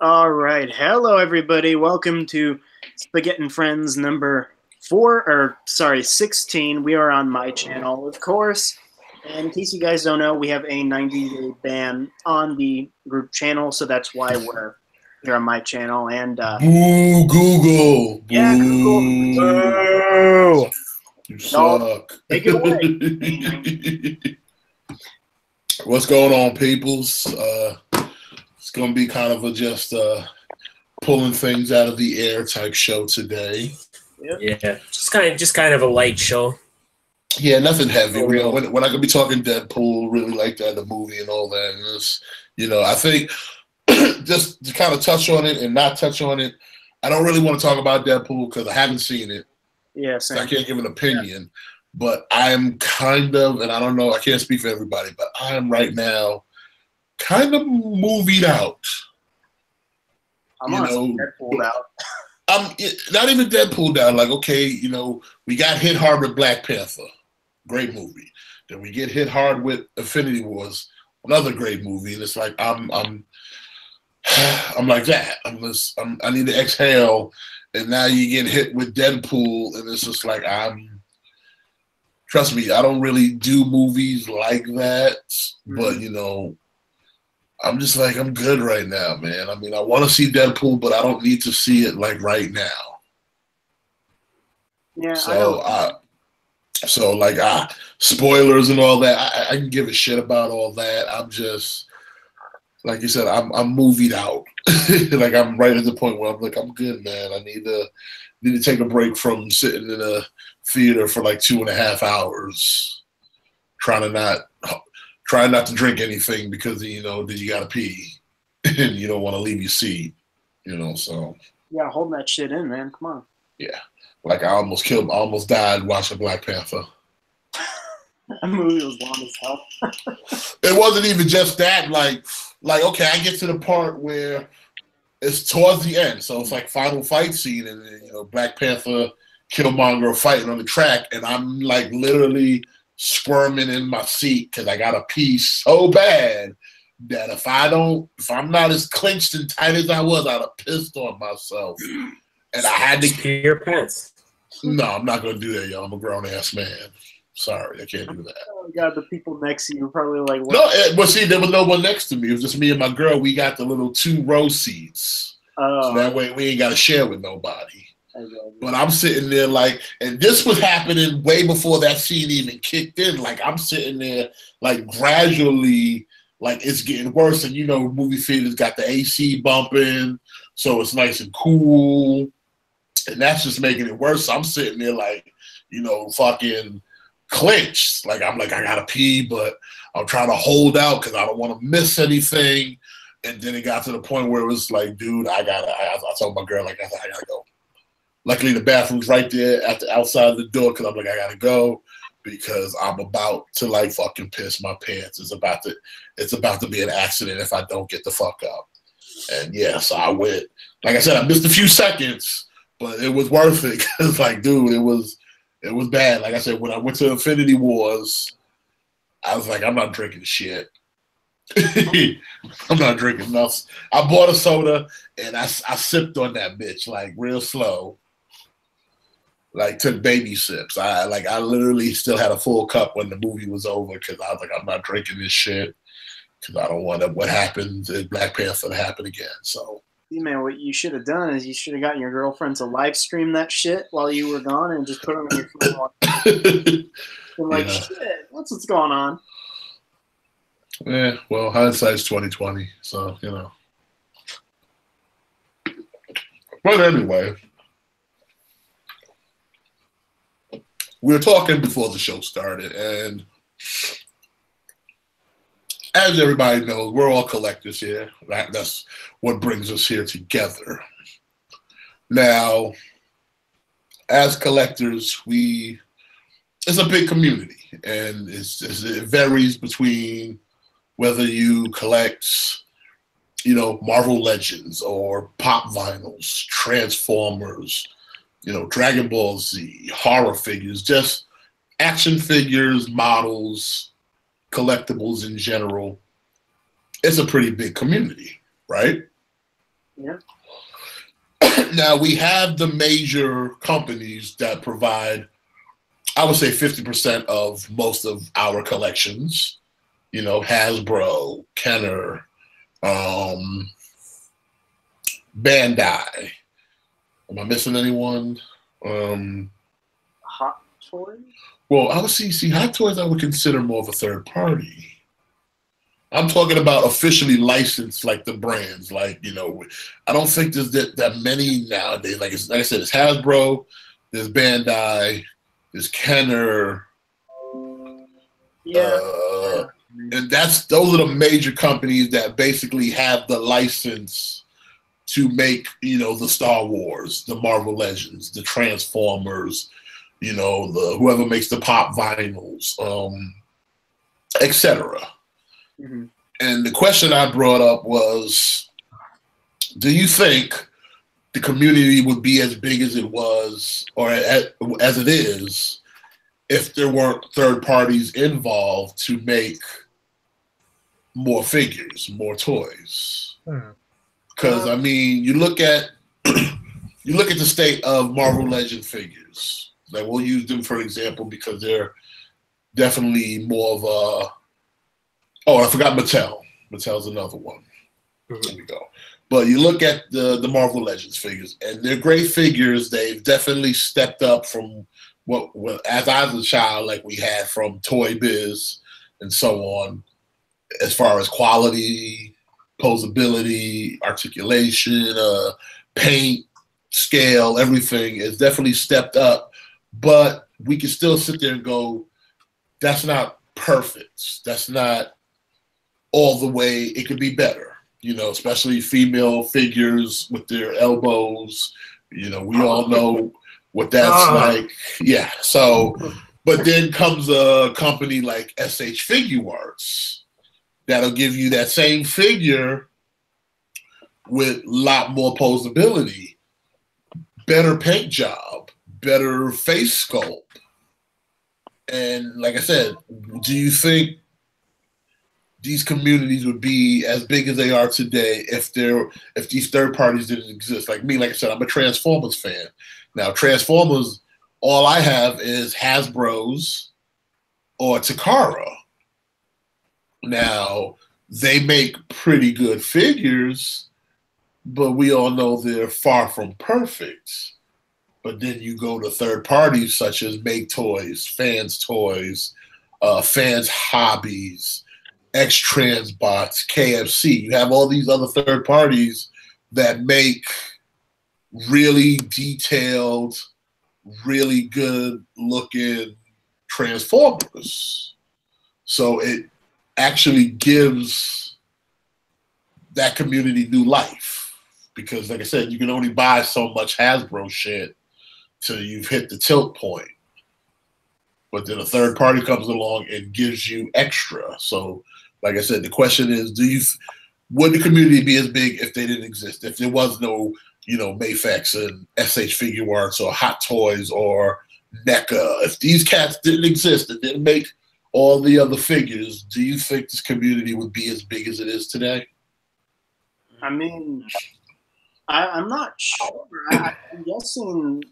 All right. Hello, everybody. Welcome to Spaghet and Friends number 16. We are on my channel, of course. And in case you guys don't know, we have a 90-day ban on the group channel, so that's why we're here on my channel. And Boo, Google. yeah, Google. Boo. You suck. Take it away. What's going on, peoples? It's going to be kind of just pulling things out of the air type show today. Yep. Yeah, just kind of a light show. Yeah, nothing heavy. We're not going to be talking Deadpool, really like that, the movie and all that. And this, I think just to kind of touch on it and not touch on it, I don't really want to talk about Deadpool because I haven't seen it. Yeah, so I can't give an opinion. Yeah. But I'm kind of, and I don't know, I can't speak for everybody, but I am right now kind of movied out. I'm Deadpooled out. I'm not even Deadpooled out. Like, okay, we got hit hard with Black Panther, great movie. Then we get hit hard with Infinity Wars, another great movie. And it's like I'm like that. I need to exhale. And now you get hit with Deadpool, and it's just like trust me, I don't really do movies like that, but I'm just like, I'm good right now, man. I mean, I want to see Deadpool, but I don't need to see it like right now. Yeah. Spoilers and all that. I can give a shit about all that. I'm just, like you said, I'm movied out. Like I'm right at the point where I'm like, I'm good, man. I need to take a break from sitting in a theater for like 2.5 hours, trying not to drink anything because then you gotta pee and you don't want to leave your seat, So yeah, holding that shit in, man. Come on. Yeah, like I almost died watching Black Panther. That movie was long as hell. It wasn't even just that. Like okay, I get to the part where it's towards the end, so it's like final fight scene, and Black Panther, Killmonger are fighting on the track, and I'm like literally squirming in my seat because I gotta pee so bad that if I'm not as clenched and tight as I was, I'd have pissed on myself, and I had to pee your pants. No, I'm not gonna do that, y'all. I'm a grown ass man. Sorry, I can't do that. Oh God, the people next to you were probably like, what? No, but see, there was no one next to me. It was just me and my girl. We got the little 2-row seats, so that way we ain't got to share with nobody. But I'm sitting there like, and this was happening way before that scene even kicked in. Like I'm sitting there, like gradually, like it's getting worse. And movie theaters got the AC bumping, so it's nice and cool, and that's just making it worse. So I'm sitting there like, fucking clenched. Like I'm like, I gotta pee, but I'm trying to hold out because I don't want to miss anything. And then it got to the point where it was like, dude, I told my girl, like, I gotta go. Luckily, the bathroom's right there at the outside of the door because I'm like, I gotta go because I'm about to like fucking piss my pants. It's about to be an accident if I don't get the fuck up. And yeah, so I went. Like I said, I missed a few seconds, but it was worth it because, like, dude, it was bad. Like I said, when I went to Infinity Wars, I was like, I'm not drinking shit. I'm not drinking enough. I bought a soda and I sipped on that bitch like real slow. Like took baby sips. I literally still had a full cup when the movie was over because I was like, I'm not drinking this shit because I don't want what happened in Black Panther to happen again. So, man, what you should have done is you should have gotten your girlfriend to live stream that shit while you were gone and just put it on your phone. And like, shit, what's going on? Yeah, well, hindsight's 2020, so But anyway. We were talking before the show started, and as everybody knows, we're all collectors here. That's what brings us here together. Now, as collectors, it's a big community, and it varies between whether you collect, Marvel Legends or pop vinyls, Transformers, Dragon Ball Z, horror figures, just action figures, models, collectibles in general. It's a pretty big community, right? Yeah. Now we have the major companies that provide, I would say, 50% of most of our collections. You know, Hasbro, Kenner, Bandai. Am I missing anyone? Hot Toys? Well, I would see Hot Toys I would consider more of a third party. I'm talking about officially licensed, like the brands. Like, you know, I don't think there's that many nowadays. Like I said, it's Hasbro, there's Bandai, there's Kenner. Yeah. And those are the major companies that basically have the license to make, you know, the Star Wars, the Marvel Legends, the Transformers, you know, the whoever makes the pop vinyls, etc. Mm-hmm. And the question I brought up was, do you think the community would be as big as it was, or as it is, if there weren't third parties involved to make more figures, more toys? Because I mean, you look at the state of Marvel Legend figures. Like, we'll use them for example because they're definitely more of a. Oh, I forgot Mattel. Mattel's another one. There we go. But you look at the Marvel Legends figures, and they're great figures. They've definitely stepped up from what as I was a child, like we had from Toy Biz and so on, as far as quality, posability, articulation, paint, scale, everything is definitely stepped up. But we can still sit there and go, that's not perfect. That's not all the way. It could be better, you know, especially female figures with their elbows. You know, we all know what that's like. Yeah. So, but then comes a company like SH Figure Arts that'll give you that same figure with a lot more posability, better paint job, better face sculpt. And like I said, do you think these communities would be as big as they are today if these third parties didn't exist? Like me, like I said, I'm a Transformers fan. Now, Transformers, all I have is Hasbro's or Takara. Now, they make pretty good figures, but we all know they're far from perfect. But then you go to third parties such as Make Toys, Fans Toys, Fans Hobbies, X-Transbots, KFC. You have all these other third parties that make really detailed, really good looking Transformers. So it actually gives that community new life. Because like I said, you can only buy so much Hasbro shit till you've hit the tilt point. But then a third party comes along and gives you extra. So like I said, the question is, would the community be as big if they didn't exist? If there was no, you know, Mayfex and SH Figure Arts or Hot Toys or NECA, if these cats didn't exist and didn't make all the other figures, do you think this community would be as big as it is today? I mean, I'm not sure. I'm guessing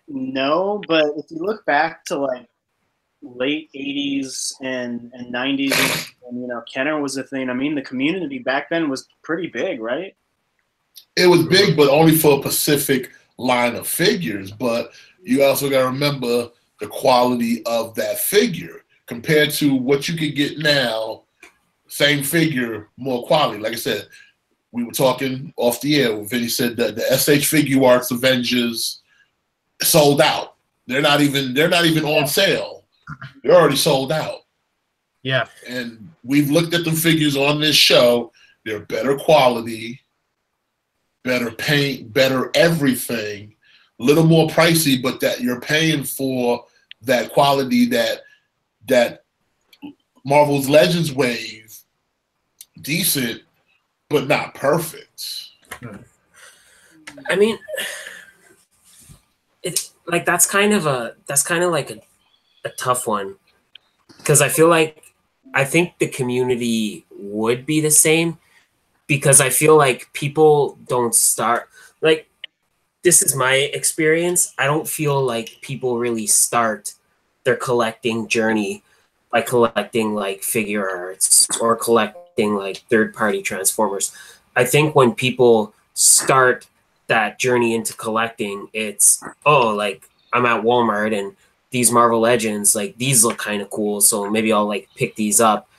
no, but if you look back to like late 80s and 90s, and you know, Kenner was a thing. I mean, the community back then was pretty big, right? It was big, but only for a specific line of figures. But you also got to remember the quality of that figure compared to what you could get now. Same figure, more quality. Like I said, we were talking off the air when Vinny said that the SH Figure Arts Avengers sold out. They're not even on sale. They're already sold out. Yeah. And we've looked at the figures on this show. They're better quality, better paint, better everything. A little more pricey, but that you're paying for that quality that Marvel's Legends wave, decent, but not perfect. I mean, it's like that's kind of like a tough one, because I think the community would be the same because I feel like people don't start like, this is my experience. I don't feel like people really start their collecting journey by collecting like figure arts or collecting like third-party Transformers. I think when people start that journey into collecting, it's, oh, like I'm at Walmart and these Marvel Legends, like these look kind of cool, so maybe I'll like pick these up.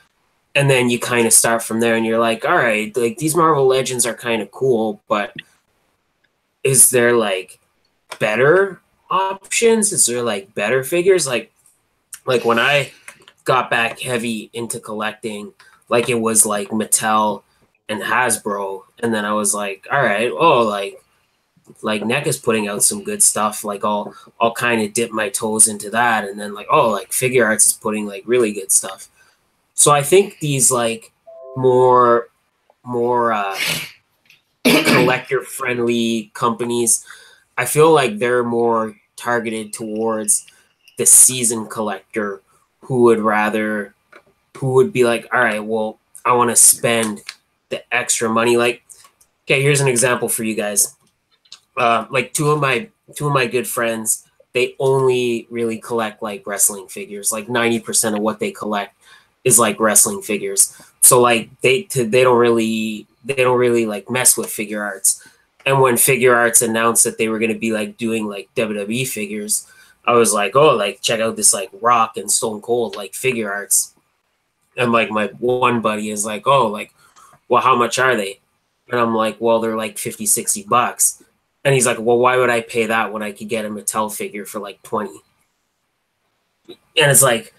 And then you kind of start from there and you're like, all right, like these Marvel Legends are kind of cool, but is there like better options? Is there like better figures? Like when I got back heavy into collecting, like it was like Mattel and Hasbro, and then I was like, all right, oh, like NEC is putting out some good stuff. Like I'll kind of dip my toes into that, and then like, oh, like Figure Arts is putting like really good stuff. So I think these like more collector friendly companies, I feel like they're more targeted towards the season collector who would be like, all right, well, I want to spend the extra money. Like, okay, here's an example for you guys. Like two of my good friends, they only really collect like wrestling figures. Like 90% of what they collect is like wrestling figures. So like they don't really like mess with Figure Arts. And when Figure Arts announced that they were going to be like doing like WWE figures, I was like, oh, like check out this like Rock and Stone Cold like Figure Arts. And like my one buddy is like, oh, like, well, how much are they? And I'm like, well, they're like $50-$60. And he's like, well, why would I pay that when I could get a Mattel figure for like 20? And it's like,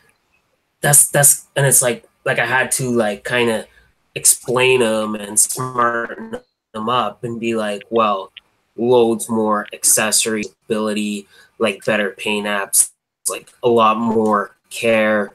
that's and it's like I had to like kind of explain them and smarten them up and be like, well, loads more accessories, ability, like better paint apps, like a lot more care,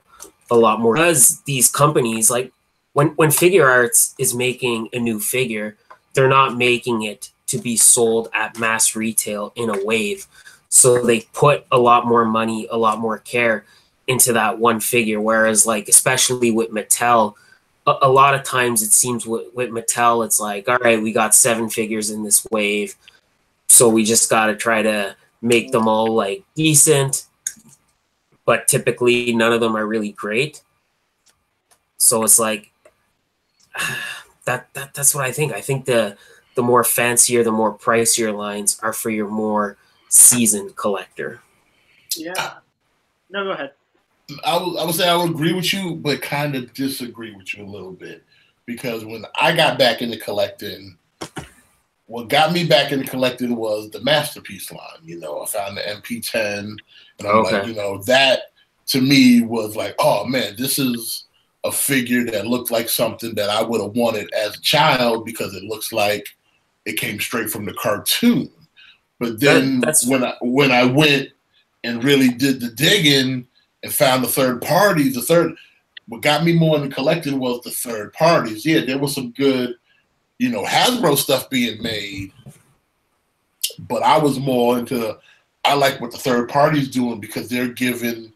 a lot more. Because these companies, like when Figure Arts is making a new figure, they're not making it to be sold at mass retail in a wave. So they put a lot more money, a lot more care into that one figure. Whereas like, especially with Mattel, a lot of times it seems with Mattel, it's like, all right, we got 7 figures in this wave, so we just got to try to make them all like decent, but typically none of them are really great. So it's like, that's what I think. I think the more fancier, the more pricier lines are for your more seasoned collector. Yeah. No, go ahead. I would say I would agree with you, but kind of disagree with you a little bit. Because when I got back into collecting, what got me back into collecting was the Masterpiece line. You know, I found the MP10, and I'm like, you know, that to me was like, oh man, this is a figure that looked like something that I would have wanted as a child because it looks like it came straight from the cartoon. But then when I went and really did the digging and found the third parties, what got me more into collecting was the third parties. Yeah, there was some good, you know, Hasbro stuff being made, but I was more into, I like what the third parties doing because they're giving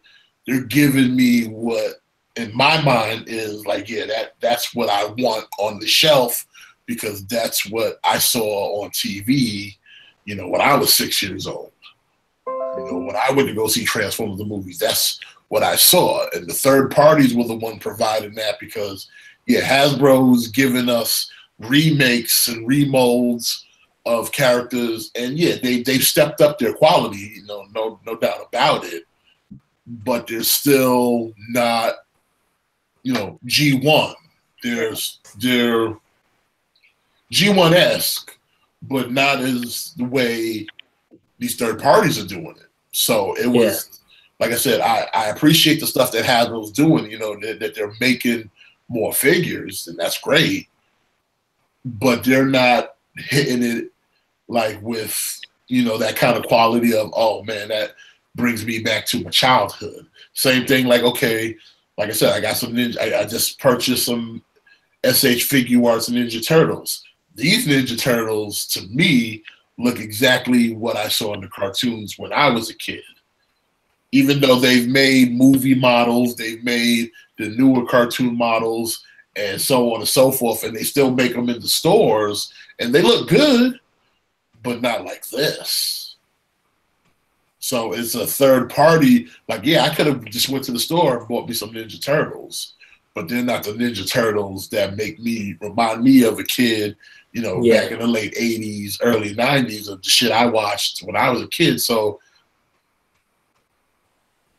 me what in my mind is like, yeah, that's what I want on the shelf because that's what I saw on TV, you know, when I was 6 years old. You know, when I went to go see Transformers the movies, that's what I saw. And the third parties were the one providing that because, yeah, Hasbro's giving us remakes and remolds of characters. And, yeah, they've stepped up their quality, you know, no doubt about it. But they're still not, you know, G1. They're G1-esque, but not as the way these third parties are doing it. So it was, like I said, I appreciate the stuff that Hasbro's doing, you know, that they're making more figures, and that's great. But they're not hitting it like with, you know, that kind of quality of, oh man, that brings me back to my childhood. Same thing, like, okay, like I said, I got some Ninja, I just purchased some SH Figure Arts Ninja Turtles. These Ninja Turtles, to me, look exactly what I saw in the cartoons when I was a kid. Even though they've made movie models, they've made the newer cartoon models, and so on and so forth, and they still make them in the stores, and they look good, but not like this. So it's a third party. Like, yeah, I could have just went to the store and bought me some Ninja Turtles, but they're not the Ninja Turtles that remind me of a kid, back in the late 80s, early 90s of the shit I watched when I was a kid. So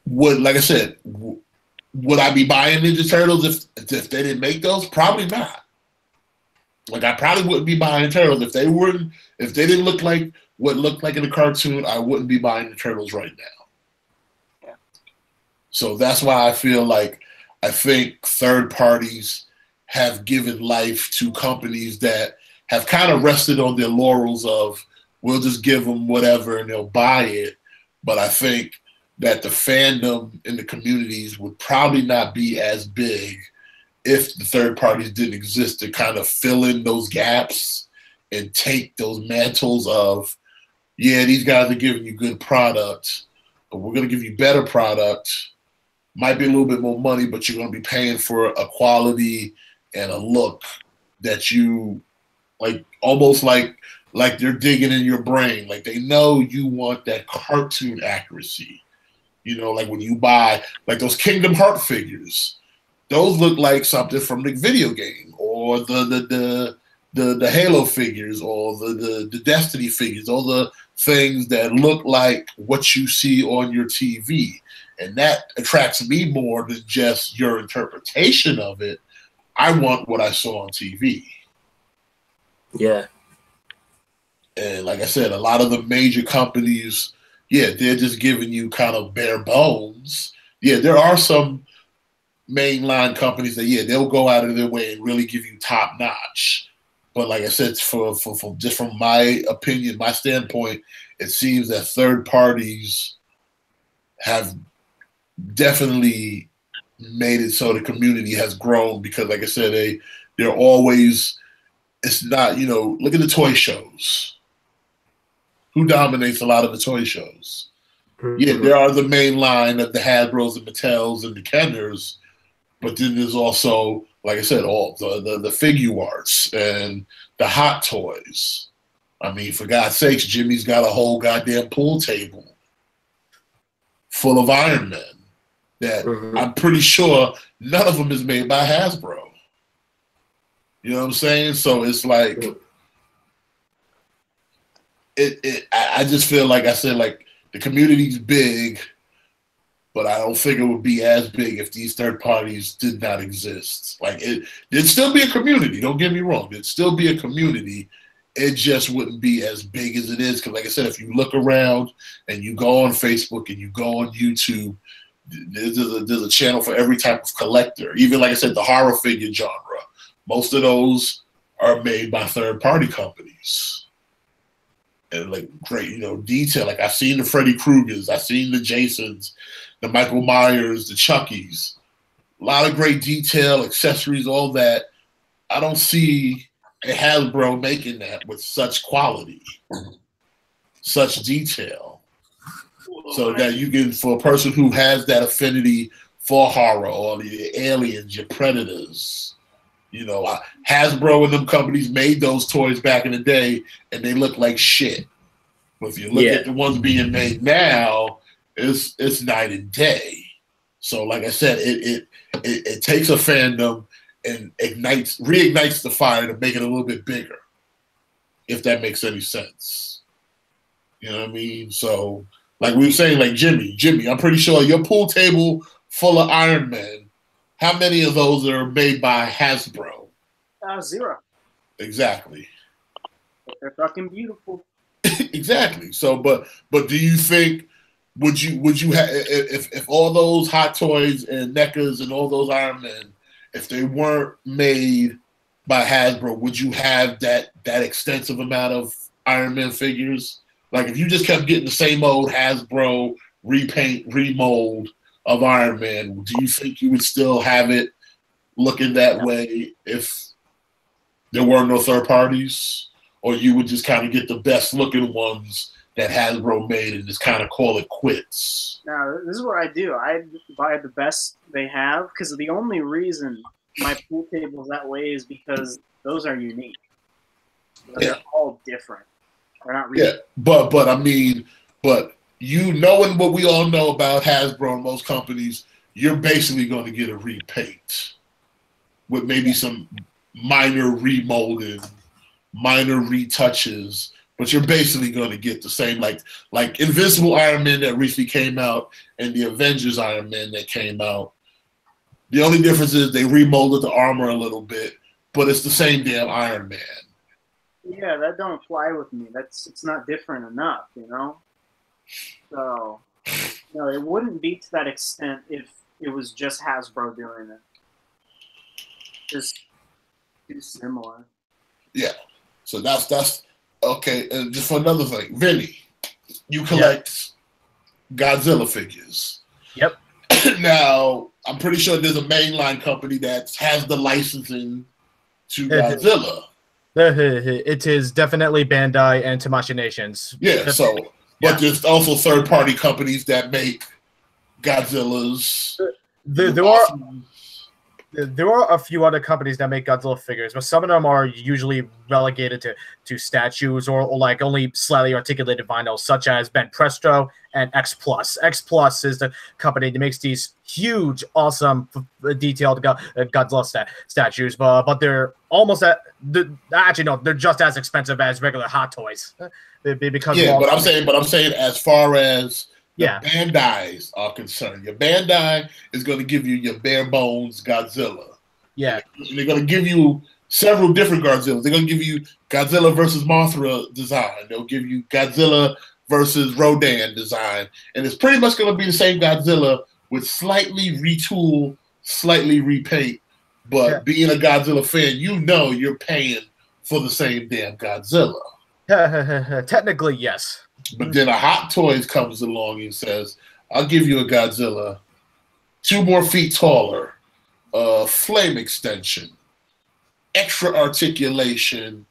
like I said, would I be buying Ninja Turtles if they didn't make those? Probably not. Like, I probably wouldn't be buying Turtles if they didn't look like what looked like in the cartoon. I wouldn't be buying the Turtles right now. Yeah. So that's why I think third parties have given life to companies that have kind of rested on their laurels of, we'll just give them whatever and they'll buy it. But I think that the fandom in the communities would probably not be as big if the third parties didn't exist to kind of fill in those gaps and take those mantles of, yeah, these guys are giving you good product, but we're going to give you better product. Might be a little bit more money, but you're going to be paying for a quality and a look that you like, almost like they're digging in your brain. Like, they know you want that cartoon accuracy. Like when you buy like those Kingdom Heart figures, those look like something from the video game, or the Halo figures, or the Destiny figures, all the things that look like what you see on your TV. And that attracts me more than just your interpretation of it. I want what I saw on TV. Yeah. And like I said, a lot of the major companies, yeah, they're just giving you kind of bare bones. Yeah, there are some mainline companies that, yeah, they'll go out of their way and really give you top notch. But like I said, for just from my opinion, my standpoint, it seems that third parties have definitely made it so the community has grown because, like I said, they're always, it's not, look at the toy shows. Who dominates a lot of the toy shows? Mm-hmm. Yeah, there are the main line of the Hasbros and Mattels and the Kenners, but then there's also, like I said, all the figure arts and the hot toys. I mean, for God's sakes, Jimmy's got a whole goddamn pool table full of Iron Men that I'm pretty sure none of them is made by Hasbro. You know what I'm saying? So it's like, I just feel like I said, like, the community's big, but I don't think it would be as big if these third parties did not exist. Like, there'd still be a community. Don't get me wrong. There'd still be a community. It just wouldn't be as big as it is. Because, like I said, if you look around and you go on Facebook and you go on YouTube, there's a channel for every type of collector. Even, like I said, the horror figure genre. Most of those are made by third-party companies. And, like, great, detail. Like, I've seen the Freddy Kruegers. I've seen the Jasons, the Michael Myers, the Chuckies. A lot of great detail, accessories, all that. I don't see a Hasbro making that with such quality, such detail. So that you can, for a person who has that affinity for horror or the aliens, your predators, Hasbro and them companies made those toys back in the day, and they look like shit. But if you look at the ones being made now, it's night and day. So, like I said, it takes a fandom and reignites the fire to make it a little bit bigger, if that makes any sense. You know what I mean? So, like we were saying, like Jimmy, I'm pretty sure your pool table full of Iron Men, how many of those are made by Hasbro? 0. Exactly. They're fucking beautiful. Exactly. So, but do you think would you have if all those Hot Toys and NECAs and all those Iron Men, if they weren't made by Hasbro, would you have that extensive amount of Iron Man figures? Like, if you just kept getting the same old Hasbro repaint, remold of Iron Man, do you think you would still have it looking that way if there were no third parties? Or you would just kind of get the best looking ones that Hasbro made and just kind of call it quits? Now, this is what I do. I buy the best they have, because the only reason my pool tables that way is because those are unique. They're all different. They're not really. Yeah, but I mean, but you knowing what we all know about Hasbro and most companies, you're basically going to get a repaint with maybe some minor remolding, minor retouches, but you're basically going to get the same, like Invincible Iron Man that recently came out and the Avengers Iron Man that came out. The only difference is they remolded the armor a little bit, but it's the same damn Iron Man. Yeah, that don't fly with me. It's not different enough, you know? So, no, it wouldn't be to that extent if it was just Hasbro doing it. Just too similar. Yeah. So that's okay. And just for another thing, Vinny, you collect Godzilla figures. Yep. Now, I'm pretty sure there's a mainline company that has the licensing to Godzilla. It is definitely Bandai and Tamashii Nations. Yeah, so, but there's also third-party companies that make Godzillas. There are a few other companies that make Godzilla figures, but some of them are usually relegated to statues or like only slightly articulated vinyls, such as Ben Presto and X Plus. X Plus is the company that makes these huge, awesome, detailed Godzilla statues, but they're almost actually no, they're just as expensive as regular Hot Toys. Because but I'm saying as far as Bandai's are concerned, your Bandai is going to give you your bare bones Godzilla. Yeah. And they're going to give you several different Godzillas. They're going to give you Godzilla versus Mothra design. They'll give you Godzilla versus Rodan design. And it's pretty much going to be the same Godzilla with slightly retool, slightly repaint. But being a Godzilla fan, you know you're paying for the same damn Godzilla. Technically, yes. But then a Hot Toys comes along and says, I'll give you a Godzilla 2 more feet taller, flame extension, extra articulation,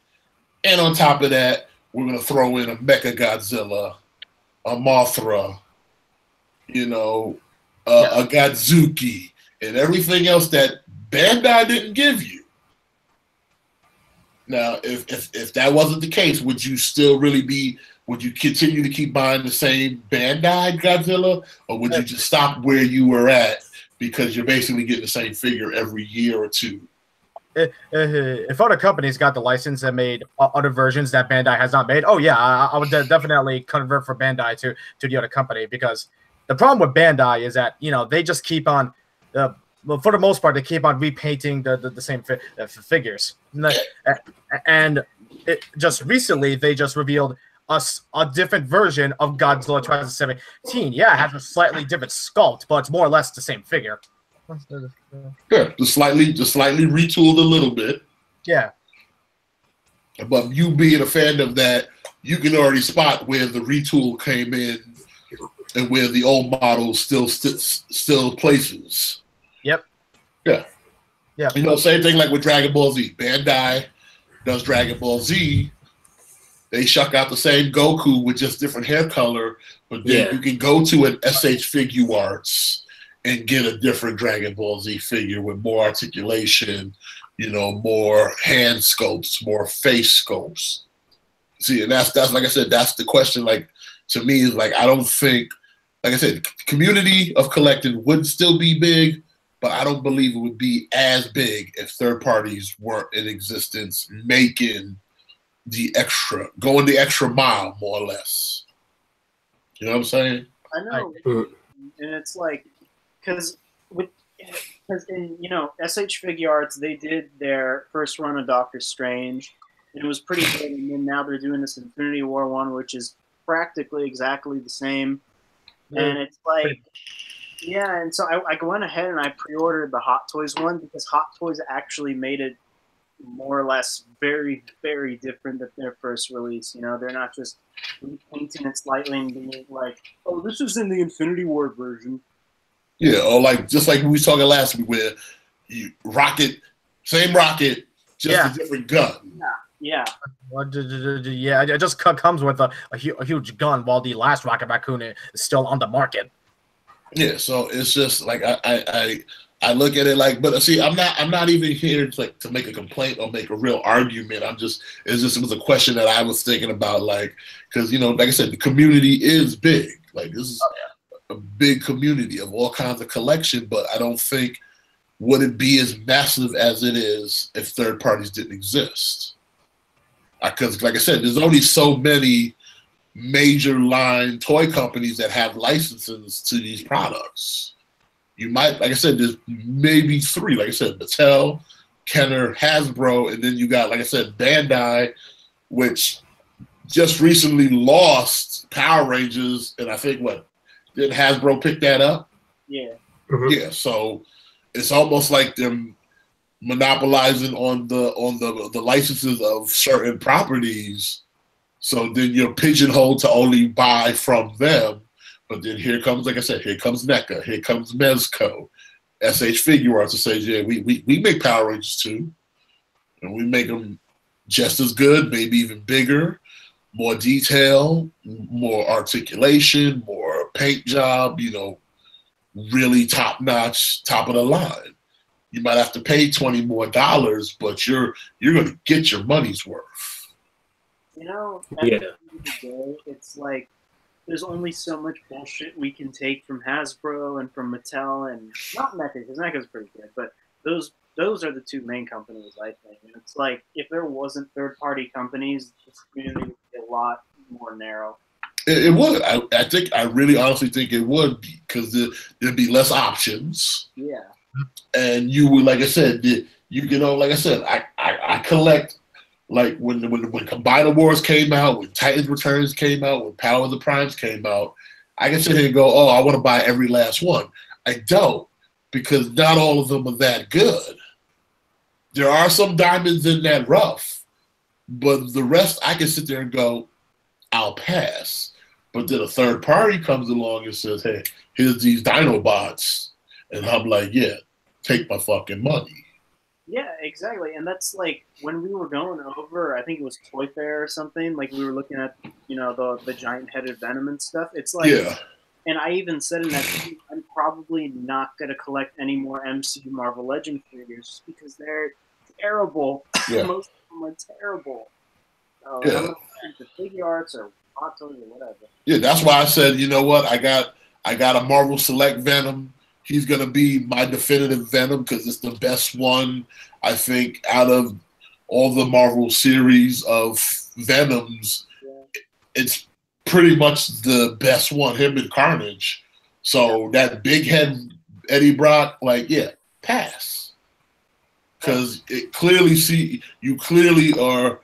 and on top of that, we're going to throw in a Mecha Godzilla, a Mothra, a Godzuki, and everything else that Bandai didn't give you. Now, if that wasn't the case, would you continue to keep buying the same Bandai Godzilla, or would you just stop where you were at because you're basically getting the same figure every year or two? If other companies got the license and made other versions that Bandai has not made, I would definitely convert from Bandai to the other company, because the problem with Bandai is that they just keep on. For the most part, they keep on repainting the same figures, and just recently they just revealed a different version of Godzilla 2017. Yeah, it has a slightly different sculpt, but it's more or less the same figure. Yeah, just slightly retooled a little bit. Yeah. But you being a fan of that, you can already spot where the retool came in and where the old model still places. Yep. Yeah. Yeah. Same thing like with Dragon Ball Z. Bandai does Dragon Ball Z. They shuck out the same Goku with just different hair color, but then you can go to an SH Figuarts and get a different Dragon Ball Z figure with more articulation, more hand sculpts, more face sculpts. See, and that's like I said, that's the question. Like, to me, is like, I don't think, like I said, community of collecting would still be big, but I don't believe it would be as big if third parties weren't in existence, going the extra mile, more or less. You know what I'm saying? I know. And it's like, because in SH Figuarts, they did their first run of Doctor Strange, and it was pretty good. And then now they're doing this Infinity War one, which is practically exactly the same. And it's like, and so I went ahead and I pre-ordered the Hot Toys one, because Hot Toys actually made it more or less very, very different than their first release. They're not just repainting it slightly and being like, oh, this is in the Infinity War version. Yeah, or just like we were talking last week, where same rocket, just a different gun. Yeah. It just comes with a huge gun, while the last Rocket Raccoon is still on the market. Yeah, so it's just like I I look at it like, but see, I'm not even here to make a complaint or make a real argument. It was a question that I was thinking about, like, because like I said, the community is big. Like, this is a big community of all kinds of collection, but I don't think would it be as massive as it is if third parties didn't exist. Because, like I said, there's only so many major line toy companies that have licenses to these products. You might, like I said, there's maybe 3. Like I said, Mattel, Kenner, Hasbro, and then you got, like I said, Bandai, which just recently lost Power Rangers, and I think did Hasbro pick that up? Yeah. Mm-hmm. Yeah. So it's almost like them monopolizing on the licenses of certain properties. So then you're pigeonholed to only buy from them. But then here comes, like I said, here comes NECA, here comes Mezco, SH Figure Arts, to say, yeah, we make Power Rangers too. And we make them just as good, maybe even bigger, more detail, more articulation, more paint job, really top notch, top of the line. You might have to pay $20 more, but you're going to get your money's worth. At the end of the day, it's like there's only so much bullshit we can take from Hasbro and from Mattel, and not NECA, because NECA's pretty good, but those are the 2 main companies, I think. And it's like, if there wasn't third-party companies, this community would be a lot more narrow. It would. I really honestly think it would be, because there'd be less options. Yeah. And you would, like I said, like I said, I collect, like when Combiner Wars came out, when Titans Returns came out, when Power of the Primes came out, I can sit here and go, oh, I want to buy every last one. I don't, because not all of them are that good. There are some diamonds in that rough, but the rest I can sit there and go, I'll pass. But then a third party comes along and says, hey, here's these Dinobots. And I'm like, yeah, take my fucking money. Yeah, exactly. And that's like when we were going over, I think it was Toy Fair or something, like we were looking at, the giant-headed Venom and stuff. It's like, yeah. And I even said in that video, I'm probably not going to collect any more MCU Marvel Legend figures because they're terrible. Yeah. Most of them are terrible. So Yeah. I'm not into figure arts or hot toys or whatever. Yeah, that's why I said, you know what? I got a Marvel Select Venom. He's going to be my definitive Venom because it's the best one, I think, out of all the Marvel series of Venoms. Yeah. It's pretty much the best one, him and Carnage. So that big head Eddie Brock, like, yeah, pass. Because you clearly are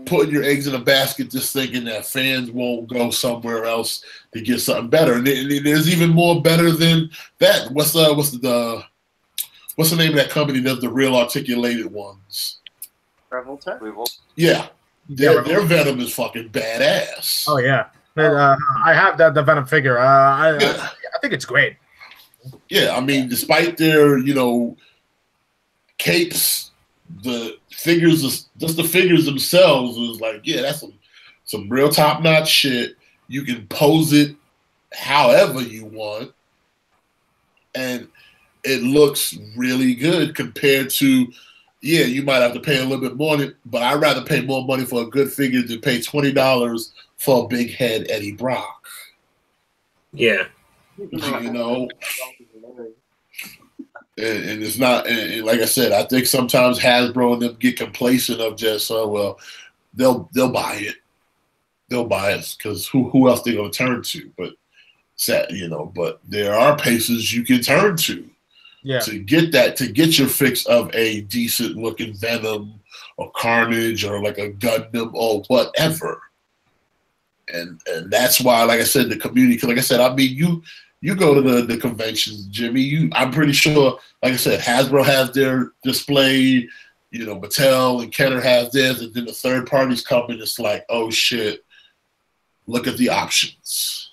putting your eggs in a basket just thinking that fans won't go somewhere else to get something better. And there's even more better than that. What's the name of that company that does the real articulated ones? Revoltech? Yeah. Their Venom is fucking badass. Oh, yeah. I have the Venom figure. I think it's great. Yeah, I mean, despite their, capes, the figures, just the figures themselves is like, yeah, that's some real top-notch shit. You can pose it however you want, and it looks really good compared to, yeah, you might have to pay a little bit more, but I'd rather pay more money for a good figure than pay $20 for a big head Eddie Brock. Yeah. And it's not, and like I said, I think sometimes Hasbro and them get complacent of just, they'll buy it. They'll buy it because who else they gonna turn to? But but there are places you can turn to. Yeah. To get your fix of a decent looking Venom or Carnage or like a Gundam or whatever. And that's why, like I said, the community, because like I said, I mean, you go to the conventions, Jimmy, I'm pretty sure, like I said, Hasbro has their display, Mattel and Kenner has theirs, and then the third parties come and it's like, oh shit, look at the options.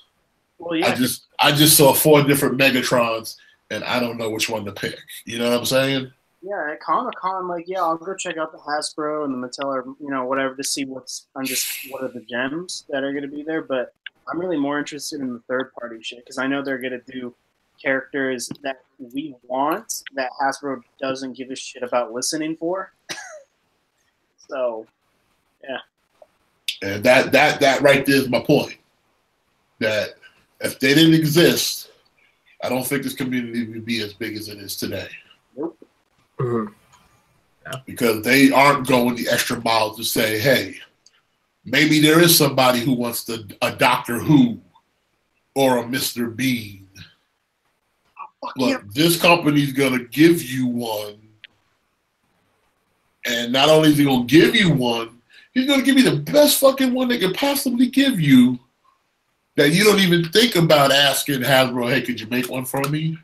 Well, yeah. I just saw 4 different Megatrons, and I don't know which one to pick. You know what I'm saying? Yeah, at Comic-Con, like, yeah, I'll go check out the Hasbro and the Mattel or, whatever to see what are the gems that are going to be there. But I'm really more interested in the third-party shit because I know they're going to do characters that we want that Hasbro doesn't give a shit about listening for. So, yeah. And that right there is my point. That if they didn't exist, I don't think this community would be as big as it is today. Nope. Mm-hmm. Because they aren't going the extra mile to say, hey, maybe there is somebody who wants a Doctor Who or a Mr. Bean. Look, this company's going to give you one. And not only is he going to give you one, he's going to give you the best fucking one they could possibly give you that you don't even think about asking Hasbro, hey, could you make one for me?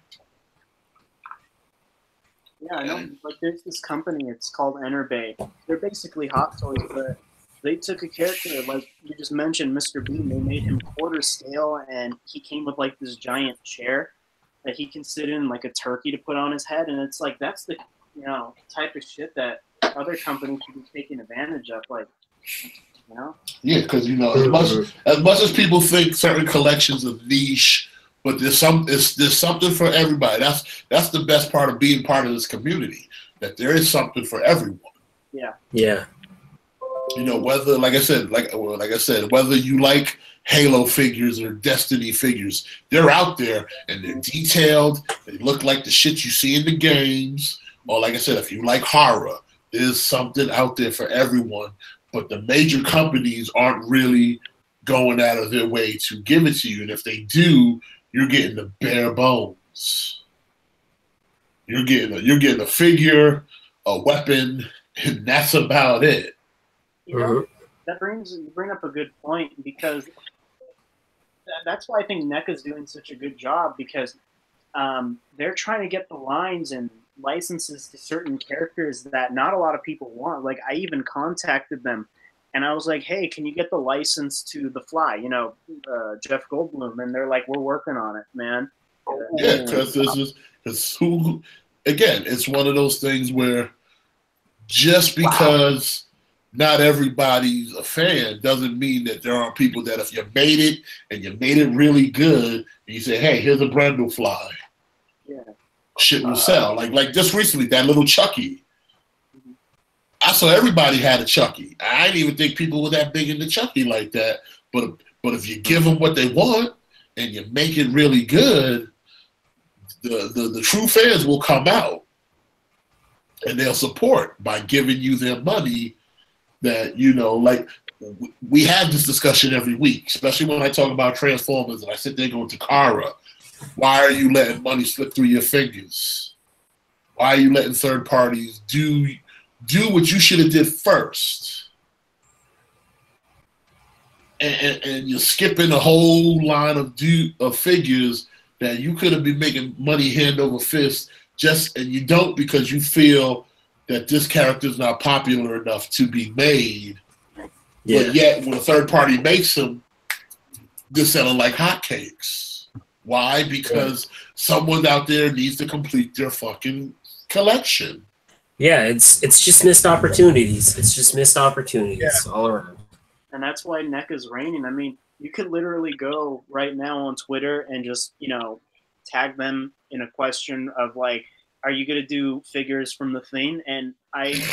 Yeah, I know. Like, there's this company, it's called Enterbay. They're basically Hot Toys, but they took a character, like you just mentioned, Mr. Bean. They made him quarter scale, and he came with, like, this giant chair that he can sit in, like a turkey to put on his head. And it's like, that's the, type of shit that other companies should be taking advantage of. Like, Yeah, because, as much as people think certain collections are niche, but there's something for everybody. That's the best part of being part of this community, that there is something for everyone. Yeah. Yeah. Whether, like I said, whether you like Halo figures or Destiny figures, they're out there and they're detailed. They look like the shit you see in the games. Or like I said, if you like horror, there's something out there for everyone. But the major companies aren't really going out of their way to give it to you. And if they do, you're getting the bare bones. You're getting a figure, a weapon, and that's about it. You bring up a good point, because that's why I think NECA's doing such a good job, because they're trying to get the lines and licenses to certain characters that not a lot of people want. Like, I even contacted them and I was like, hey, can you get the license to The Fly, Jeff Goldblum? And they're like, we're working on it, man. Yeah, because it's one of those things where just because not everybody's a fan doesn't mean that there aren't people that if you made it and you made it really good, and you say, hey, here's a Brendel Fly. Yeah. Shit will sell. Like just recently, that little Chucky. I saw everybody had a Chucky. I didn't even think people were that big into Chucky like that. But if you give them what they want and you make it really good, the true fans will come out and they'll support by giving you their money. That, like, we have this discussion every week, especially when I talk about Transformers and I sit there going to Takara. Why are you letting money slip through your fingers? Why are you letting third parties do what you should have did first? And you're skipping a whole line of figures that you could have been making money hand over fist, and you don't, because you feel that this character is not popular enough to be made. Yeah. But yet, when a third party makes them, they're selling like hotcakes. Why? Because someone out there needs to complete their fucking collection. Yeah, it's just missed opportunities. It's just missed opportunities all around. And that's why NECA's reigning. I mean, you could literally go right now on Twitter and just, tag them in a question of like, are you going to do figures from The Thing? And I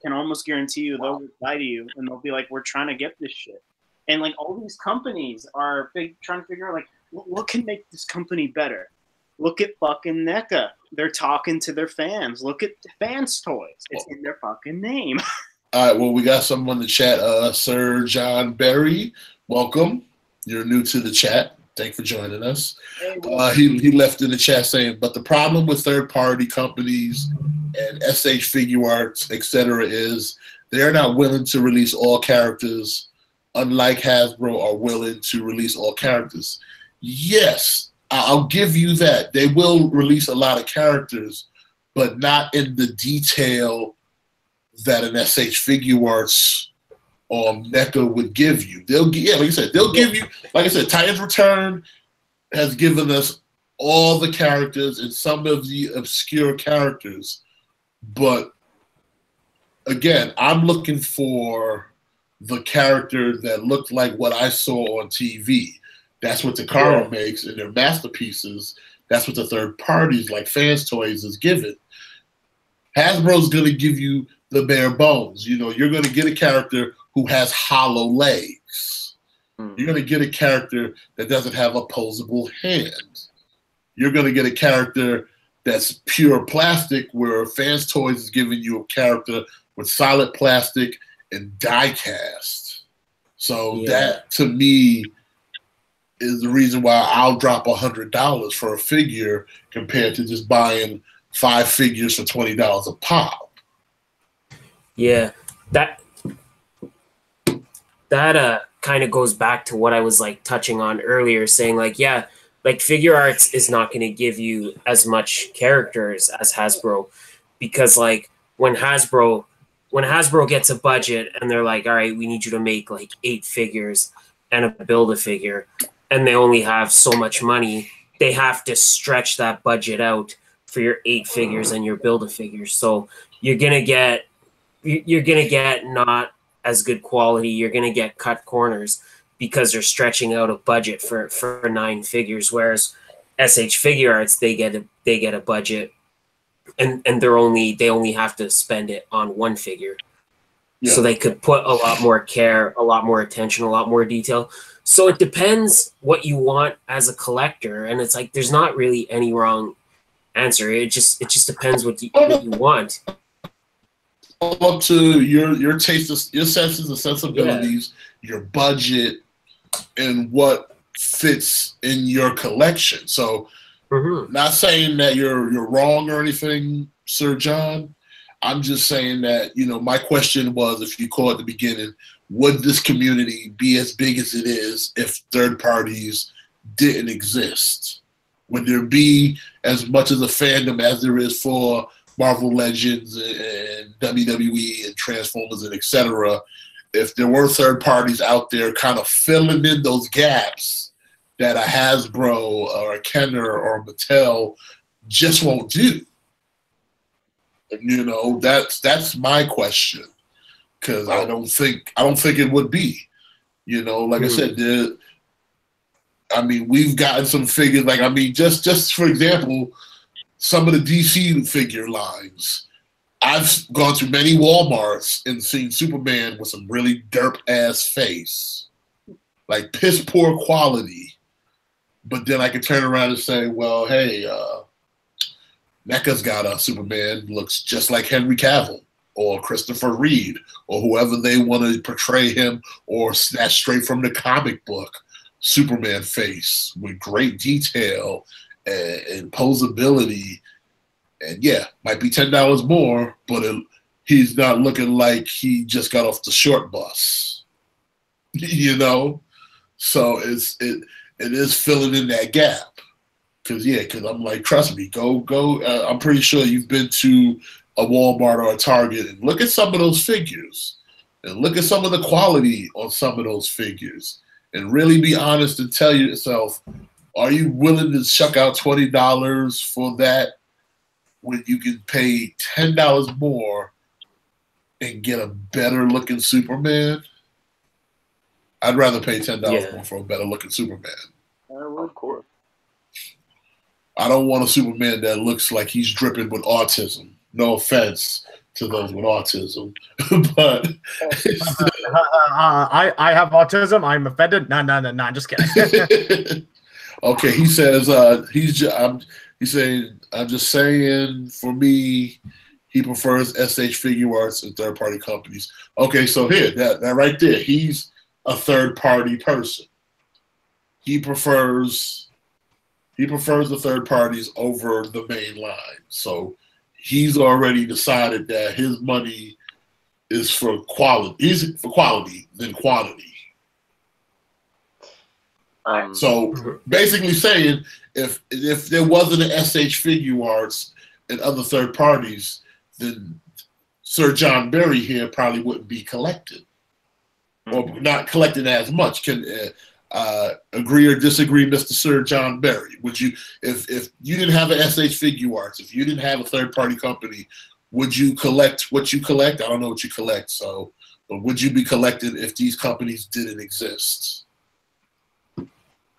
can almost guarantee you they'll reply to you and they'll be like, we're trying to get this shit. And like all these companies are trying to figure out like, what can make this company better? Look at fucking NECA. They're talking to their fans. Look at Fans Toys. It's in their fucking name. All right, well, we got someone in the chat. Sir John Berry, welcome. You're new to the chat. Thanks for joining us. He left in the chat saying, but the problem with third-party companies and SH Figure Arts, etc., is they're not willing to release all characters, unlike Hasbro are willing to release all characters. Yes, I'll give you that. They will release a lot of characters, but not in the detail that an SH Figure Arts or NECA would give you. Like I said, they'll give you, like I said, Titan's Return has given us all the characters and some of the obscure characters. But again, I'm looking for the character that looked like what I saw on TV. That's what Takara makes in their masterpieces. That's what the third parties like Fans Toys is giving. Hasbro's going to give you the bare bones. You know, you're going to get a character who has hollow legs. You're going to get a character that doesn't have opposable hands. You're going to get a character that's pure plastic, where Fans Toys is giving you a character with solid plastic and die cast. So that, to me, is the reason why I'll drop $100 for a figure compared to just buying 5 figures for $20 a pop. Yeah, that kind of goes back to what I was like touching on earlier, saying like, yeah, like Figure Arts is not going to give you as much characters as Hasbro, because like when Hasbro gets a budget and they're like, all right, we need you to make like 8 figures and build a figure, and they only have so much money, they have to stretch that budget out for your 8 figures and your build a figure. So you're gonna get not as good quality. You're gonna get cut corners because they're stretching out a budget for 9 figures. Whereas SH Figure Arts, they get a budget, and they only have to spend it on 1 figure. Yeah. So they could put a lot more care, a lot more attention, a lot more detail. So it depends what you want as a collector, and it's like there's not really any wrong answer. It just depends what you want. Up to your taste, your senses and sensibilities, your budget, and what fits in your collection. So, not saying that you're wrong or anything, Sir John. I'm just saying that, you know, my question was, if you call at the beginning, would this community be as big as it is if third parties didn't exist? Would there be as much of a fandom as there is for Marvel Legends and WWE and Transformers and etc. if there were third parties out there kind of filling in those gaps that a Hasbro or a Kenner or a Mattel just won't do? You know, that's my question, because I don't think it would be. You know, like I said, we've gotten some figures. Like, just for example, some of the DC figure lines. I've gone through many Walmarts and seen Superman with some really derp ass face, like piss poor quality. But then I can turn around and say, well, hey, NECA's got a Superman looks just like Henry Cavill or Christopher Reed or whoever they want to portray him, or snatch straight from the comic book Superman face with great detail and posability. And yeah, might be $10 more, but he's not looking like he just got off the short bus, you know. So it is filling in that gap. Because I'm like, trust me, go. I'm pretty sure you've been to a Walmart or a Target and look at some of those figures, and look at some of the quality on some of those figures, and really be honest and tell yourself, are you willing to chuck out $20 for that when you can pay $10 more and get a better looking Superman? I'd rather pay $10 more for a better looking Superman. Of course. I don't want a Superman that looks like he's dripping with autism. No offense to those with autism, but I have autism. I'm offended. No, I'm just kidding. Okay, he says I'm just saying, for me, he prefers SH Figure Arts and third party companies. Okay, so here, that right there, he's a third party person. He prefers the third parties over the main line. So he's already decided that his money is for quality. He's for quality than quantity. So basically saying, if there wasn't an SH Figure Arts and other third parties, then Sir John Berry here probably wouldn't be collected, or not collected as much. Can agree or disagree, Mr. Sir John Berry? Would you, if you didn't have an SH Figure Arts, if you didn't have a third party company, would you collect what you collect? I don't know what you collect, but would you be collected if these companies didn't exist?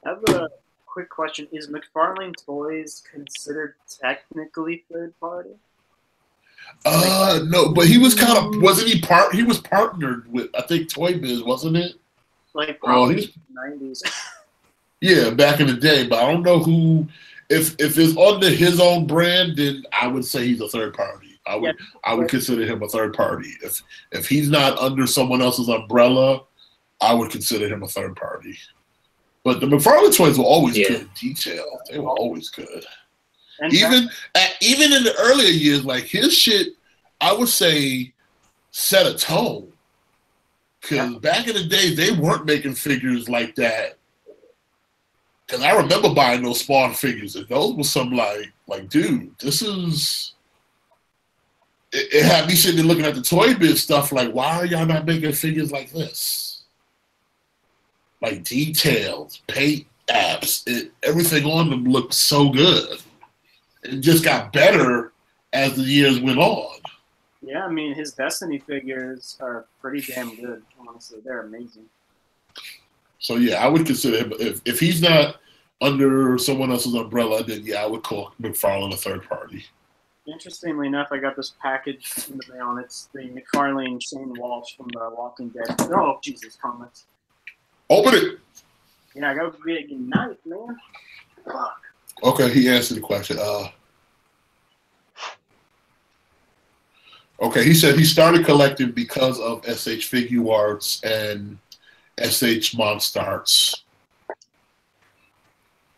I have a quick question: is McFarlane Toys considered technically third party? No, but he was kind of wasn't he part? He was partnered with I think Toy Biz, wasn't it? Like probably 90s. Yeah, back in the day, but I don't know who. If it's under his own brand, then I would say he's a third party. I would consider him a third party. If he's not under someone else's umbrella, I would consider him a third party. But the McFarlane Toys were always good detail. They were always good. And even in the earlier years, like his shit, I would say set a tone. Because back in the day, they weren't making figures like that. Because I remember buying those Spawn figures, and those were some like, dude, this is. It had me sitting there looking at the Toy Biz stuff, like, why are y'all not making figures like this? Like details, paint apps, everything on them looked so good. It just got better as the years went on. Yeah, I mean, his Destiny figures are pretty damn good. Honestly, they're amazing. So yeah, I would consider him if he's not under someone else's umbrella, then yeah, I would call McFarlane a third party. Interestingly enough, I got this package in the mail, and it's the McFarlane Shane Walsh from the Walking Dead. Oh Jesus, comics! Open it. Yeah, I got a big knife, man. Fuck. Okay, he answered the question. Okay, he said he started collecting because of SH Figure Arts and SH Monstarts.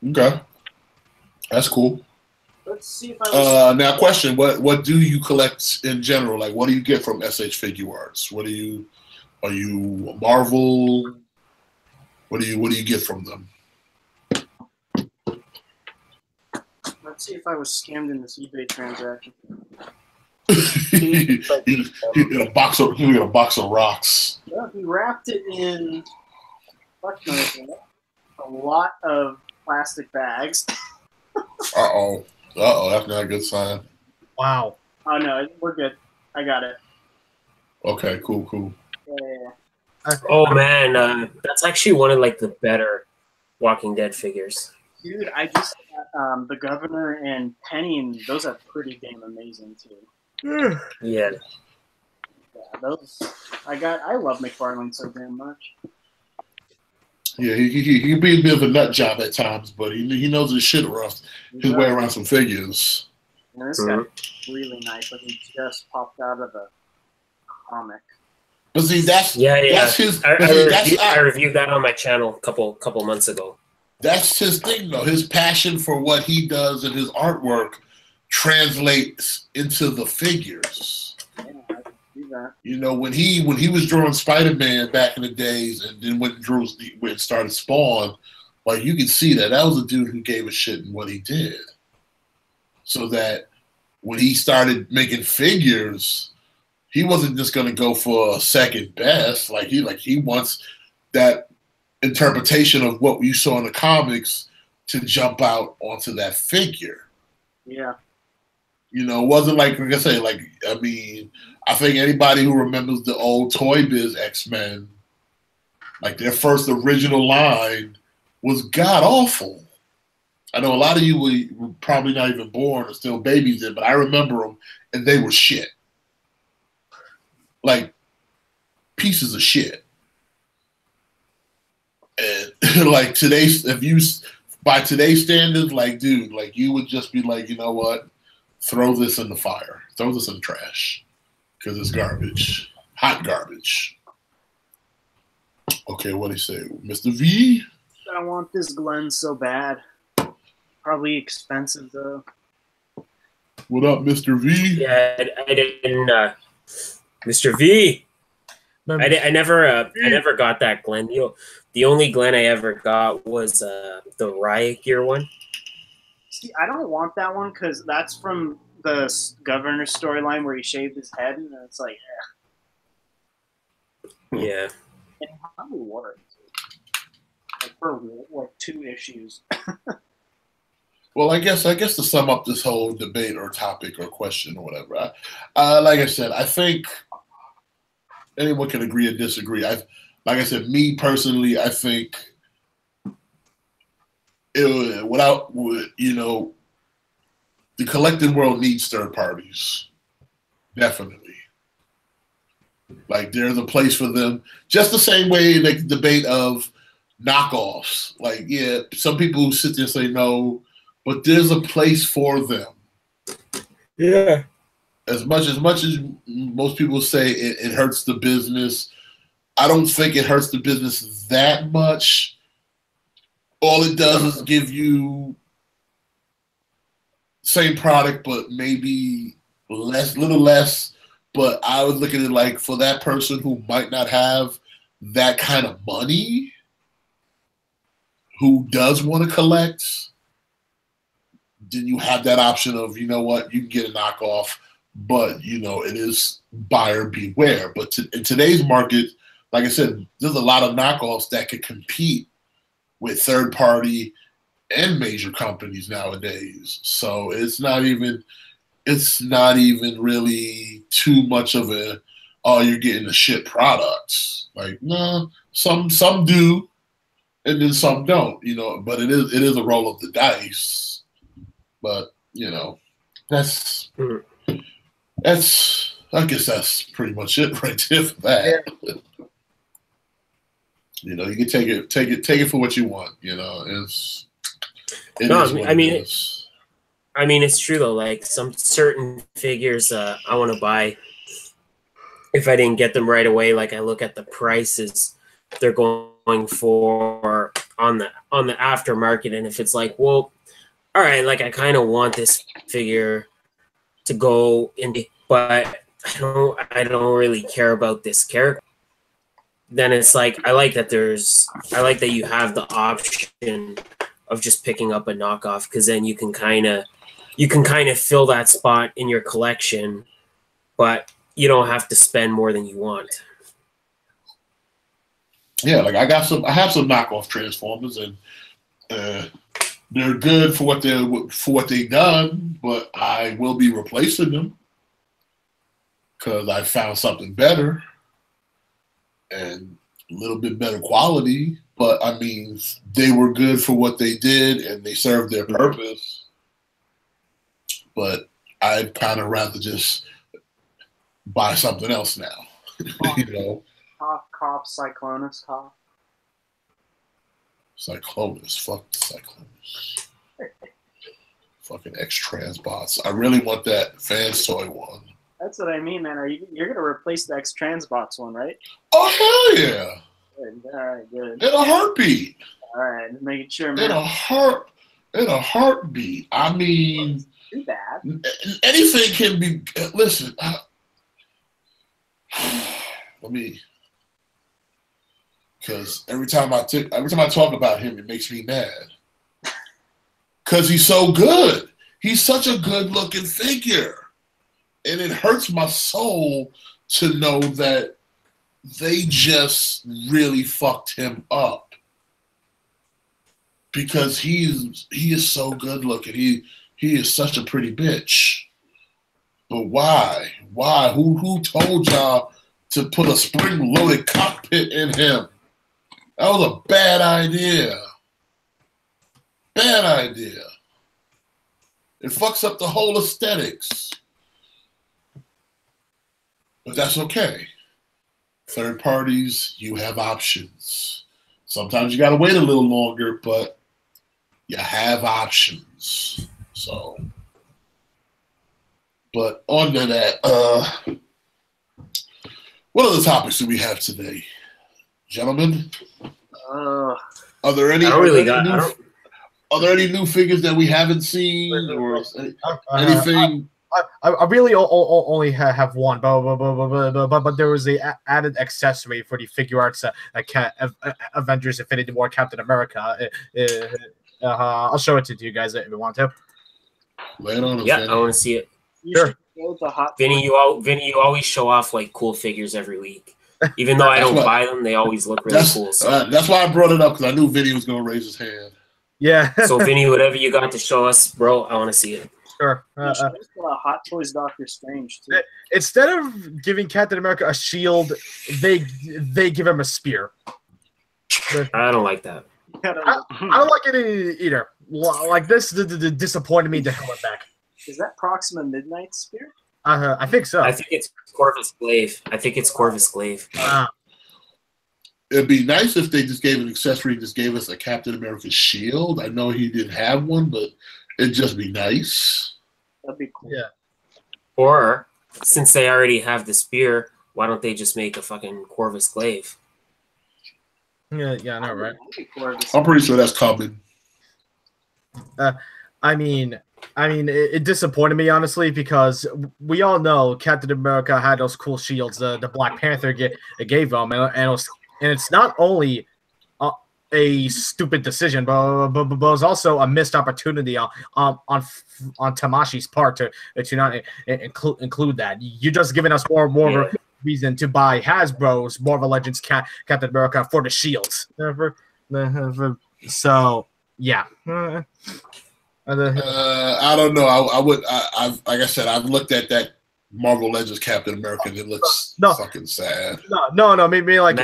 Okay, that's cool. Let's see if I now, question: What do you collect in general? Like, what do you get from SH Figure Arts? Are you Marvel? What do you get from them? Let's see if I was scammed in this eBay transaction. You get a box of rocks. Yeah, he wrapped it in a lot of plastic bags. Uh-oh, that's not a good sign. Wow. Oh no, we're good. I got it. Okay, cool. Yeah. Oh man, that's actually one of like the better Walking Dead figures. Dude, I just got the Governor and Penny, and those are pretty damn amazing too. Yeah. Those I love McFarlane so damn much. Yeah, he can be a bit of a nut job at times, but he knows his shit rough his way around some figures. And this guy's really nice. Like he just popped out of a comic. But see, that's his. I reviewed that on my channel a couple months ago. That's his thing, though. His passion for what he does and his artwork translates into the figures. Yeah, I can see that. You know, when he was drawing Spider-Man back in the days, and then when started Spawn, like you can see that was a dude who gave a shit in what he did. So that when he started making figures, he wasn't just going to go for a second best. Like he wants that interpretation of what you saw in the comics to jump out onto that figure. Yeah. You know, it wasn't like I say, I mean, I think anybody who remembers the old Toy Biz X-Men, like their first original line was god awful. I know a lot of you were probably not even born or still babies then, but I remember them and they were shit. Like pieces of shit. And like by today's standards, like dude, like you would just be like, you know what? Throw this in the fire. Throw this in the trash. Because it's garbage. Hot garbage. Okay, what do you say? Mr. V? I want this Glenn so bad. Probably expensive though. What up, Mr. V? Yeah, I didn't Mr. V. I never got that Glenn. The only Glenn I ever got was the Riot Gear one. See, I don't want that one because that's from the Governor storyline where he shaved his head, and it's like, yeah. It probably worked. Like for like 2 issues. Well, I guess to sum up this whole debate or topic or question or whatever, like I said, I think anyone can agree or disagree. Like I said, me personally, I think without, you know, the collecting world needs third parties. Definitely. Like, there's a place for them. Just the same way the debate of knockoffs. Like, yeah, some people sit there and say no, but there's a place for them. Yeah. As much as most people say it hurts the business, I don't think it hurts the business that much. All it does is give you same product, but maybe little less. But I would look at it like, for that person who might not have that kind of money, who does want to collect, then you have that option of, you know what, you can get a knockoff, but, you know, it is buyer beware. But in today's market, like I said, there's a lot of knockoffs that could compete with third party and major companies nowadays. So it's not even really too much of a, oh, you're getting a shit product. Like, no, some do, and then some don't, you know, but it is a roll of the dice. But, you know, that's I guess that's pretty much it right there for that. Yeah. You know, you can take it for what you want, you know. I mean, it's true though. Like, some certain figures I want to buy, if I didn't get them right away, like, I look at the prices they're going for on the aftermarket, and if it's like, well, all right, like, I kind of want this figure to go in, but I don't really care about this character. Then it's like, I like that you have the option of just picking up a knockoff, because then you can kind of fill that spot in your collection, but you don't have to spend more than you want. Yeah, like, I have some knockoff Transformers, and they're good for what they've done, but I will be replacing them because I found something better and a little bit better quality. But I mean, they were good for what they did, and they served their purpose. But I'd kind of rather just buy something else now. You know. Cop, Cyclonus, Cop. Cyclonus, fuck Cyclonus. Fucking X-Transbots. I really want that Fans Toy one. That's what I mean, man. You're gonna replace the X-Transbots one, right? Oh, hell yeah. Good. All right, good. In a heartbeat. All right, making sure, man. In a heartbeat. I mean, too bad. Anything can be. Listen, let me. Because every time I talk about him, it makes me mad. Because he's so good. He's such a good-looking figure. And it hurts my soul to know that they just really fucked him up. Because he is so good-looking. He is such a pretty bitch. But why? Why? Who told y'all to put a spring-loaded cockpit in him? That was a bad idea. Bad idea. It fucks up the whole aesthetics. But that's okay. Third parties, you have options. Sometimes you got to wait a little longer, but you have options. So, but on to that, what other topics do we have today? Gentlemen, are there any? Are there any new figures that we haven't seen, or anything? I really only have one, but there was a added accessory for the figure arts Avengers: Infinity War Captain America. I'll show it to you guys if you want to. Lay it on us, yeah, Vinny. I want to see it. Sure. Vinny, you always show off like cool figures every week. Even though I don't buy them, they always look really cool. So. That's why I brought it up, because I knew Vinny was going to raise his hand. Yeah. So, Vinny, whatever you got to show us, bro, I want to see it. Sure. Hot Toys Doctor Strange, too. Instead of giving Captain America a shield, they give him a spear. I don't like that. I don't like it either. Like this disappointed me to hell and back. Is that Proxima Midnight Spear? I think so. I think it's Corvus Glaive. It'd be nice if they just gave an accessory, just gave us a Captain America shield. I know he didn't have one, but it'd just be nice. That'd be cool. Yeah. Or, since they already have the spear, why don't they just make a fucking Corvus Glaive? Yeah, I know, right? I'm pretty sure that's coming. I mean, it disappointed me honestly because we all know Captain America had those cool shields. The Black Panther gave them, and it's not only a stupid decision, but it was also a missed opportunity on Tamashi's part to not include that. You're just giving us more of a reason to buy Hasbro's Marvel Legends Captain America for the shields. So yeah. I don't know. I would. Like I said, I've looked at that Marvel Legends Captain America, and it looks fucking sad. No. Maybe like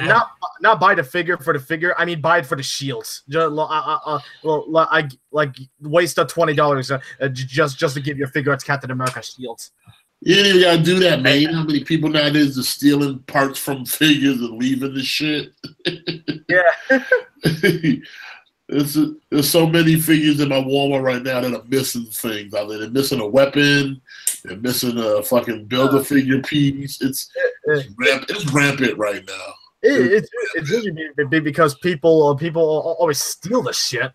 not buy the figure for the figure. I mean, buy it for the shields. Just, I like waste of $20 just to give your figure its Captain America shields. You ain't even gotta do that, man. You know how many people nowadays are stealing parts from figures and leaving the shit? Yeah. There's so many figures in my Walmart right now that are missing things. They're missing a weapon. They're missing a fucking Build-A-Figure piece. It's rampant right now. It's really because people always steal the shit.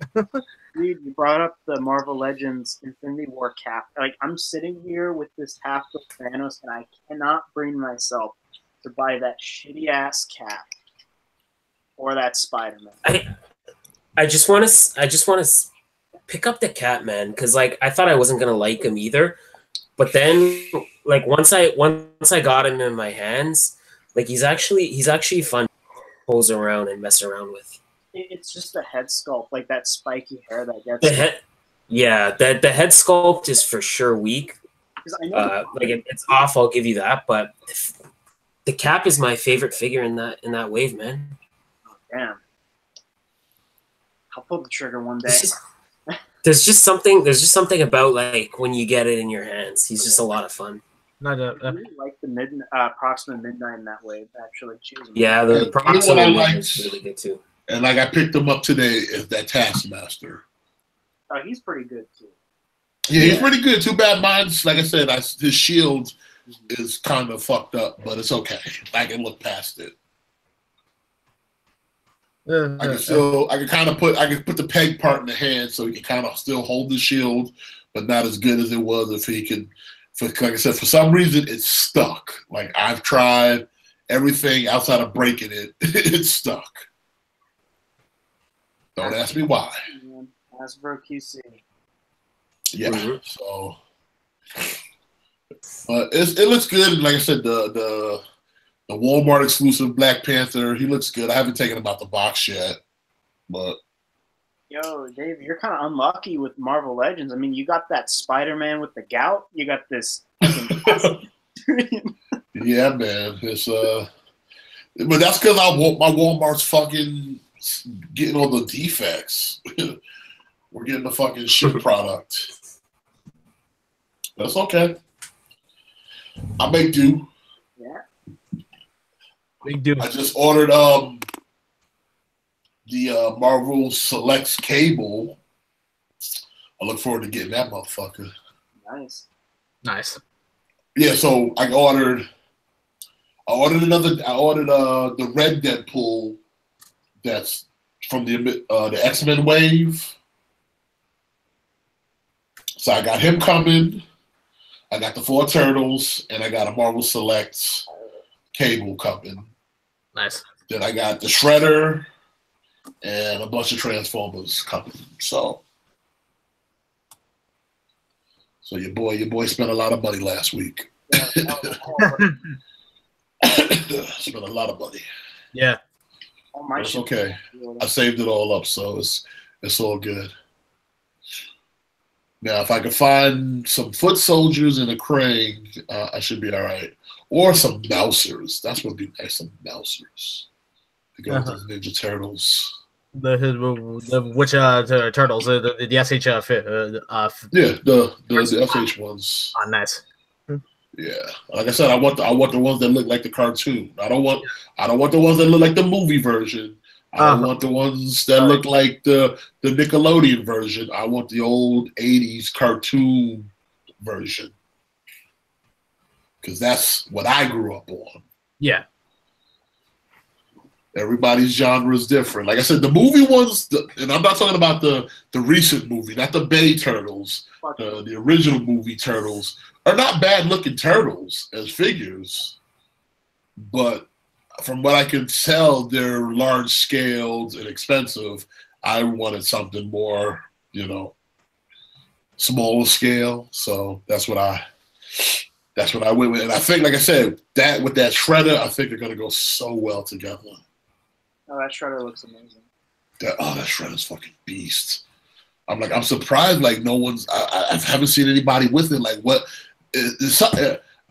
Dude, you brought up the Marvel Legends Infinity War cap. Like, I'm sitting here with this half of Thanos, and I cannot bring myself to buy that shitty ass cap or that Spider-Man. I just want to pick up the cat, man, because like I thought I wasn't gonna like him either, but then like once I got him in my hands, like he's actually fun to pose around and mess around with. It's just the head sculpt, like that spiky hair that gets the head sculpt is for sure weak. It's off. I'll give you that, but the cap is my favorite figure in that wave, man. Oh, damn. I'll pull the trigger one day. There's just something about like when you get it in your hands. He's just a lot of fun. I really like the Proxima Midnight in that wave. Actually, yeah, the Proxima Midnight is really good too. And like I picked him up today is that Taskmaster. Oh, he's pretty good too. Yeah, he's pretty good. Too bad mine's like I said, his shield is kind of fucked up, but it's okay. I can look past it. I can put the peg part in the hand so he can kind of still hold the shield, but not as good as it was if he could. Like I said, for some reason it's stuck. Like I've tried everything outside of breaking it, it's stuck. Don't ask me why. Hasbro QC. Yeah. So, but it looks good. Like I said, the Walmart exclusive Black Panther, he looks good. I haven't taken him out the box yet, but. Yo, Dave, you're kind of unlucky with Marvel Legends. I mean, you got that Spider-Man with the gout. You got this. Yeah, man. It's but that's because my Walmart's fucking getting all the defects. We're getting the fucking shit product. That's okay. I make do. Yeah. Big do. I just ordered the Marvel Selects cable. I look forward to getting that motherfucker. Nice. Yeah, so I ordered the red Deadpool that's from the X-Men wave. So I got him coming. I got the 4 Turtles, and I got a Marvel Selects cable coming. Nice. Then I got the Shredder and a bunch of Transformers coming. So your boy spent a lot of money last week. Spent a lot of money. Yeah. It's okay. I saved it all up, so it's all good. Now, if I can find some foot soldiers and a crane, I should be all right. Or some mousers. That's what would be nice, some mousers. To go with the Ninja Turtles. Which turtles? The SH yeah, the SH ones. Oh, nice. Yeah, like I said, I want the ones that look like the cartoon. I don't want the ones that look like the movie version. I don't want the ones that look like the Nickelodeon version. I want the old '80s cartoon version because that's what I grew up on. Yeah. Everybody's genre is different. Like I said, the movie ones, and I'm not talking about the recent movie, not the Bay Turtles, the original movie Turtles, are not bad looking turtles as figures, but from what I can tell, they're large scaled and expensive. I wanted something more, smaller scale. So that's what I went with. And I think, like I said, that with that Shredder, I think they're gonna go so well together. Oh, that Shredder looks amazing. That Shredder's fucking beast. I'm surprised. Like no one's. I haven't seen anybody with it. Like what?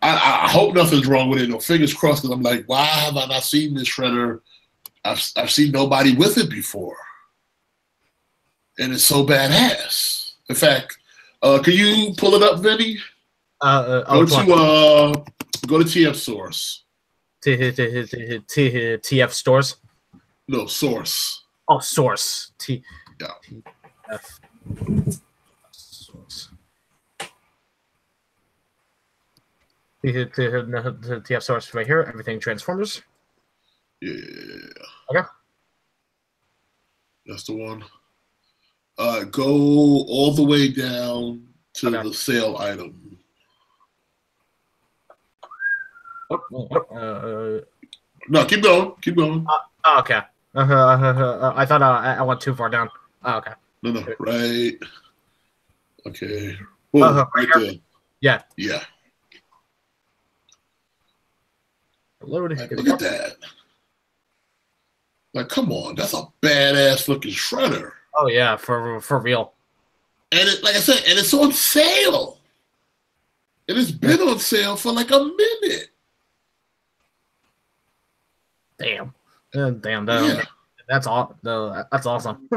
I hope nothing's wrong with it. No, fingers crossed. Because I'm like, why have I not seen this Shredder? I've seen nobody with it before, and it's so badass. In fact, can you pull it up, Vinny? Go to TF Source. TF Stores. No, Source. Oh, Source. Yeah. TF Source. TF Source right here. Everything Transformers. Yeah. Okay. That's the one. Go all the way down to the sale item. No, keep going. Keep going. Okay. I thought I went too far down. Okay. No. Right. Okay. Boom, right there. Yeah. Yeah. Look at that. Like, come on. That's a badass looking Shredder. Oh, yeah. For real. And like I said, and it's on sale. It has been on sale for like a minute. Damn. That's all. That's awesome.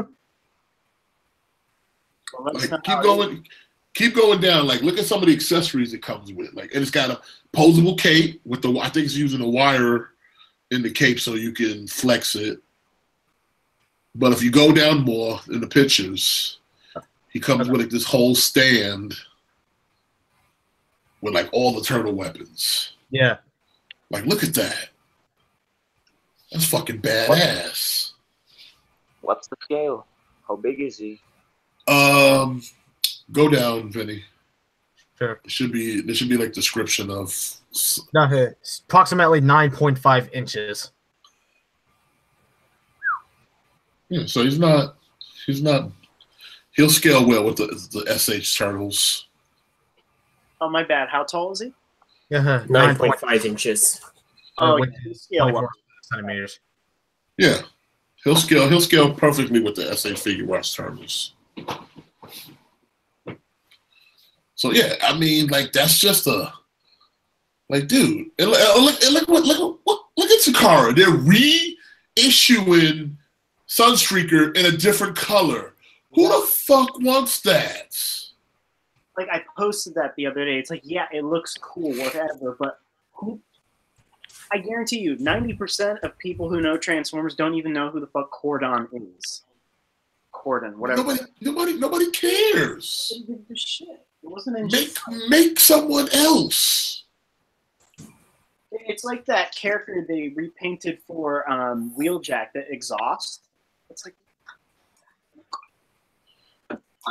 Like, keep going down. Like, look at some of the accessories it comes with. Like, and it's got a posable cape with I think it's using a wire in the cape so you can flex it. But if you go down more in the pictures, he comes with like this whole stand with like all the turtle weapons. Yeah. Like, look at that. That's fucking badass. What's the scale? How big is he? Go down, Vinny. Sure. There should be like description of. No, it's approximately 9.5 inches. Yeah, so he's not. He'll scale well with the SH turtles. Oh, my bad. How tall is he? 9.5 inches. Oh, he'll scale well. Centimeters. Yeah, he'll scale perfectly with the SH Figure Arts turtles. So yeah, I mean, like that's just dude. Look at Takara. They're reissuing Sunstreaker in a different color. Who the fuck wants that? Like I posted that the other day. It's like, yeah, it looks cool, whatever, but who? I guarantee you, 90% of people who know Transformers don't even know who the fuck Cordon is. Cordon, whatever. Nobody cares. They didn't give a shit. It wasn't make someone else. It's like that character they repainted for Wheeljack, the exhaust. It's like,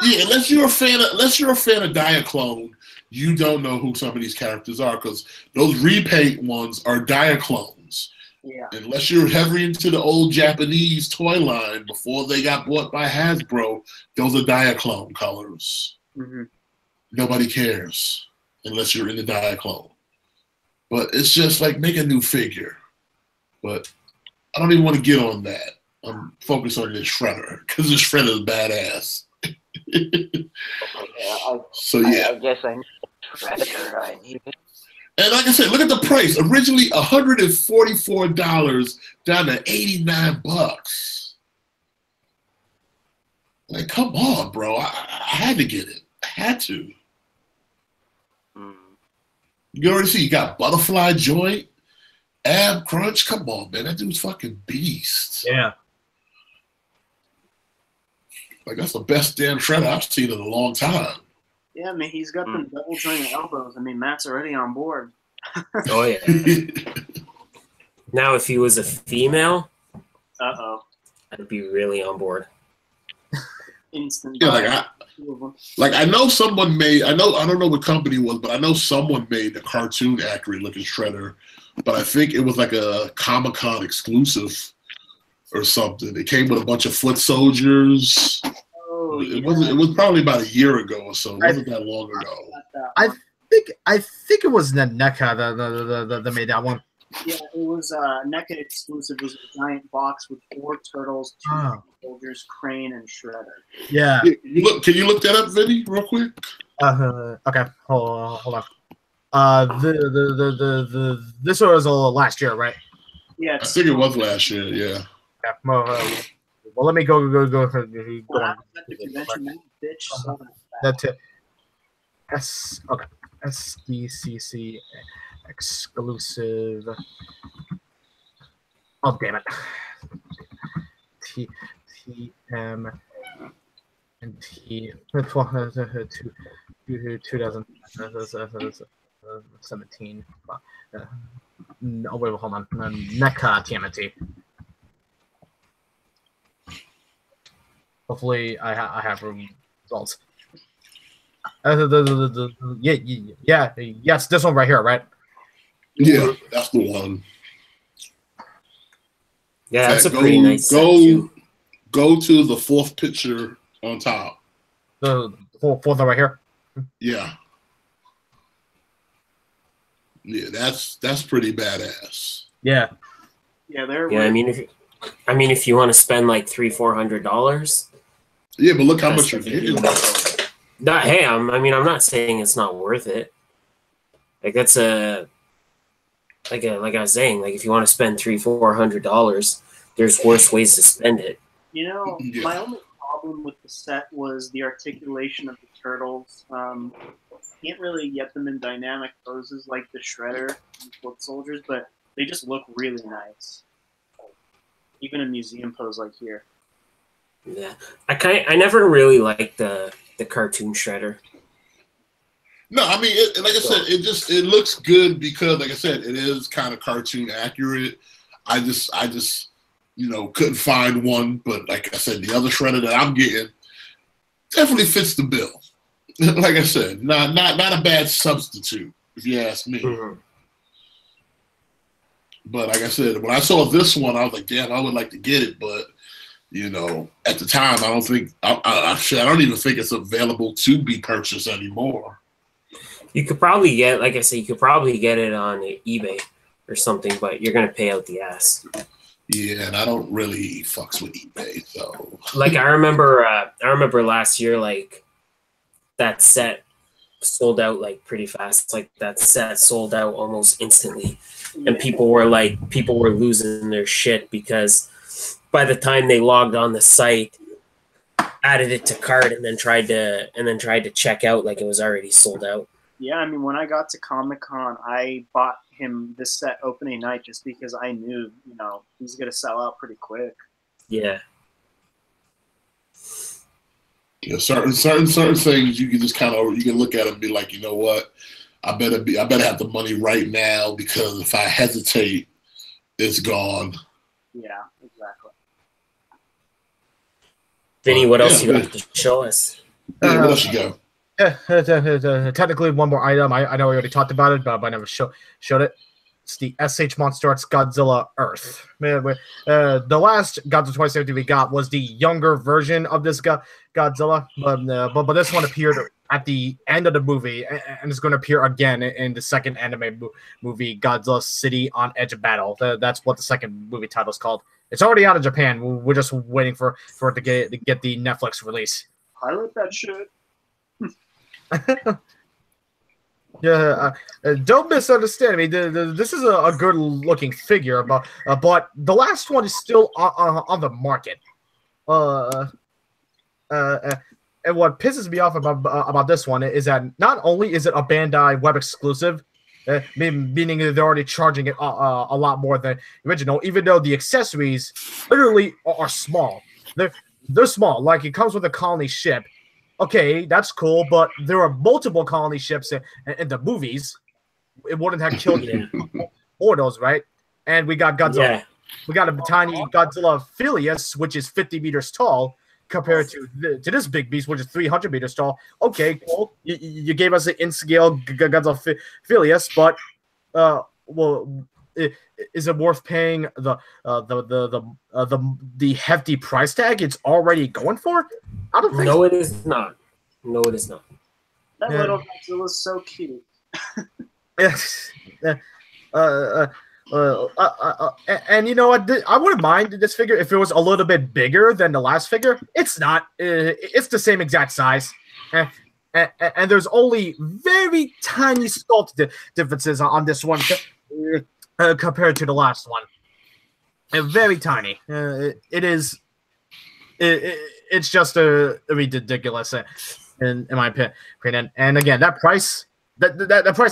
yeah, unless you're a fan of Diaclone, you don't know who some of these characters are because those repaint ones are Diaclones. Yeah. Unless you're heavy into the old Japanese toy line before they got bought by Hasbro, those are Diaclone colors. Mm-hmm. Nobody cares unless you're in the Diaclone. But it's just like make a new figure. But I don't even want to get on that. I'm focused on this Shredder because this Shredder is badass. I guess I need Shredder. I need it. And like I said, look at the price. Originally $144 down to $89. Like, come on, bro. I had to get it. I had to. You already see you got Butterfly Joint, Ab Crunch. Come on, man. That dude's fucking beast. Yeah. Like, that's the best damn shredder I've seen in a long time. Yeah, I mean, he's got them double jointed elbows. I mean, Matt's already on board. Oh, yeah. Now, if he was a female, I'd be really on board. Instant. Yeah, I know someone made. I don't know what company it was, but I know someone made a cartoon accurate looking shredder. But I think it was like a Comic-Con exclusive or something. It came with a bunch of foot soldiers. Oh, it was probably about a year ago or so. It wasn't that long ago. I think it was NECA that made that one. Yeah, it was NECA exclusive. It was a giant box with 4 turtles, 2 soldiers, Crane, and Shredder. Yeah. Can you look that up, Vinny, real quick? Okay. Hold on. This was last year, right? Yeah. I think it was last year. Yeah. Yeah. Well, let me go. At the convention, bitch. That's it. SDCC exclusive. Oh, damn it. TM and T 2017. No, wait, hold on. NECA TMNT. Hopefully, I have results. Yes, this one right here, right? Yeah, that's the one. Yeah, that's a pretty nice set, too. Go to the 4th picture on top. The fourth one right here? Yeah. Yeah, that's pretty badass. Yeah. Yeah, they're. Yeah, I mean, if you want to spend like $300-400. Yeah, but look how much you're getting. Hey, I'm not saying it's not worth it. Like that's like I was saying, like if you want to spend $300-400, there's worse ways to spend it. You know, my only problem with the set was the articulation of the turtles. Can't really get them in dynamic poses like the Shredder and foot soldiers, but they just look really nice. Even a museum pose like here. Yeah, I never really liked the cartoon Shredder. No, I mean, like I said, it looks good because, like I said, it is kind of cartoon accurate. I just couldn't find one, but like I said, the other Shredder that I'm getting definitely fits the bill. Like I said, not a bad substitute, if you ask me. Mm-hmm. But like I said, when I saw this one, I was like, damn, I would like to get it, but at the time, I don't think I don't even think it's available to be purchased anymore. You could probably get, like I said, it on eBay or something, but you're gonna pay out the ass. Yeah, and I don't really fucks with eBay, so. Like I remember last year, like that set sold out like pretty fast. Like that set sold out almost instantly, and people were losing their shit because by the time they logged on the site, added it to cart, and then tried to check out, like it was already sold out. Yeah, I mean, when I got to Comic-Con, I bought him this set opening night just because I knew, he's gonna sell out pretty quick. Yeah. Yeah, certain things you can just you can look at it and be like, you know what, I better have the money right now because if I hesitate, it's gone. Yeah, exactly. Vinny, what else you have to show us? Yeah, what else you got? Technically, one more item. I know we already talked about it, but I never showed it. It's the SH Monster Arts Godzilla Earth. The last Godzilla 2017 we got was the younger version of this Godzilla, but this one appeared at the end of the movie, and it's going to appear again in the second anime movie, Godzilla City on Edge of Battle. That's what the second movie title is called. It's already out of Japan. We're just waiting for it to get the Netflix release. Pilot that shit. Yeah, don't misunderstand me. This is a good-looking figure, but the last one is still on the market. And what pisses me off about this one is that not only is it a Bandai web exclusive, meaning they're already charging it a lot more than the original, even though the accessories literally are small. They're small. Like, it comes with a colony ship. Okay, that's cool, but there are multiple colony ships in the movies. It wouldn't have killed mortals, right? And we got Godzilla. Yeah. We got a tiny Godzilla Phileas, which is 50 meters tall, compared to this big beast, which is 300 meters tall. Okay, cool. You gave us an in-scale Godzilla Phileas, but is it worth paying the hefty price tag it's already going for? I don't think. No, it is not. No, it is not. That little Godzilla is so cute. Yes. And you know what? I wouldn't mind this figure if it was a little bit bigger than the last figure. It's not. It's the same exact size. And there's only very tiny sculpt differences on this one compared to the last one. Very tiny. It's just ridiculous in my opinion. And again, that price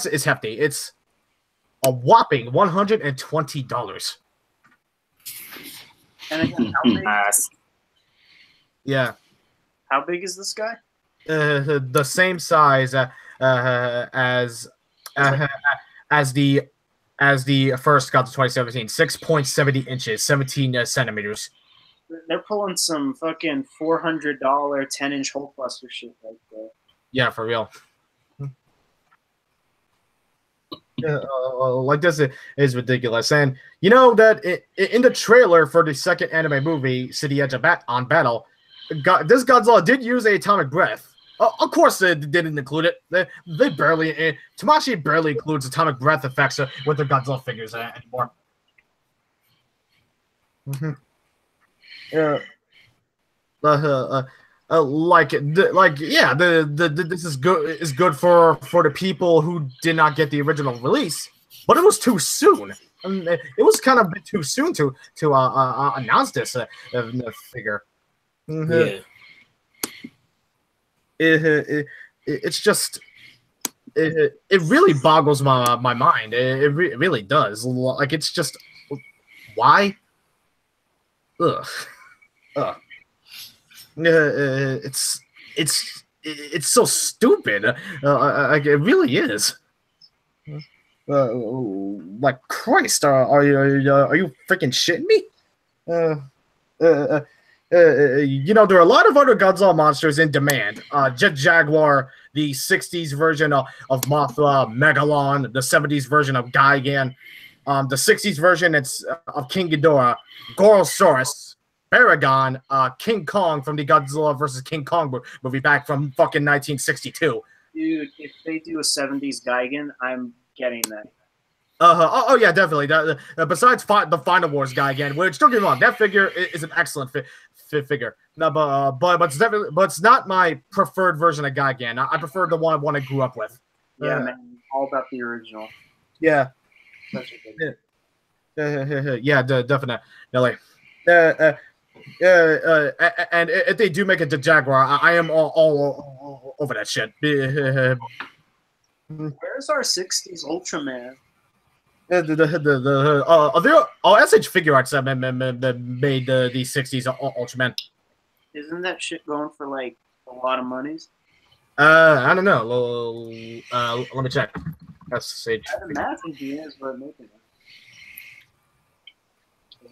is hefty. It's a whopping $120. And again, how big? Yeah. How big is this guy? The same size as the first Godzilla 2017, 6.70 inches, 17 centimeters. They're pulling some fucking $400 10-inch Hulkbuster shit right there. Yeah, for real. Like this is ridiculous. And you know that in the trailer for the second anime movie, City Edge on Battle, this Godzilla did use an atomic breath. Of course, they didn't include it. They barely. Tamashii barely includes atomic breath effects with their Godzilla figures anymore. Mm-hmm. This is good for the people who did not get the original release, but it was too soon. I mean, it was kind of a bit too soon to announce this figure. Mm-hmm. Yeah. It's just it really boggles my mind. It really does. Like, it's just, why? Ugh. It's so stupid. It really is. Like, Christ, are you freaking shitting me? You know, there are a lot of other Godzilla monsters in demand. Jet Jaguar, the 60s version of Mothra, Megalon, the 70s version of Gigan, the 60s version of King Ghidorah, Gorosaurus, Baragon, King Kong from the Godzilla vs. King Kong movie back from fucking 1962. Dude, if they do a 70s Gigan, I'm getting that. Oh yeah, definitely. Besides the Final Wars Gigan, which, don't get me wrong, that figure is an excellent figure. No, but it's not my preferred version of Gigan. I prefer the one I grew up with. Yeah, man, all about the original. Yeah. Yeah, definitely. And if they do make it to Jaguar, I am all over that shit. Where's our 60s Ultraman? SH Figure Arts that made the 60s Ultraman. Isn't that shit going for like a lot of monies? I don't know. Let me check. SH. I'd imagine he is worth making it.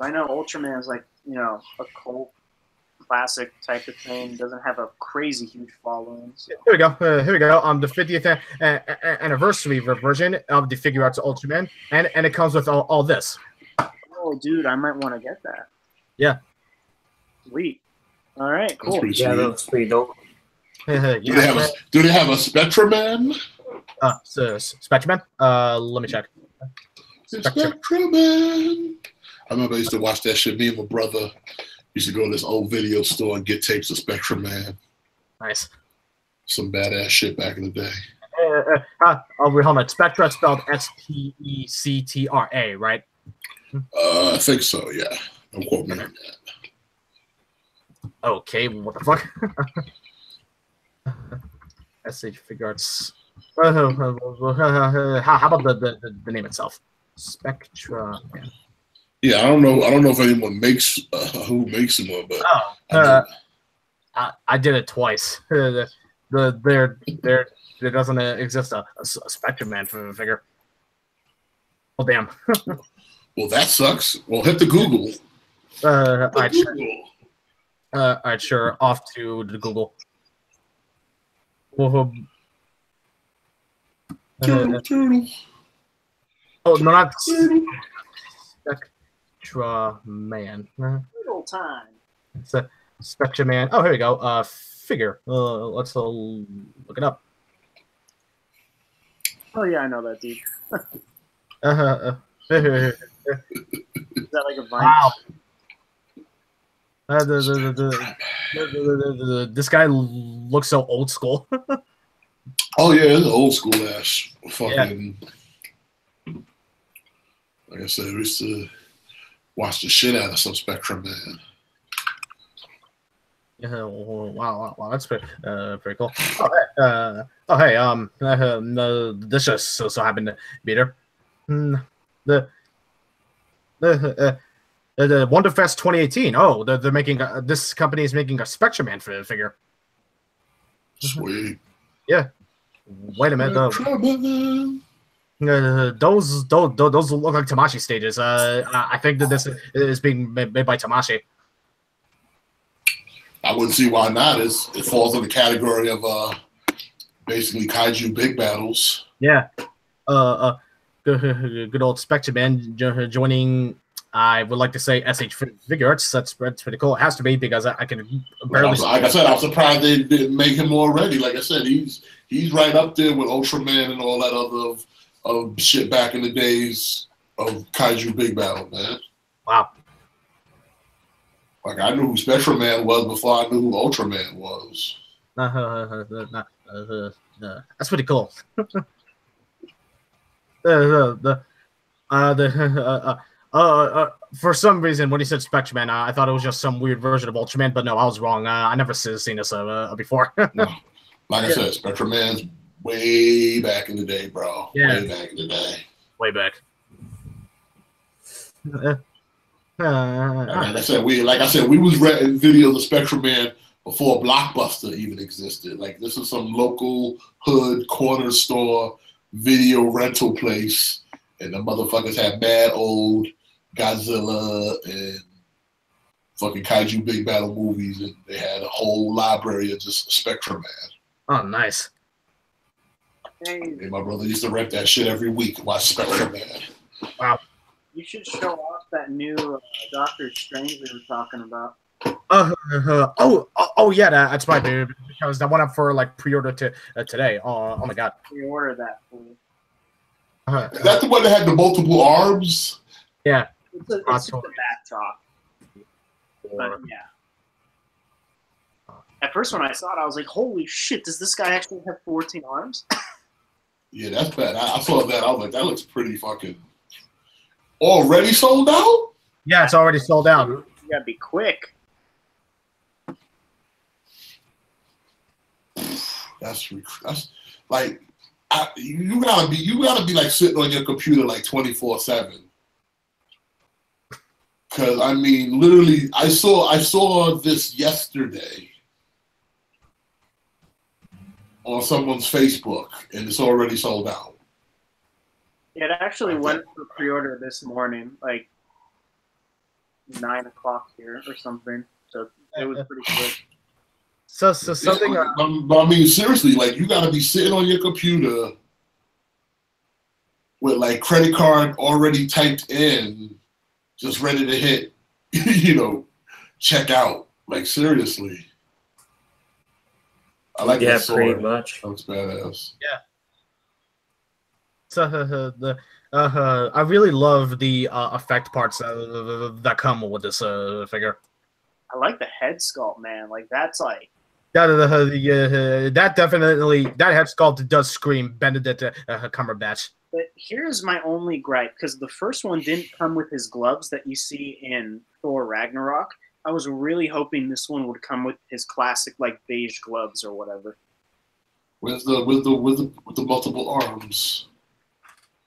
I know Ultraman is like, you know, a cult classic type of thing. Doesn't have a crazy huge following. So. Here we go. The 50th anniversary version of the Figure Arts Ultraman, and it comes with all this. Oh, dude, I might want to get that. Yeah. Sweet. All right, cool. Yeah, that looks pretty dope. Do they have a Spectraman? Spectraman? Let me check. Spectraman. I remember I used to watch that shit. Me and my brother used to go to this old video store and get tapes of Spectraman. Nice. Some badass shit back in the day. Hold on. Spectra spelled Spectra, right? I think so, yeah. Don't quote me on Okay, what the fuck? SH Figure Arts. How about the name itself? Spectra. Man. Yeah, I don't know. I don't know if anyone makes who makes one, but I did it twice. There doesn't exist a Spectrum Man figure. Oh damn. Well, that sucks. Well, hit the Google. All right, Google. All right, sure. Off to the Google. Turtle. Oh no, not Spectra Man. Turtle time. It's a Spectra Man. Oh, here we go. Figure. Let's look it up. Oh yeah, I know that dude. Is that like a Vine? Wow. This guy looks so old school. Oh yeah, it's old school ass. Fucking. Yeah. Like I said, we used to watch the shit out of some Spectrum Man. Yeah, wow, that's pretty cool. This just so happened to be there. The Wonderfest 2018. Oh, they're making this company is making a Spectrum Man figure. Sweet. Yeah. Wait a minute. Those look like Tamashii stages. I think that this is being made by Tamashii. I wouldn't see why not. It falls in the category of basically kaiju big battles. Yeah. Good old Spectrum Man joining. I would like to say SH Figure Arts. That's pretty cool. It has to be because I can barely. Like I said, I'm surprised they didn't make him already. Like I said, he's right up there with Ultraman and all that other shit back in the days of kaiju big battle, man. Wow. Like I knew who Spectrum Man was before I knew who Ultraman was. That's pretty cool. For some reason, when he said Spectrum Man, I thought it was just some weird version of Ultraman, but no, I was wrong. I never seen this before. No. Like I said, Spectrum Man's way back in the day, bro. Yeah. Way back in the day. Way back. Like I said, we was renting videos of Spectrum Man before Blockbuster even existed. Like this is some local hood corner store video rental place, and the motherfuckers had mad old Godzilla and fucking kaiju big battle movies, and they had a whole library of just Spectrum Man. Oh, nice. Hey, my brother used to rent that shit every week and watch Spectrum Man. Wow. You should show off that new Doctor Strange we were talking about. Oh yeah, that's my dude. Because that went up for like pre-order today. Oh my god. Pre-order that for me. Is that the one that had the multiple arms? Yeah. It's just a backdrop. But yeah. At first, when I saw it, I was like, "Holy shit! Does this guy actually have 14 arms?" Yeah, that's bad. I saw that. I was like, "That looks pretty fucking." Already sold out? Yeah, it's already sold out. You gotta be quick. That's like you gotta be like sitting on your computer like 24/7. Because I mean, literally, I saw this yesterday on someone's Facebook, and it's already sold out. It actually went for pre-order this morning, like 9 o'clock here or something. So it was pretty quick. So something. But I mean, seriously, like you got to be sitting on your computer with like credit card already typed in, just ready to hit, check out. Like seriously. I like that sword. Pretty much. That's badass. Yeah. So I really love the effect parts that come with this figure. I like the head sculpt, man. Like that's like that definitely that head sculpt does scream Benedict Cumberbatch. But here's my only gripe, because the first one didn't come with his gloves that you see in Thor Ragnarok. I was really hoping this one would come with his classic like beige gloves or whatever. With the multiple arms.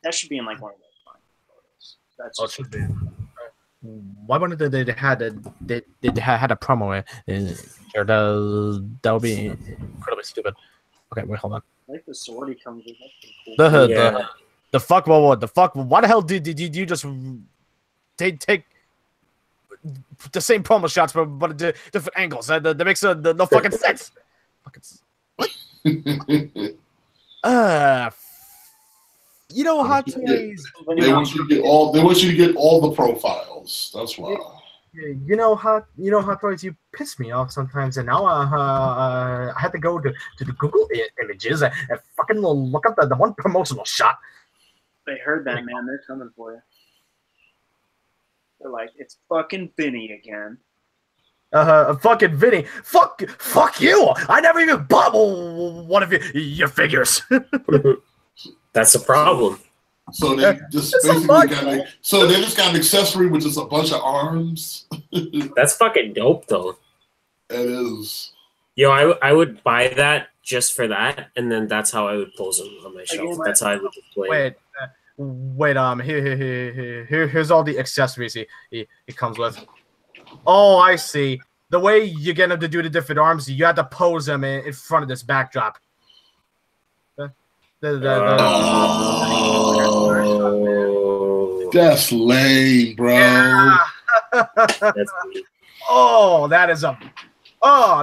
That should be in like one of those photos. That's it should be. Why wouldn't they had a promo in here? That would be incredibly stupid. Okay, wait, hold on. I like the sword he comes with. That's cool. The fuck? What the fuck? Why the hell did you just take the same promo shots but different angles? That makes no fucking sense. You know, Hot Toys. They want you to get all. They want you to get all the profiles. That's why. You know, Hot Toys. You piss me off sometimes, and now I had to go to the Google images and fucking look up the one promotional shot. They heard that, man. They're coming for you. They're like, it's fucking Vinny again. Fucking Vinny. Fuck you. I never even bought one of your figures. That's a problem. So they just basically got an accessory with just a bunch of arms. That's fucking dope, though. It is. Yo, I would buy that just for that, and then that's how I would pose them on my shelf. That's how I would display. Wait. Here's all the accessories he comes with. Oh, I see. The way you get him to do the different arms, you have to pose him in front of this backdrop. That's lame, bro. Yeah.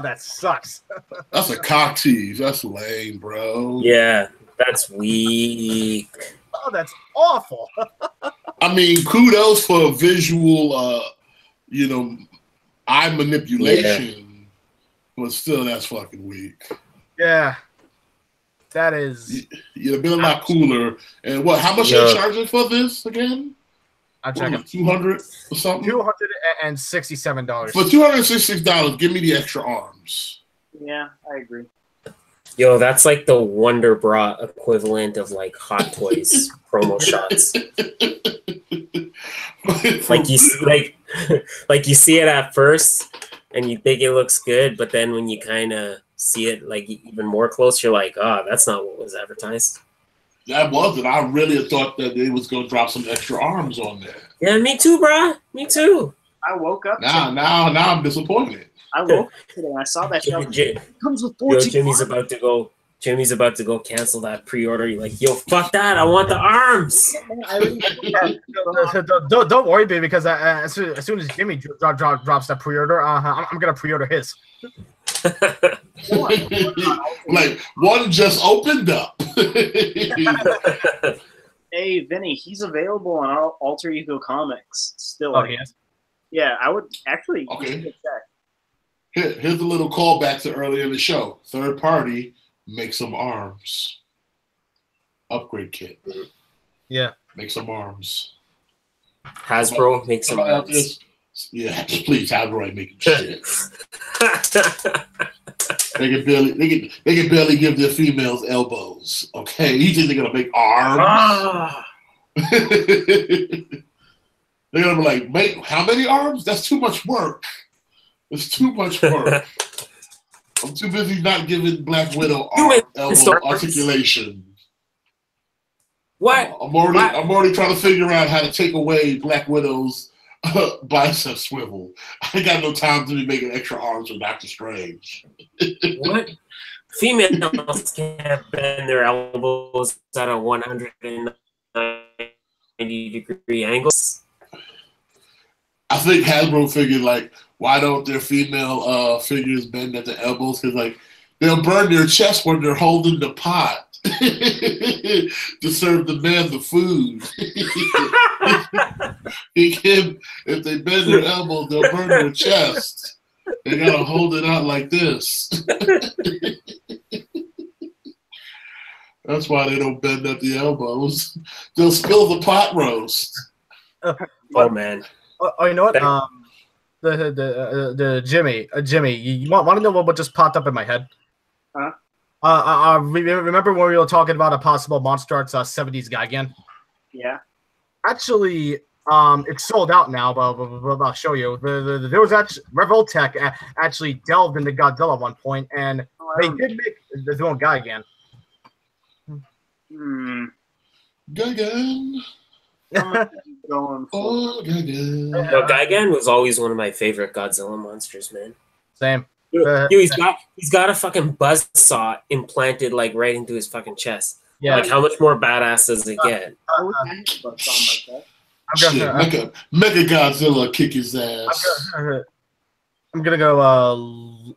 That sucks. That's a cock tease. That's lame, bro. Yeah, that's weak. Oh, that's awful. I mean, kudos for visual, eye manipulation, but still, that's fucking weak. Yeah. That is. You'd have been a lot cooler. And what? How much are you charging for this again? I'm checking. $200 or something. $267. For $266, give me the extra arms. Yeah, I agree. Yo, that's like the Wonder Bra equivalent of like Hot Toys promo shots. Like you see it at first, and you think it looks good, but then when you kind of see it like even more close, you're like, oh, that's not what was advertised. That wasn't. I really thought that they was gonna drop some extra arms on there. Yeah, me too, bro. Me too. I woke up. Now I'm disappointed. I woke up today. I saw that show. It comes with 14. Jimmy's about to go cancel that pre-order. You're like, yo, fuck that! I want the arms. Don't worry, baby, because as soon as Jimmy drops that pre-order, I'm gonna pre-order his. Like one just opened up. Hey, Vinny, he's available on our Alter Ego Comics still. Oh, yes. Yeah, I would actually. Okay. Here's a little callback to earlier in the show. Third party, make some arms. Upgrade kit. Yeah. Make some arms. Hasbro, make some arms. Yeah, please, Hasbro ain't making shit. They can barely give their females elbows. Okay, you think they're gonna make arms? They're gonna be like, mate, how many arms? That's too much work. It's too much work. I'm too busy not giving Black Widow elbow articulation. What? I'm already trying to figure out how to take away Black Widow's bicep swivel. I got no time to be making extra arms for Doctor Strange. What? Females can't bend their elbows at a 190-degree angles. I think Hasbro figured, like, why don't their female figures bend at the elbows? Because, like, they'll burn their chest when they're holding the pot to serve the man the food. If they bend their elbows, they'll burn their chest. They gotta hold it out like this. That's why they don't bend at the elbows. They'll spill the pot roast. Oh man. Oh, you know what? The Jimmy, you want to know what just popped up in my head? Huh? Remember when we were talking about a possible Monster Arts 70s guy again? Yeah. Actually, It's sold out now, but I'll show you. There was actually Revoltech actually delved into Godzilla at one point, and they did make their own guy again. Gigan. Oh, Gigan was always one of my favorite Godzilla monsters, man. Same. He's got a fucking buzzsaw implanted like right into his fucking chest. Yeah. Like how much more badass does it get? Mega Godzilla kick his ass. I'm gonna go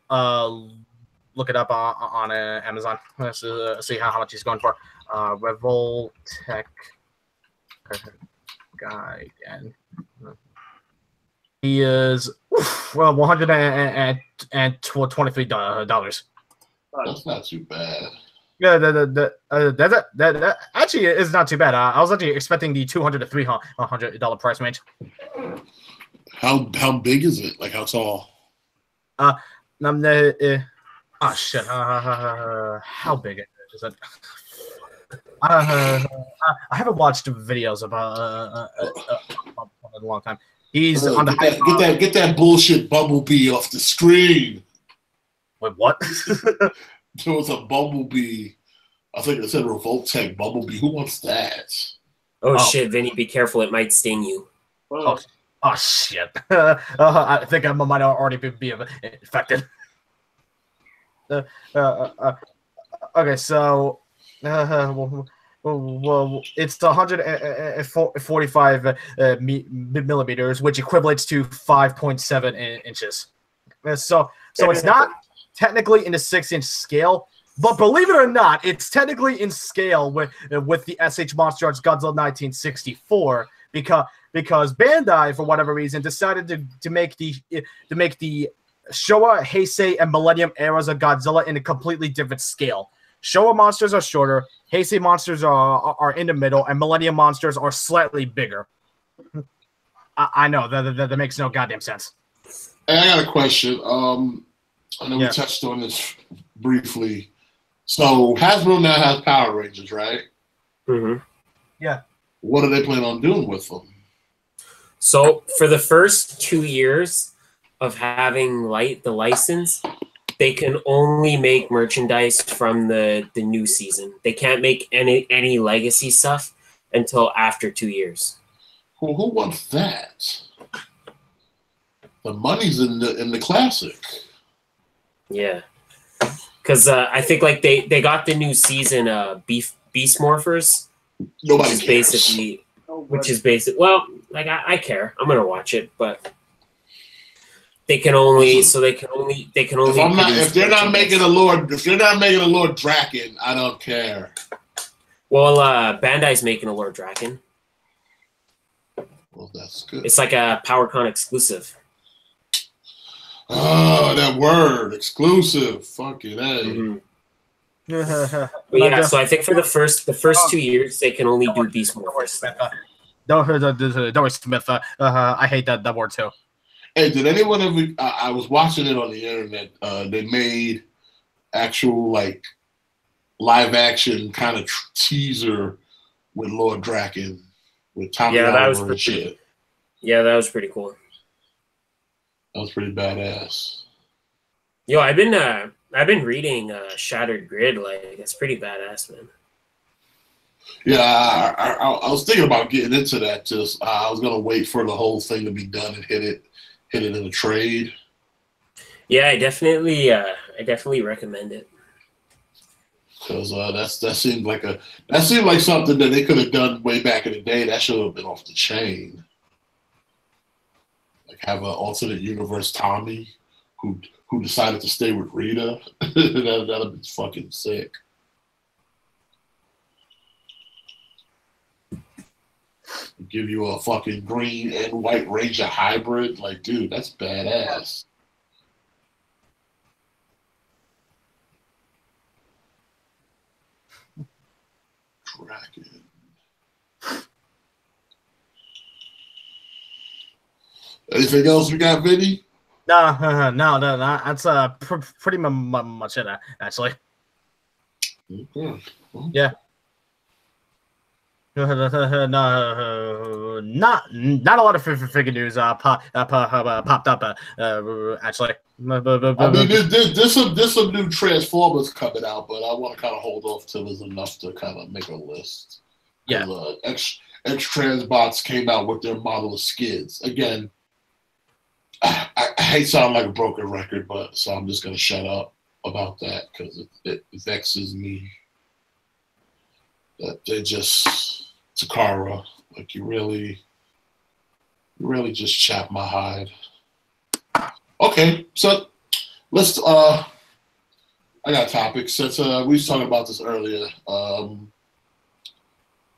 look it up on Amazon. Let's see how much he's going for. Revoltech guy again. He is $123. That's not too bad. Yeah, that actually is not too bad. I was actually expecting the $200 to $300 price range. How big is it? Like how tall? Oh shit! How big is it? I haven't watched videos about in a long time. He's on the get that bullshit Bumblebee off the screen. Wait, what? There was a Bumblebee. I think it said Revoltech Bumblebee. Who wants that? Oh shit, Vinny, be careful. It might sting you. Oh shit. I think I might already be infected. Okay, so well, it's 145 millimeters, which equates to 5.7 inches. So it's not technically in the 6-inch scale, but believe it or not, it's technically in scale with the SH Monster Arts Godzilla 1964 because Bandai, for whatever reason, decided to make the Showa, Heisei, and Millennium eras of Godzilla in a completely different scale. Showa monsters are shorter, Heisei monsters are in the middle, and Millennium monsters are slightly bigger. I know that makes no goddamn sense. Hey, I got a question. I know we touched on this briefly. So Hasbro now has Power Rangers, right? Mm-hmm. Yeah. What do they plan on doing with them? So for the first 2 years of having the license, they can only make merchandise from the new season. They can't make any legacy stuff until after 2 years. Well, who wants that? The money's in the classic. Yeah, because I think like they got the new season Beast Morphers, Nobody cares. Which is basic. Well, like I care. I'm gonna watch it, but they can only. If they're not making a Lord Draken, I don't care. Well, Bandai's making a Lord Draken. Well, that's good. It's like a PowerCon exclusive. Oh, that word, exclusive. Fuck it, hey. Yeah, so I think for the first 2 years they can only do Beast Morphers. Don't worry, Smith. I hate that word too. Hey, did anyone ever? I was watching it on the internet. They made actual like live action kind of teaser with Lord Draken with Tommy Oliver and shit. Yeah, that was pretty cool. That was pretty badass. Yo, I've been reading Shattered Grid. Like, it's pretty badass, man. Yeah, I was thinking about getting into that. Just I was gonna wait for the whole thing to be done and hit it in a trade. Yeah, I definitely recommend it. Because that seemed like something that they could have done way back in the day. That should have been off the chain. Like have an alternate universe Tommy who decided to stay with Rita. That'd be fucking sick. Give you a fucking green and white Ranger hybrid. Like, dude, that's badass. Dragon. Anything else we got, Vinny? No. That's pretty much it, actually. Okay. Yeah. No, not a lot of figure news popped up actually. I mean, there's some new Transformers coming out, but I want to kind of hold off till there's enough to kind of make a list. Yeah. X Transbots came out with their model of skids. Again, I hate sounding like a broken record, but so I'm just gonna shut up about that because it vexes me that they just Takara, like you really just chapped my hide. Okay, so let's I got a topic since we was talking about this earlier.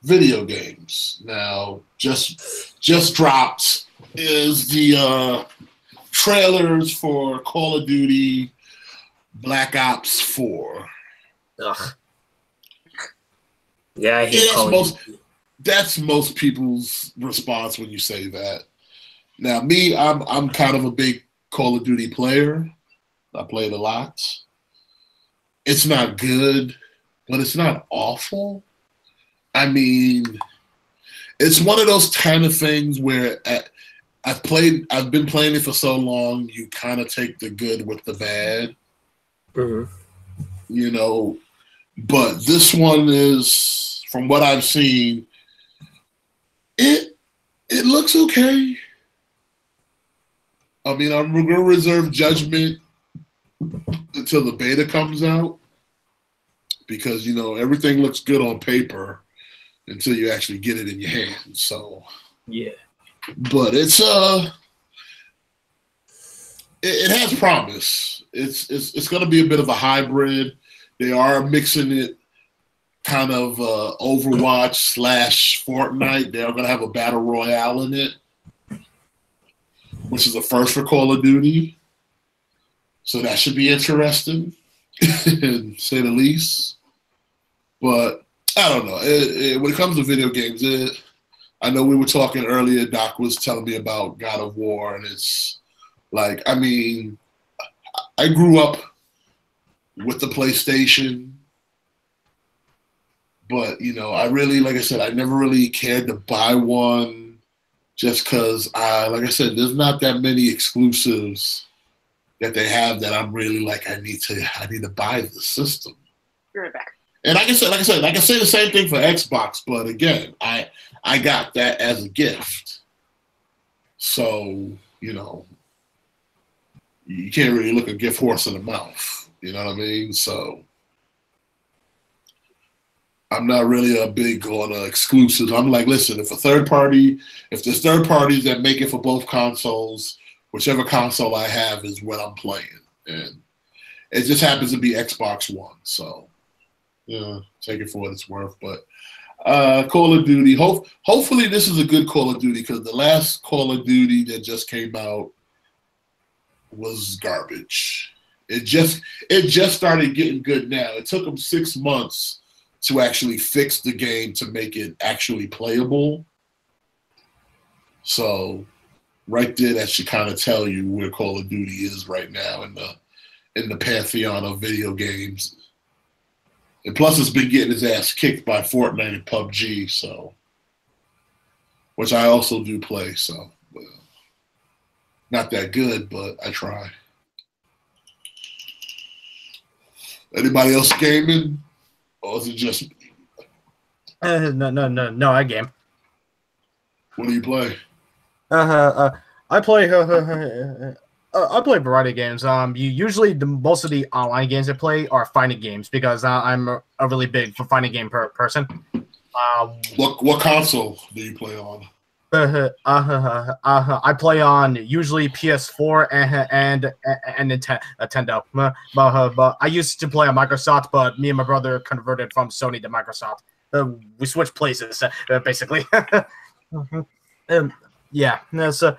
Video games now just dropped is the trailers for Call of Duty Black Ops 4. Ugh. Yeah, I hate that's most people's response when you say that. Now, me, I'm kind of a big Call of Duty player. I played a lot. It's not good, but it's not awful. I mean, it's one of those kind of things where I've been playing it for so long, you kind of take the good with the bad. Mm-hmm. You know, but this one is, from what I've seen, it looks okay. I mean, I'm going to reserve judgment until the beta comes out because, you know, everything looks good on paper until you actually get it in your hands. So, yeah. But it's it has promise. It's going to be a bit of a hybrid. They are mixing it kind of Overwatch / Fortnite. They are going to have a battle royale in it, which is a first for Call of Duty. So that should be interesting, to say the least. But I don't know. When it comes to video games, I know we were talking earlier, Doc was telling me about God of War, and it's like, I mean, I grew up with the PlayStation, but, you know, I really, like I said, I never really cared to buy one just because, like I said, there's not that many exclusives that they have that I'm really like, I need to buy the system. Be right back. And I can say the same thing for Xbox, but again, I got that as a gift. So, you know, you can't really look a gift horse in the mouth. You know what I mean? So I'm not really a big on exclusives. I'm like, listen, if there's third parties that make it for both consoles, whichever console I have is what I'm playing. And it just happens to be Xbox One. So, yeah, take it for what it's worth. But Call of Duty, hopefully this is a good Call of Duty because the last Call of Duty that just came out was garbage. It just started getting good now. It took them 6 months to actually fix the game to make it actually playable. So right there, that should kind of tell you where Call of Duty is right now in the pantheon of video games. And plus, it's been getting his ass kicked by Fortnite and PUBG, so, which I also do play. So, not that good, but I try. Anybody else gaming, or is it just me? No, I game. What do you play? I play a variety of games. Usually most of the online games I play are fighting games because I'm a really big fighting game person. What console do you play on? I play on usually PS4 and Nintendo. But I used to play on Microsoft, but me and my brother converted from Sony to Microsoft. We switched places, basically. Yeah. So,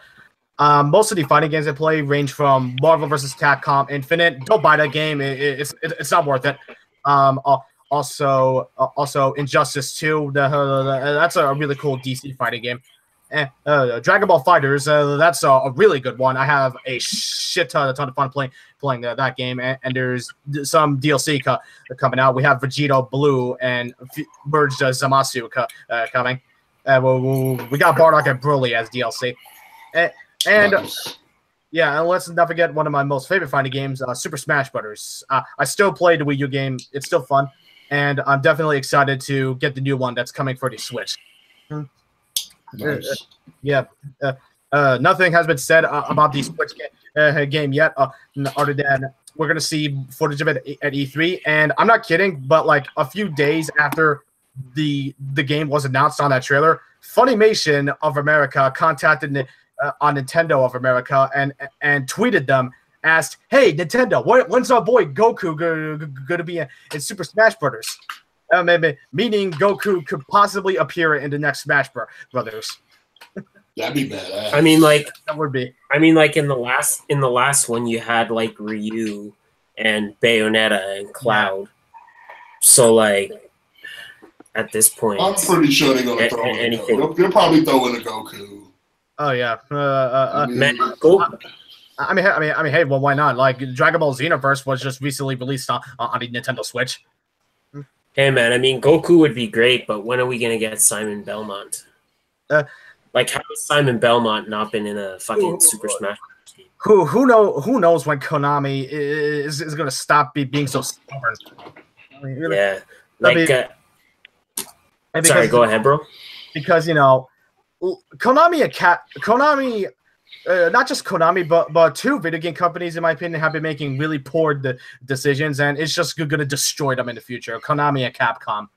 most of the fighting games I play range from Marvel vs. Capcom Infinite. Don't buy that game; it's not worth it. Also Injustice 2. That's a really cool DC fighting game. Dragon Ball Fighters, that's a really good one. I have a ton of fun playing that game, and there's some DLC coming out. We have Vegito Blue and Merged Zamasu coming. We got Bardock and Broly as DLC. And let's not forget one of my most favorite fighting games, Super Smash Brothers. I still play the Wii U game. It's still fun, and I'm definitely excited to get the new one that's coming for the Switch. Nice. Nothing has been said about the Switch game yet, other than we're going to see footage of it at E3. And I'm not kidding, but like a few days after the game was announced on that trailer, Funimation of America contacted on Nintendo of America and tweeted them, asked, "Hey Nintendo, when's our boy Goku going to be in Super Smash Brothers?" Meaning Goku could possibly appear in the next Smash Brothers. That'd be badass. I mean, like that would be. I mean, like in the last one, you had like Ryu and Bayonetta and Cloud. So like at this point, I'm pretty sure they're gonna throw in anything. They'll probably throw in a Goku. Oh yeah. Man, cool. I mean, hey, well, why not? Like Dragon Ball Xenoverse was just recently released on the Nintendo Switch. Hey man, I mean Goku would be great, but when are we gonna get Simon Belmont? Like how has Simon Belmont not been in a fucking Super Smash game? Who knows when Konami is gonna stop being so stubborn? I mean, yeah, like sorry, go ahead, bro. Because Konami, not just Konami, but two video game companies, in my opinion, have been making really poor decisions, and it's just going to destroy them in the future. Konami and Capcom.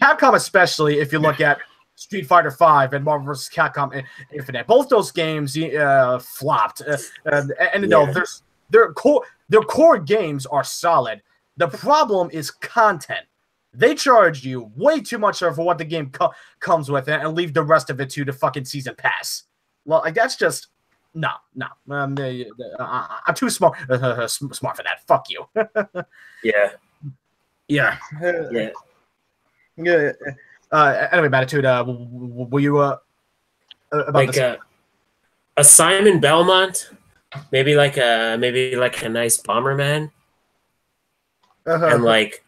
Capcom, especially if you look at Street Fighter V and Marvel vs. Capcom Infinite, both those games flopped. Their core games are solid. The problem is content. They charge you way too much for what the game comes with and leave the rest of it to the fucking season pass. Well, like that's just no. I'm too smart for that. Fuck you. Yeah. Anyway, Attitude, were you about like a Simon Belmont? Maybe like a nice Bomberman, and like.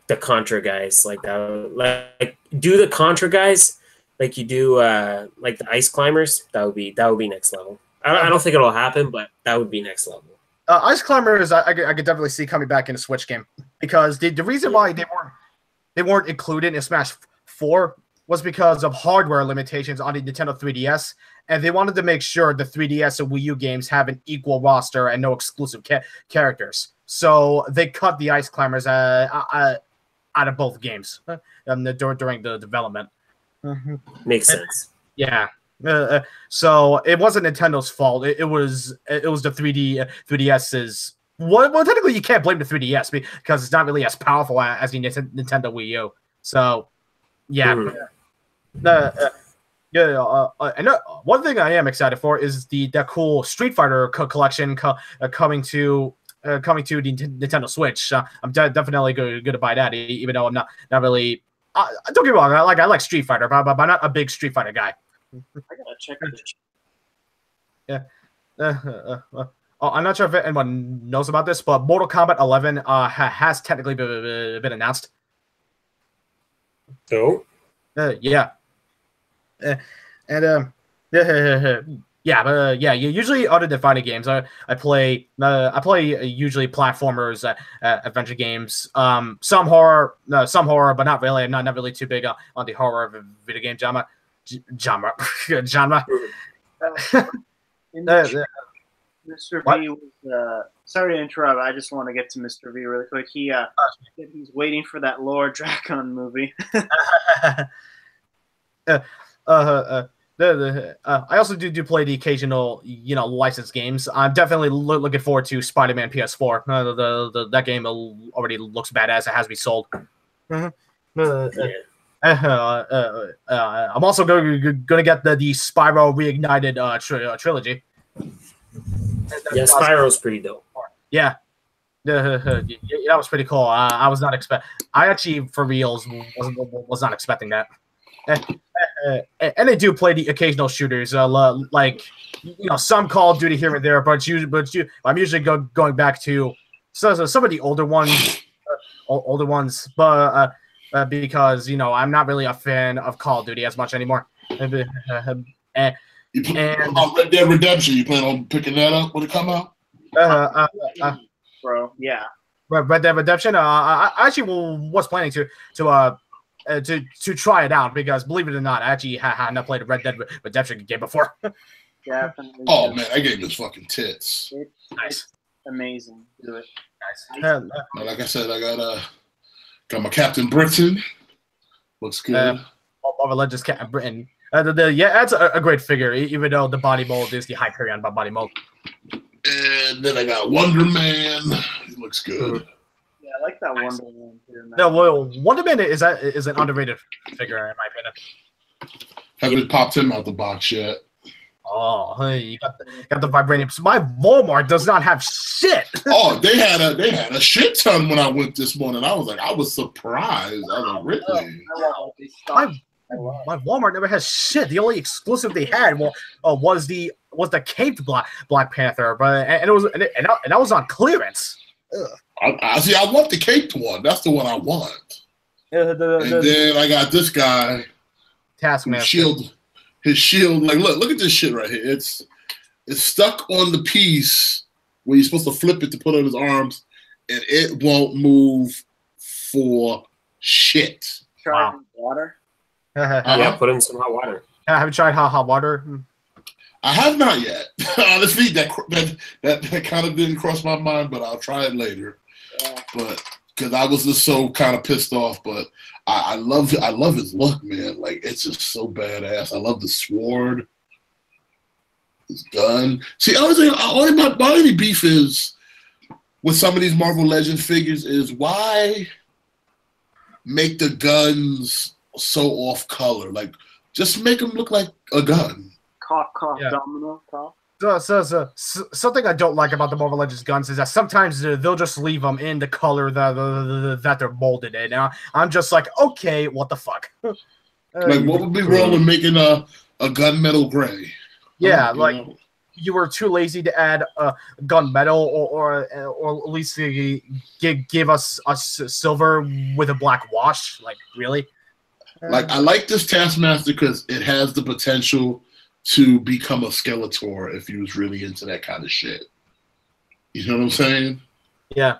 The Contra guys like that, like do the Contra guys like you do like the Ice Climbers. That would be next level. I don't think it'll happen, but that would be next level. Ice Climbers, I could definitely see coming back in a Switch game because the reason why they weren't included in Smash 4 was because of hardware limitations on the Nintendo 3DS, and they wanted to make sure the 3DS and Wii U games have an equal roster and no exclusive characters. So they cut the Ice Climbers out of both games during the development. Makes sense. Yeah. So it wasn't Nintendo's fault. It was the 3DS's. Well, technically you can't blame the 3DS because it's not really as powerful as the Nintendo Wii U. So yeah. And one thing I am excited for is that cool Street Fighter collection coming to the Nintendo Switch. I'm definitely going to buy that, even though I'm not really. Don't get me wrong, I like Street Fighter, but I'm not a big Street Fighter guy. I gotta check this. Yeah. I'm not sure if anyone knows about this, but Mortal Kombat 11 has technically been announced. So. Yeah. Usually other than fighting games, I play usually platformers, adventure games, some horror, but not really. I'm not really too big on the horror video game genre. Mr. V was, sorry to interrupt. I just want to get to Mr. V really quick. He said he's waiting for that Lord Dracon movie. I also do play the occasional, licensed games. I'm definitely looking forward to Spider-Man PS4. That game already looks badass. It has to be sold. I'm also going to get the Spyro Reignited trilogy. Yeah, Spyro's pretty dope. Yeah. That was pretty cool. I was not I actually, for reals, was not expecting that. And they do play the occasional shooters, like some Call of Duty here and there, but I'm usually going back to some of the older ones, but because I'm not really a fan of Call of Duty as much anymore. You Red Dead Redemption, you plan on picking that up when it come out? Bro, yeah. Red Dead Redemption. I actually was planning to try it out because, believe it or not, I actually had not played a Red Dead Redemption game before. Definitely. Oh man, that game is fucking tits. It's Nice. Amazing. Do it. Nice. Like I said, I got my Captain Britain. Looks good. Marvel Legends Captain Britain. Yeah, that's a great figure, even though the body mold is the Hyperion body mold. And then I got Wonder Man. He looks good. Yeah, I like that Wonder Man too. No, well, Wonder Man is an underrated figure in my opinion. Haven't popped him out the box yet. Oh, hey, you got the vibranium. So my Walmart does not have shit. Oh, they had a shit ton when I went this morning. I was surprised. I was like, really? My Walmart never has shit. The only exclusive they had was the caped Black Panther, but and that was on clearance. I see. I want the caped one. That's the one I want. And then I got this guy. Taskmaster. His shield. Like, look at this shit right here. It's stuck on the piece where you're supposed to flip it to put on his arms, and it won't move for shit. Try water. Yeah, put in some hot water. Have you tried hot water? I have not yet. Honestly, that kind of didn't cross my mind, but I'll try it later. Yeah. But because I was just so kind of pissed off, but I love his look, man. Like, it's just so badass. I love the sword, his gun. See, my only beef is with some of these Marvel Legends figures is why make the guns so off color? Like, just make them look like a gun. Cough, Yeah. domino, cough. So, something I don't like about the Marvel Legends guns is that sometimes they'll just leave them in the color that they're molded in. Now, I'm just like, okay, what the fuck? Like, what would be wrong with making a gunmetal gray? Yeah, you were too lazy to add gunmetal or at least give us silver with a black wash. Like, really? Like, I like this Taskmaster because it has the potential to become a Skeletor if he was really into that kind of shit. You know what I'm saying? Yeah.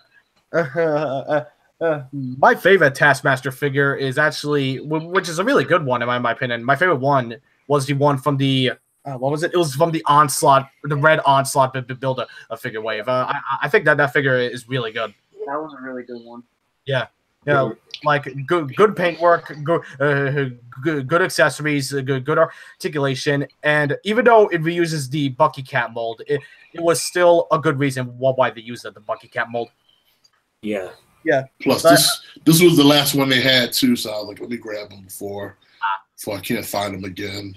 My favorite Taskmaster figure is actually, which is a really good one in my opinion. My favorite one was the one from the what was it? It was from the Onslaught, the Red Onslaught build a figure wave. I think that figure is really good. That was a really good one. Yeah. Yeah, like good paintwork, good accessories, good articulation, and even though it reuses the Bucky Cat mold, it was still a good reason why they used the Bucky Cat mold. Yeah. Plus, this was the last one they had too, so I was like, let me grab them before I can't find them again.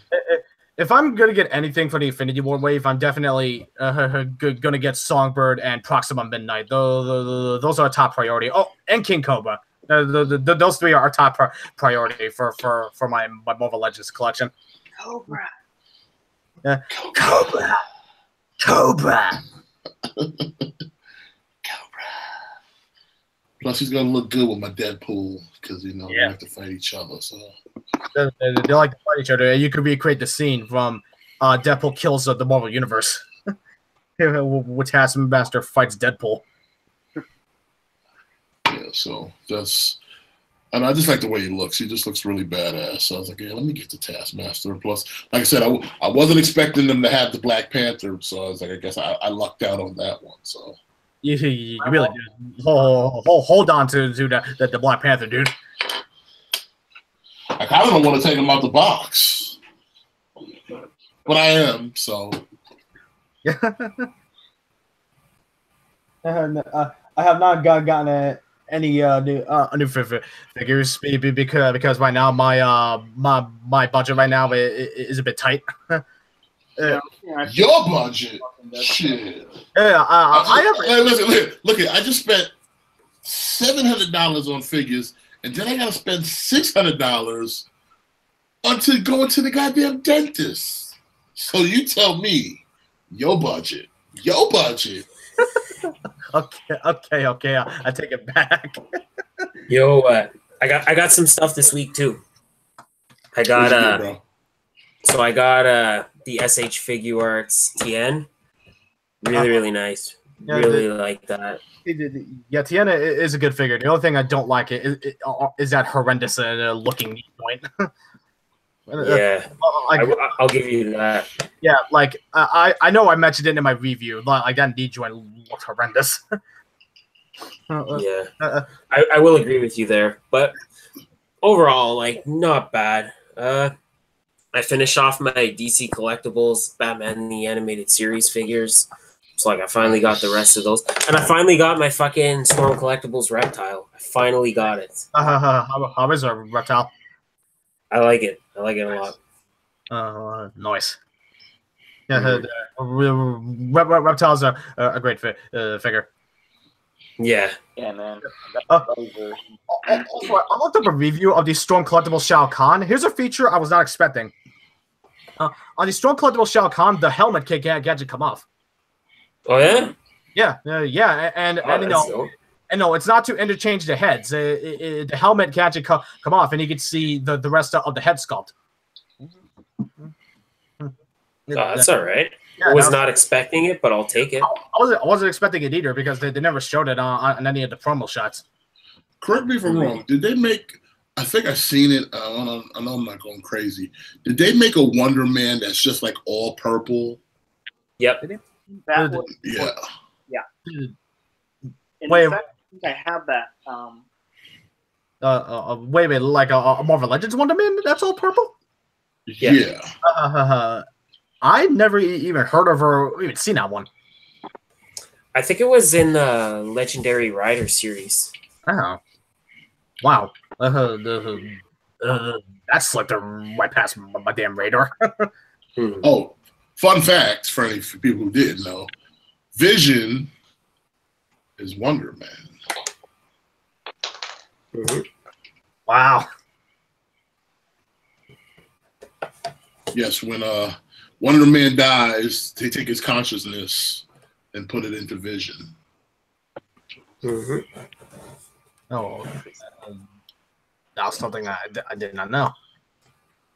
If I'm gonna get anything for the Infinity War wave, I'm definitely gonna get Songbird and Proxima Midnight. Those are a top priority. Oh, and King Cobra. Those three are our top priority for my Marvel Legends collection. Cobra. Cobra. Plus, he's gonna look good with my Deadpool because they like to fight each other. So they like to fight each other. You could recreate the scene from Deadpool kills the Marvel Universe, which Taskmaster fights Deadpool. Yeah, so and I just like the way he looks. He just looks really badass. So I was like, yeah, let me get the Taskmaster. Plus, like I said, I wasn't expecting them to have the Black Panther, so I was like, I guess I lucked out on that one. So you really did. Hold on to the Black Panther, dude. I kind of don't want to take him out the box, but I am. So Yeah. I have not gotten any new figures because right now my budget right now is a bit tight. Your budget, shit. Yeah, look. I just spent $700 on figures, and then I gotta spend $600 until going to the goddamn dentist. So you tell me, your budget. Okay. I take it back. Yo, I got some stuff this week too. I got the SH Figure Arts TN. Really nice. Yeah, really like that. Yeah, Tiana is a good figure. The only thing I don't like is that horrendous looking point. Yeah, I'll give you that. Yeah, like I know I mentioned it in my review. Like that knee joint looks horrendous. Yeah, I will agree with you there. But overall, like, not bad. I finished off my DC Collectibles Batman the Animated Series figures. So, like, I finally got the rest of those. And I finally got my fucking Storm Collectibles Reptile. I finally got it. How is a Reptile? I like it. I like it a lot. Nice. Yeah, Reptile's a great figure. Yeah. Yeah, man. Also, I looked up a review of the Storm Collectibles Shao Kahn. Here's a feature I was not expecting. On the Storm Collectibles Shao Kahn, the helmet can't gadget come off. Oh yeah. Yeah, and no, it's not to interchange the heads. The helmet can't come off, and you can see the rest of the head sculpt. That's all right. Yeah, I was not expecting it, but I'll take it. I wasn't expecting it either because they never showed it on any of the promo shots. Correct me if I'm wrong. Did they make? I think I've seen it. I know I'm not going crazy. Did they make a Wonder Man that's just like all purple? Yep. Yeah. Wait, I think I have that. Wait, like a Marvel Legends Wonder Man that's all purple? Yeah. I never even heard of or even seen that one. I think it was in the Legendary Rider series. Oh, wow! That slipped right past my damn radar. Oh, fun fact for any people who didn't know: Vision is Wonder Man. Wow. Yes, when Wonder Man dies, they take his consciousness and put it into Vision. Oh, that was something I did not know.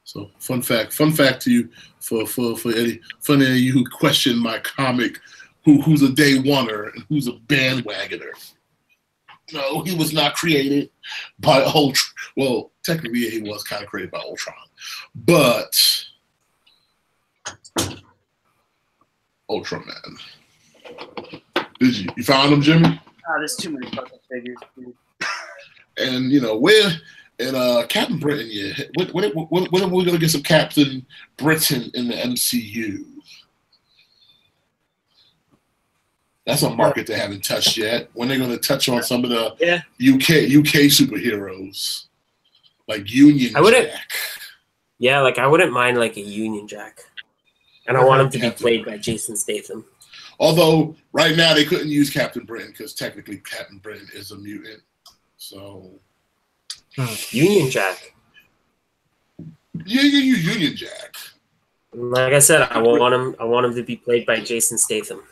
So, fun fact to you for any of you who question my comic, who's a day oneer and who's a bandwagoner. No, he was not created by Ultron. Well, technically, he was kind of created by Ultron, but Ultraman. Did you found him, Jimmy? There's too many fucking figures, dude. And Captain Britain, yeah. When are we gonna get some Captain Britain in the MCU? That's a market they haven't touched yet. When they're gonna touch on some of the UK superheroes, like Union Jack. Yeah, like I wouldn't mind like a Union Jack. And I want him to be played by Jason Statham. Although right now they couldn't use Captain Britain because technically Captain Britain is a mutant. So Union Jack. Yeah, you Union Jack. Like I said, I want him to be played by Jason Statham.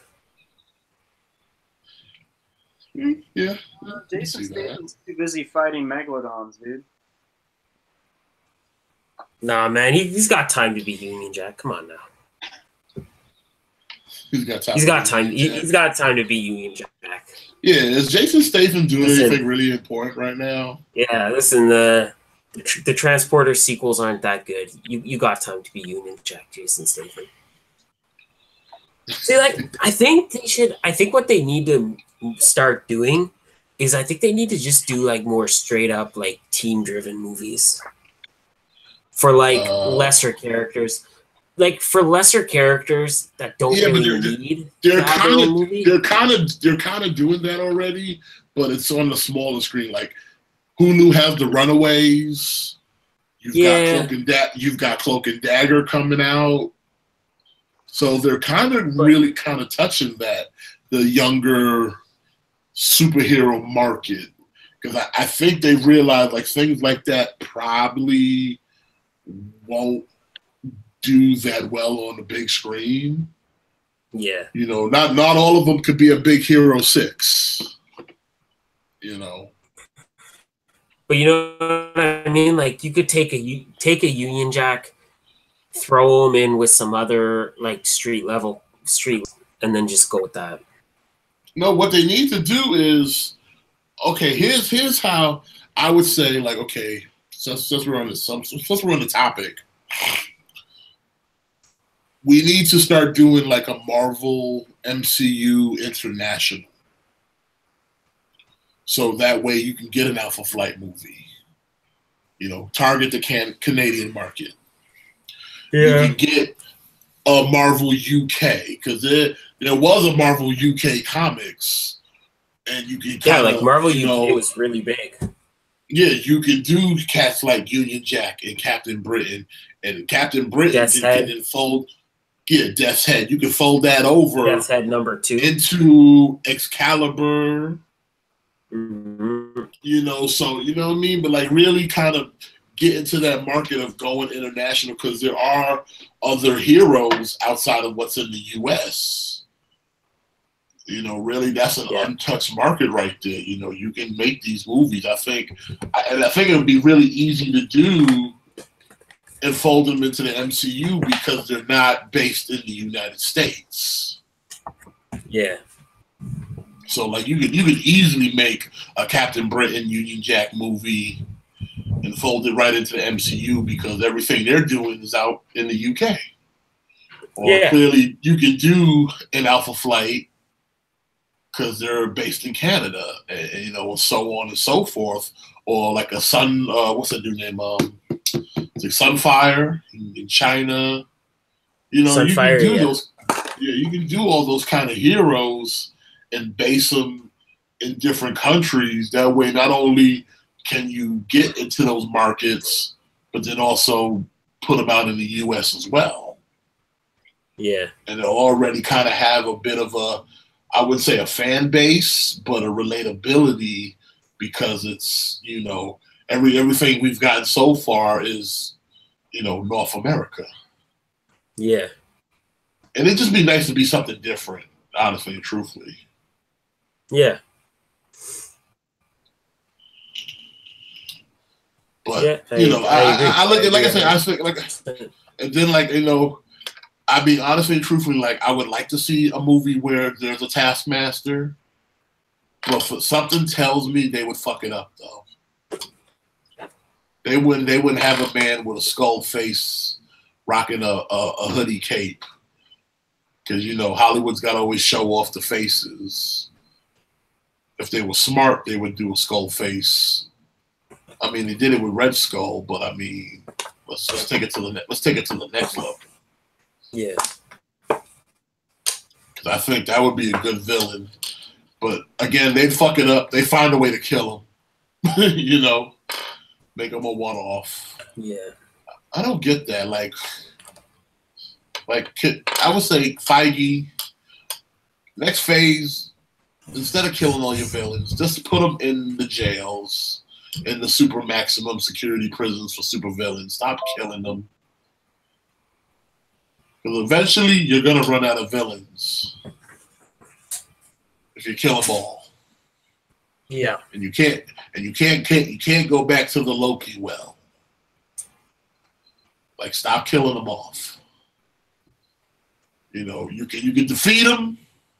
Yeah. Jason Statham's too busy fighting megalodons, dude. Nah, man, he's got time to be Union Jack. Come on now. He's got time. He's got time to be Union Jack. Yeah, is Jason Statham doing anything really important right now? Yeah, listen, the Transporter sequels aren't that good. You got time to be Union Jack, Jason Statham. See, like, I think what they need to start doing is I think they need to just do like more straight up like team driven movies for like lesser characters. Like for lesser characters that don't really need they're kind of doing that already, but it's on the smaller screen. Like Hulu has the Runaways. You've got Cloak and Dagger coming out. So they're really touching that, the younger superhero market. Because I think they realized like things like that probably won't do that well on the big screen. Yeah. You know, not all of them could be a Big Hero 6. You know. But you know what I mean? Like, you could take a Union Jack, throw him in with some other like street, and then just go with that. No, what they need to do is, okay, here's how I would say, like, okay, since we're on the topic, we need to start doing like a Marvel MCU International. So that way you can get an Alpha Flight movie. You know, target the Canadian market. Yeah. You can get a Marvel UK, because there was a Marvel UK comics, and you can like Marvel UK was really big. Yeah, you can do cats like Union Jack and Captain Britain, and Captain Britain can fold. Yeah, Death's Head. You can fold that over. Death's Head #2 into Excalibur. Mm-hmm. You know, so you know what I mean, but like really kind of get into that market of going international, because there are other heroes outside of what's in the U.S. You know, really, that's an untouched market right there. You know, you can make these movies. I think it would be really easy to do and fold them into the MCU because they're not based in the United States. Yeah. So, like, you could easily make a Captain Britain Union Jack movie and fold it right into the MCU because everything they're doing is out in the UK. Or clearly, you could do an Alpha Flight because they're based in Canada, and you know, and so on and so forth. Or like a what's that dude name? It's like Sunfire in China. You know, Sunfire, you can do those. Yeah, you can do all those kind of heroes and base them in different countries. That way, not only can you get into those markets, but then also put them out in the U.S. as well. Yeah. And they'll already kind of have a bit of a, I wouldn't say a fan base, but a relatability, because it's, you know, everything we've gotten so far is, you know, North America. Yeah. And it'd just be nice to be something different, honestly and truthfully. Yeah. But you know, I look at, like I said, I think like, and then like, you know, I mean, honestly and truthfully, like I would like to see a movie where there's a Taskmaster, but something tells me they would fuck it up though. They wouldn't have a man with a skull face rocking a hoodie cape, because you know Hollywood's got to always show off the faces. If they were smart, they would do a skull face. I mean, they did it with Red Skull, but I mean, let's take it to the next level. Yeah, because I think that would be a good villain. But again, they'd fuck it up. They find a way to kill him. You know, make him a one-off. Yeah, I don't get that. Like I would say, Feige, next phase, instead of killing all your villains, just put them in the jails, in the super maximum security prisons for super villains. Stop killing them. Because eventually you're gonna run out of villains if you kill them all. Yeah. And you can't go back to the Loki well. Like, stop killing them off. You know, you can defeat them,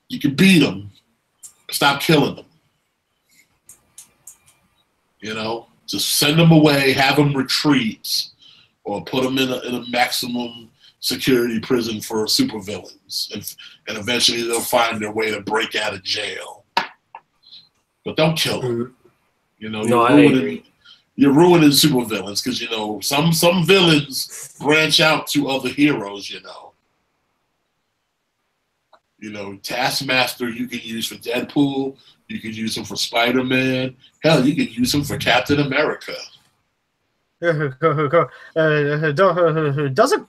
you can beat them, stop killing them. You know, just send them away, have them retreat, or put them in a maximum security prison for supervillains, and eventually they'll find their way to break out of jail. But don't kill them. You know, you're ruining supervillains, because you know some villains branch out to other heroes. You know, Taskmaster you can use for Deadpool. You could use him for Spider-Man. Hell, you could use him for Captain America. Doesn't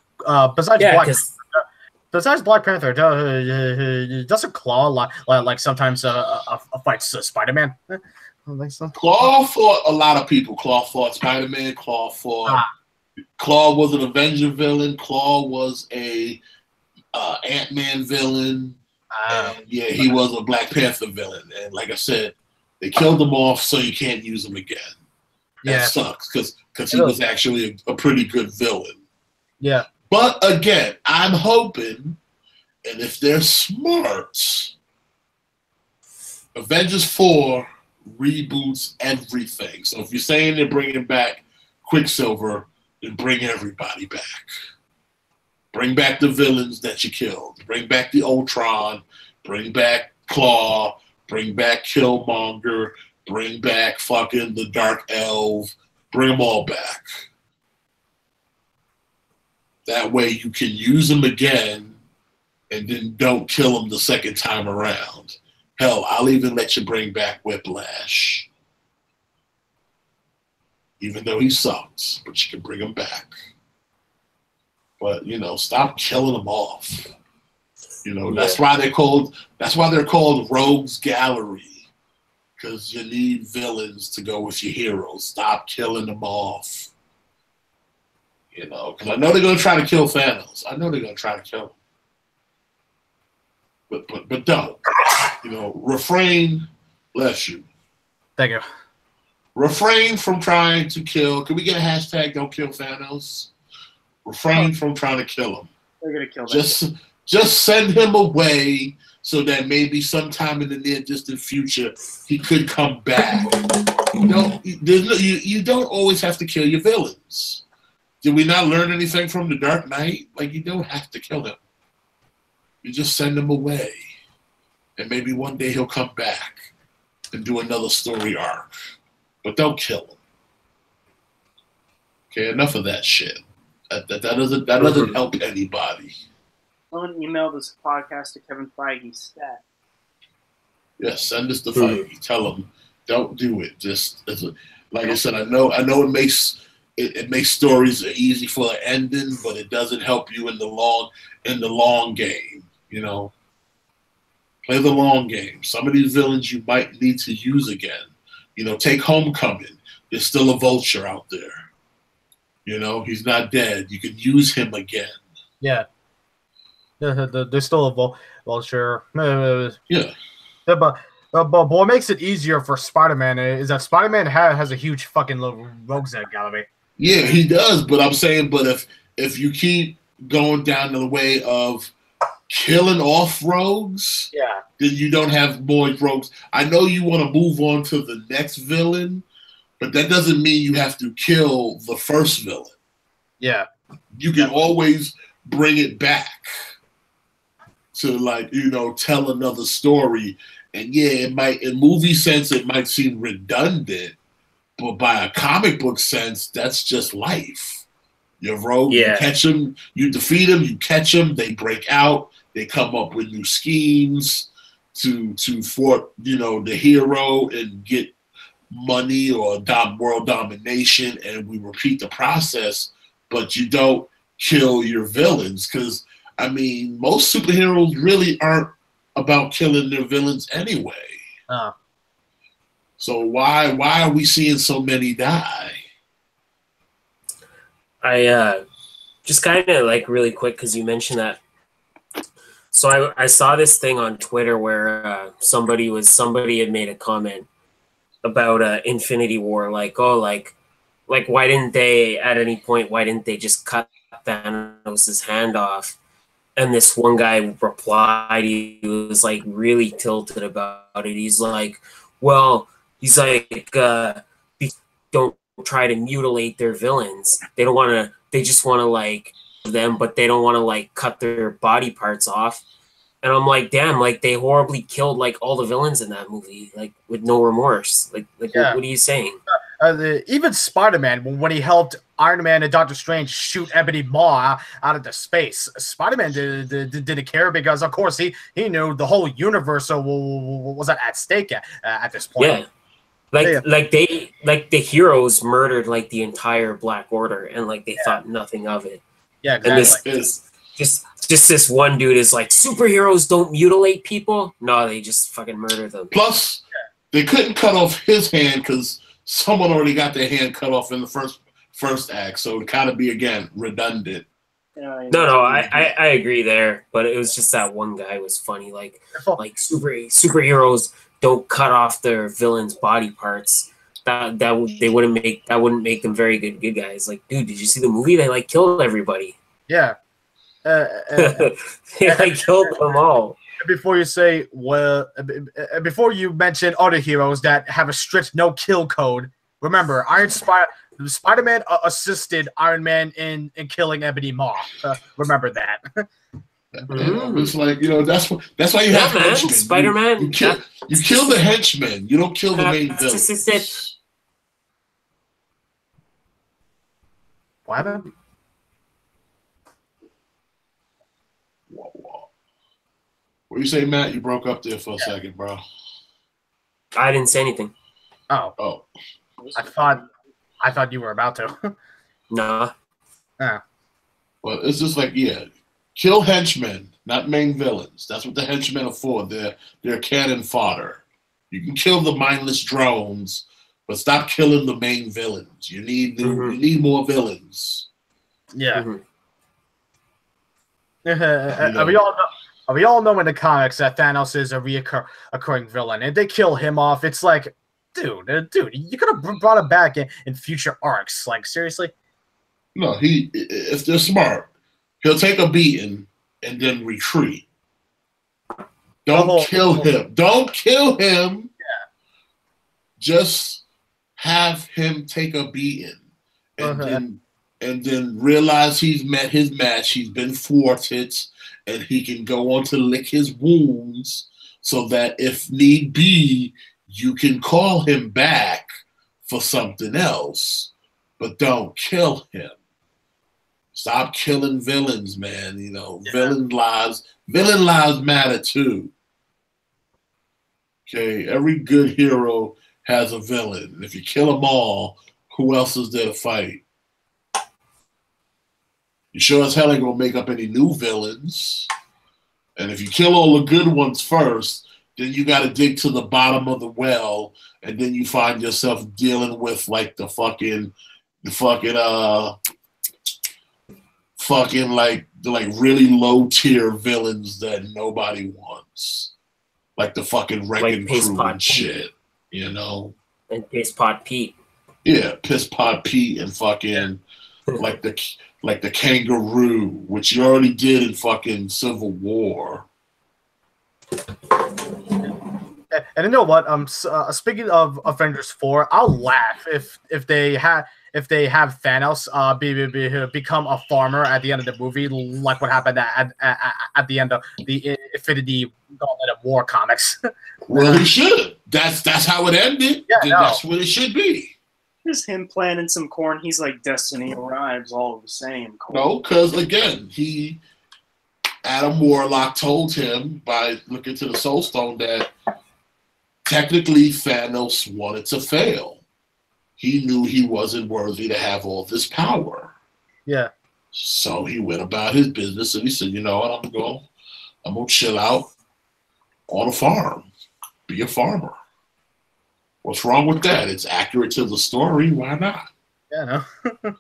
besides Black Panther, doesn't Claw like sometimes fights Spider-Man? I don't think so. Claw fought a lot of people. Claw fought Spider-Man. Claw fought Claw was an Avenger villain. Claw was a Ant-Man villain. And yeah, he was a Black Panther villain. And like I said, they killed him off so you can't use him again. That sucks because he was actually a pretty good villain. Yeah. But again, I'm hoping, and if they're smart, Avengers 4 reboots everything. So if you're saying they're bringing back Quicksilver, then bring everybody back. Bring back the villains that you killed. Bring back the Ultron. Bring back Claw. Bring back Killmonger. Bring back fucking the Dark Elf. Bring them all back. That way you can use them again and then don't kill them the second time around. Hell, I'll even let you bring back Whiplash. Even though he sucks, but you can bring him back. But, you know, stop killing them off. You know, that's why they're called Rogues Gallery. Because you need villains to go with your heroes. Stop killing them off. You know, because I know they're going to try to kill Thanos. I know they're going to try to kill him. But don't. You know, refrain, bless you. Thank you. Refrain from trying to kill. Can we get a hashtag don't kill Thanos? Refrain from trying to kill him. They're going to kill him. Just send him away so that maybe sometime in the near distant future he could come back. You don't always have to kill your villains. Did we not learn anything from The Dark Knight? Like, you don't have to kill him. You just send him away. And maybe one day he'll come back and do another story arc. But don't kill him. Okay, enough of that shit. That doesn't help anybody. Someone email this podcast to Kevin Feige stat. Yes, send us to Feige. Tell him, don't do it. Just like I said, I know it makes stories easy for an ending, but it doesn't help you in the long game. You know, play the long game. Some of these villains you might need to use again. You know, take Homecoming. There's still a Vulture out there. You know, he's not dead. You can use him again. Yeah. There's still a Vulture. Yeah. But what makes it easier for Spider-Man is that Spider-Man has a huge fucking rogues gallery. Yeah, he does. But I'm saying, if you keep going down the way of killing off rogues, then you don't have more rogues. I know you want to move on to the next villain, but that doesn't mean you have to kill the first villain. Yeah. You can always bring it back to, like, you know, tell another story. And yeah, it might, in movie sense, it might seem redundant, but by a comic book sense, that's just life. You're rogue, you catch them, you defeat them, you catch them, they break out, they come up with new schemes to thwart, you know, the hero and get money or world domination, and we repeat the process, but you don't kill your villains, because, I mean, most superheroes really aren't about killing their villains anyway. So why are we seeing so many die? I just kind of, like, really quick, because you mentioned that. So I saw this thing on Twitter where somebody had made a comment about Infinity War, like, oh, like why didn't they at any point, why didn't they just cut Thanos' hand off? And this one guy replied, he was like really tilted about it. He's like, well, he's like, don't try to mutilate their villains. They just want to like them, but they don't want to like cut their body parts off. And I'm like, damn, like they horribly killed like all the villains in that movie, like with no remorse. Like what are you saying? Even Spider-Man, when he helped Iron Man and Doctor Strange shoot Ebony Maw out of the space, Spider-Man didn't care because, of course, he knew the whole universe was at stake at this point. Yeah. Like the heroes murdered like the entire Black Order, and like they thought nothing of it. Yeah, exactly. And just this one dude is like, superheroes don't mutilate people. No, they just fucking murder them. Plus, they couldn't cut off his hand because someone already got their hand cut off in the first act, so it would kind of be again redundant. No, I agree there, but it was just that one guy was funny. Like superheroes don't cut off their villains' body parts. They wouldn't make them very good guys. Like, dude, did you see the movie? They like killed everybody. Yeah, they like killed them all. Before you say, before you mention other heroes that have a strict no kill code, remember Spider-Man assisted Iron Man in killing Ebony Maw. Remember that. It's like, that's why you have henchmen. Spider-Man. You kill the henchmen. You don't kill the main villain. What happened? What do you say, Matt? You broke up there for a second, bro. I didn't say anything. Oh. I thought you were about to. Nah. Yeah. Well, it's just like, kill henchmen, not main villains. That's what the henchmen are for. They're cannon fodder. You can kill the mindless drones, but stop killing the main villains. You need more villains. Yeah. We all know in the comics that Thanos is a reoccurring villain, and they kill him off. It's like, dude, you could have brought him back in future arcs. Like, seriously? No, if they're smart, he'll take a beating and then retreat. Don't kill him. Don't kill him. Yeah. Just have him take a beating, and then realize he's met his match. He's been thwarted. And he can go on to lick his wounds so that if need be, you can call him back for something else, but don't kill him. Stop killing villains, man. Villain lives matter too. Okay, every good hero has a villain. And if you kill them all, who else is there to fight? You sure as hell ain't gonna make up any new villains. And if you kill all the good ones first, then you gotta dig to the bottom of the well, and then you find yourself dealing with like the fucking really low tier villains that nobody wants. Like the fucking wrecking crew and shit. And Piss Pot Pete. Yeah, Piss Pot Pete and fucking like the kangaroo, which you already did in fucking Civil War. And you know what? Speaking of Avengers 4, I'll laugh if they have Thanos become a farmer at the end of the movie, like what happened at the end of the Infinity Gauntlet of War comics. Well, he should. That's how it ended. Yeah, That's what it should be. Just him planting some corn. He's like, destiny arrives all the same. No, because again, Adam Warlock told him by looking to the Soul Stone that technically Thanos wanted to fail. He knew he wasn't worthy to have all this power. Yeah. So he went about his business and he said, you know what, I'm gonna chill out on a farm, be a farmer. What's wrong with that? It's accurate to the story. Why not? Yeah, no.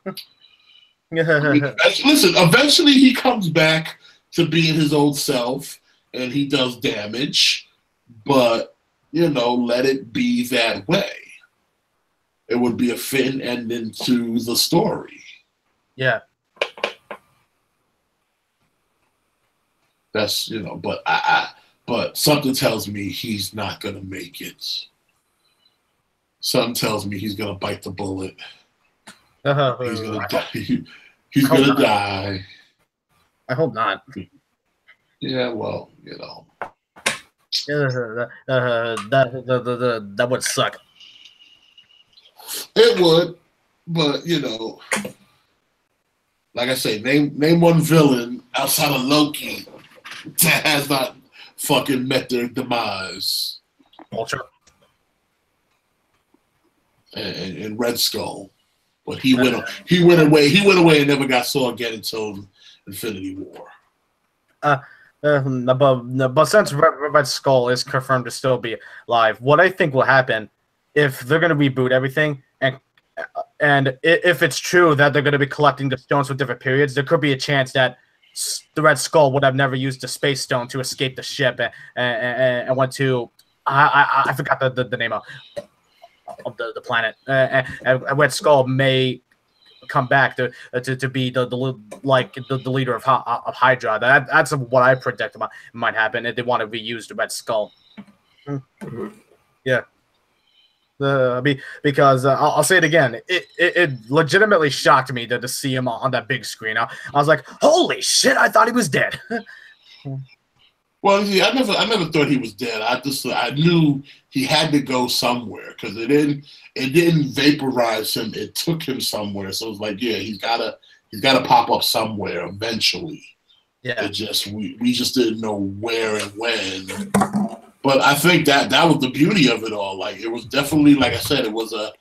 Listen, eventually he comes back to being his old self and he does damage, but, let it be that way. It would be a fitting ending to the story. Yeah. That's, but something tells me he's not going to make it. Something tells me he's gonna bite the bullet. He's gonna die. He's gonna die. I hope not. Yeah, well, that would suck. It would, but like I say, name one villain outside of Loki that has not fucking met their demise. Ultra. And Red Skull, but he went away and never got saw again until Infinity War. But since Red Skull is confirmed to still be alive, what I think will happen if they're going to reboot everything and if it's true that they're going to be collecting the stones for different periods, there could be a chance that the Red Skull would have never used the Space Stone to escape the ship and went to I forgot the name of the planet. And Red Skull may come back to be the leader of Hydra. That's what I predict might happen if they want to reuse the Red Skull. Mm-hmm. Yeah. Because I'll say it again, it legitimately shocked me to see him on that big screen. I was like, holy shit! I thought he was dead. Well, yeah, I never thought he was dead. I knew he had to go somewhere because it didn't vaporize him. It took him somewhere. So it was like, yeah, he's gotta pop up somewhere eventually. Yeah. We just didn't know where and when. But I think that was the beauty of it all. Like, it was definitely, like I said, it was a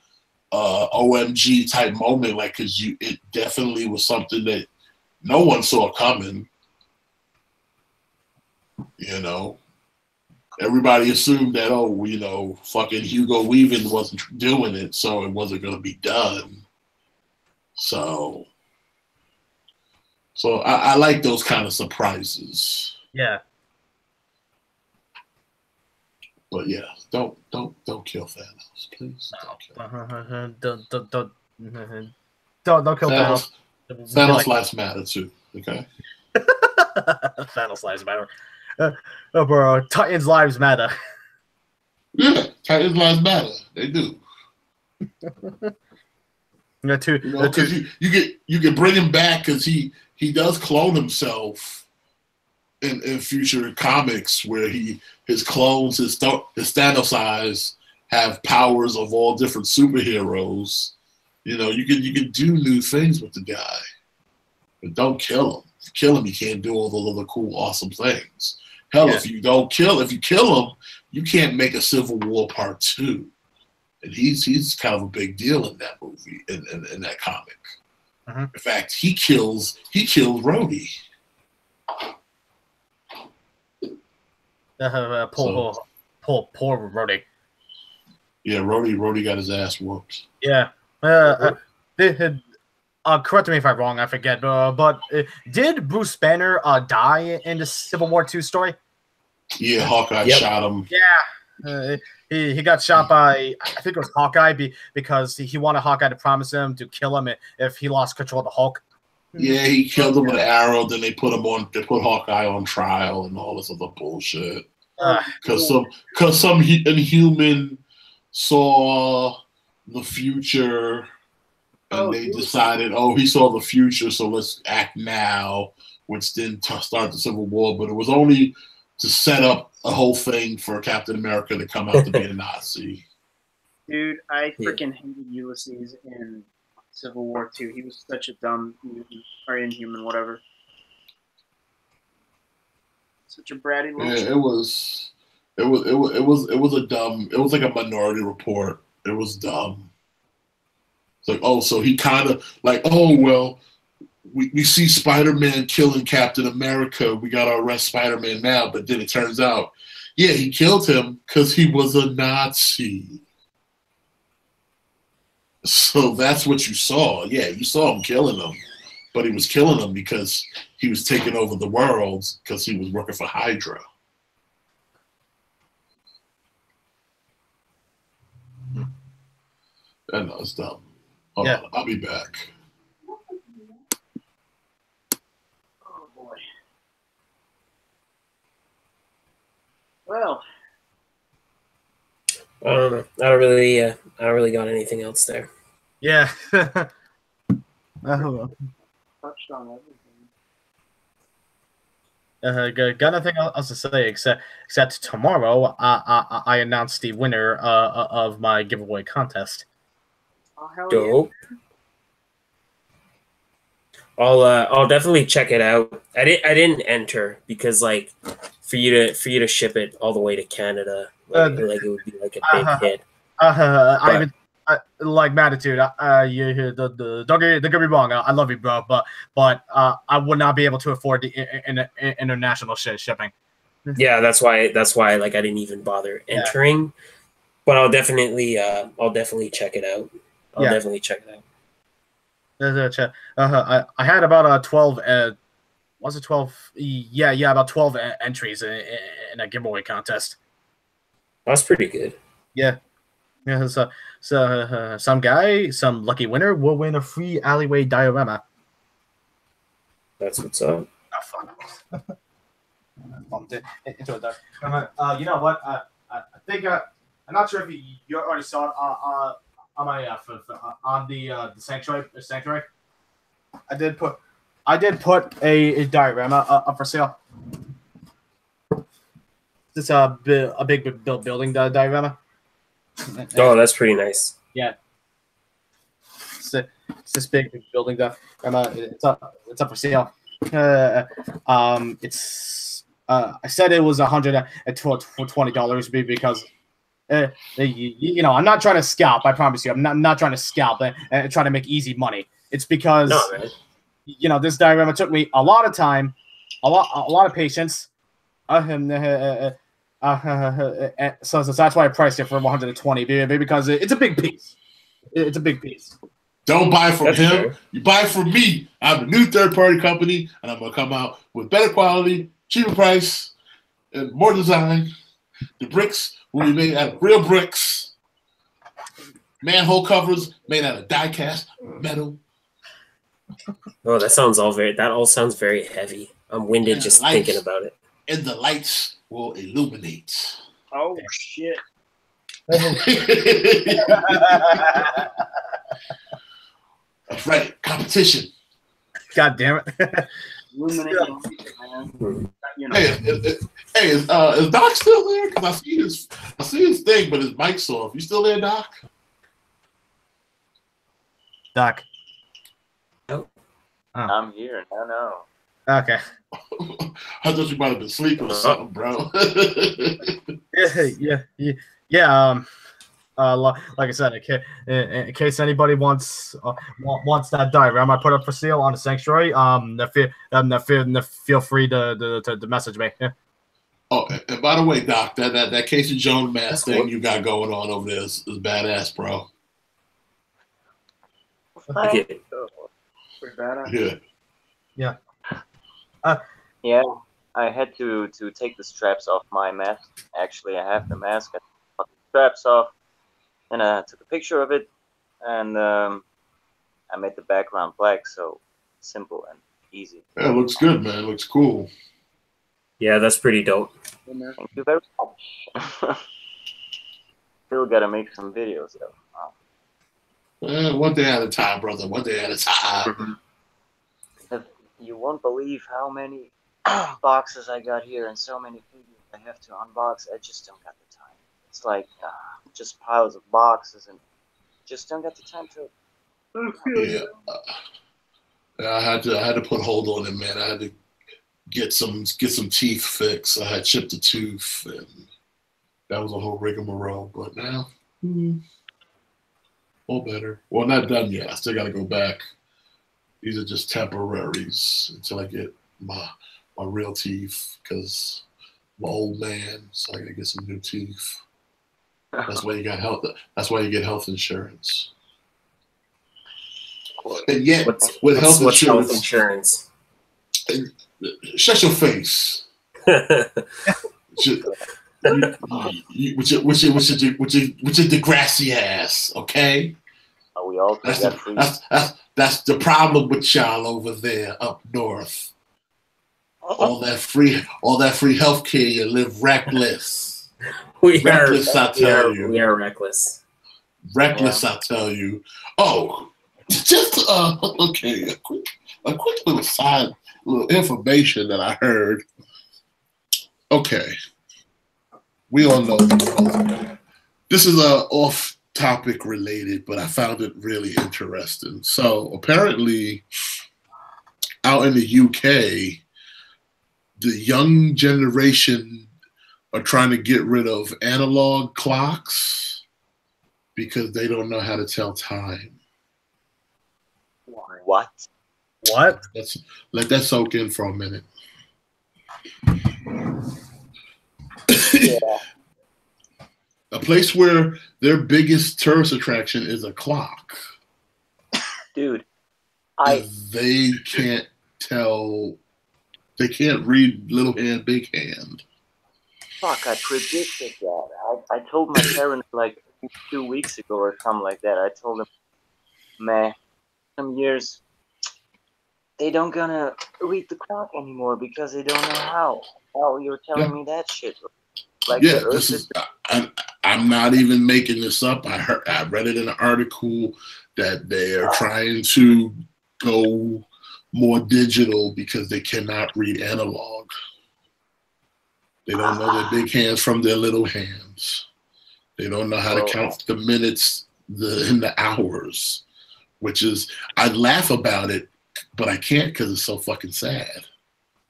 OMG type moment. Like, because it definitely was something that no one saw coming. You know, everybody assumed that, fucking Hugo Weaving wasn't doing it, so it wasn't going to be done. So I like those kind of surprises. Yeah. But yeah, don't kill Thanos, please. Don't kill Thanos. Thanos lives matter too. Okay. Thanos lives matter. Bro, Titans lives matter. Yeah, Titans lives matter. They do. Because you can bring him back because he does clone himself in future comics where his clones, his Thanos eyes have powers of all different superheroes. You can do new things with the guy, but don't kill him. If you kill him, you can't do all the other cool, awesome things. Hell, if you kill him, you can't make a Civil War Part 2. And he's kind of a big deal in that movie, in that comic. Uh-huh. In fact, he kills Rhodey. Poor Rhodey. Yeah, Rhodey got his ass whooped. Yeah. Correct me if I'm wrong, I forget. But did Bruce Banner die in the Civil War II story? Yeah, Hawkeye shot him. Yeah. He got shot by, I think it was Hawkeye, because he wanted Hawkeye to promise him to kill him if he lost control of the Hulk. Yeah, he killed him with an arrow. Then they put Hawkeye on trial and all this other bullshit. Because some Inhuman saw the future, and they decided, he saw the future, so let's act now, which didn't start the Civil War. But it was only to set up a whole thing for Captain America to come out to be a Nazi. Dude, I freaking hated Ulysses in Civil War II. He was such a dumb mutant or Inhuman, whatever. Such a bratty little shit. It was a dumb. It was like a Minority Report. It was dumb. It's like, so he kind of like, we see Spider-Man killing Captain America. We got to arrest Spider-Man now. But then it turns out, he killed him because he was a Nazi. So that's what you saw. Yeah, you saw him killing him. But he was killing him because he was taking over the world because he was working for Hydra. I know, it's dumb. Hold on, I'll be back. Oh boy. Well, I don't know. I don't really got anything else there. Yeah. touched on everything. Got nothing else to say except tomorrow I announced the winner of my giveaway contest. Oh, hell Dope. Yeah. I'll definitely check it out. I didn't enter because like for you to ship it all the way to Canada, it would be like a big hit. Like Matitude, don't get me wrong. I love you, bro, but I would not be able to afford the international shipping. Yeah, that's why like I didn't even bother entering. But I'll definitely check it out. I'll definitely check that out. I had about 12. Was it 12? Yeah, about 12 entries in a giveaway contest. That's pretty good. Yeah. So some lucky winner will win a free alleyway diorama. That's what's up. Bumped it into a diorama. You know what? I think I'm not sure if you already saw it on my on the sanctuary. I did put a diorama up for sale. This a big building diorama. Oh, that's pretty nice. Yeah. It's this big building diorama. It's up for sale. I said it was $120 because I'm not trying to scalp. I promise you, I'm not trying to scalp and try to make easy money. It's because this diorama took me a lot of time, a lot of patience. So that's why I priced it for $120 because it's a big piece. It's a big piece. Don't buy from him. Fair. You buy from me. I'm a new third-party company, and I'm going to come out with better quality, cheaper price, and more design. The bricks will be made out of real bricks. Manhole covers made out of die-cast metal. Oh, that all sounds very heavy. I'm winded and just thinking about it. And the lights will illuminate. Oh, shit. That's right. Competition. God damn it. Hey, is Doc still there? Because I see his thing, but his mic's off. You still there, Doc? Doc. Oh. I'm here. No. Okay. I thought you might have been sleeping or something, bro. Yeah. Like I said, in case anybody wants that diorama I put up for sale on the sanctuary, feel free to message me. Yeah. Oh, and by the way, Doc, that Casey Jones mask thing you got going on over there is badass, bro. Yeah. Yeah, I had to take the straps off my mask. Actually, I have the mask. I took the straps off, and I took a picture of it, and I made the background black, so simple and easy. Yeah, it looks good, man. It looks cool. Yeah, that's pretty dope. Thank you very much. Still gotta make some videos, though. One day at a time, brother. One day at a time. You won't believe how many boxes I got here and so many figures I have to unbox. I just don't got the time. It's like just piles of boxes and just don't get the time to. Yeah, I had to put hold on it, man. I had to get some teeth fixed. I had chipped a tooth, and that was a whole rigmarole. But now, all better. Well, not done yet. I still got to go back. These are just temporaries until I get my real teeth because I'm an old man, so I gotta get some new teeth. That's why you got health. That's why you get health insurance. And yet, with health insurance, shut your face. With your Degrassi ass, okay? Are we all? That's the problem with y'all over there up north. All that free health care, you live reckless. We are reckless. Reckless, I tell you. Oh, just okay. A quick little information that I heard. Okay, we all know this is off topic related, but I found it really interesting. So apparently, out in the UK, the young generation are trying to get rid of analog clocks because they don't know how to tell time. What? Let that soak in for a minute. Yeah. A place where their biggest tourist attraction is a clock. Dude, they can't tell. They can't read little hand, big hand. Fuck! I predicted that. I told my parents like 2 weeks ago or something like that. I told them, man, some years they don't gonna read the clock anymore because they don't know how. Oh, you're telling me that shit. Like yeah, I'm not even making this up. I read it in an article that they are trying to go more digital because they cannot read analog. They don't know their big hands from their little hands. They don't know how to count the minutes and the hours, which is, I laugh about it, but I can't because it's so fucking sad.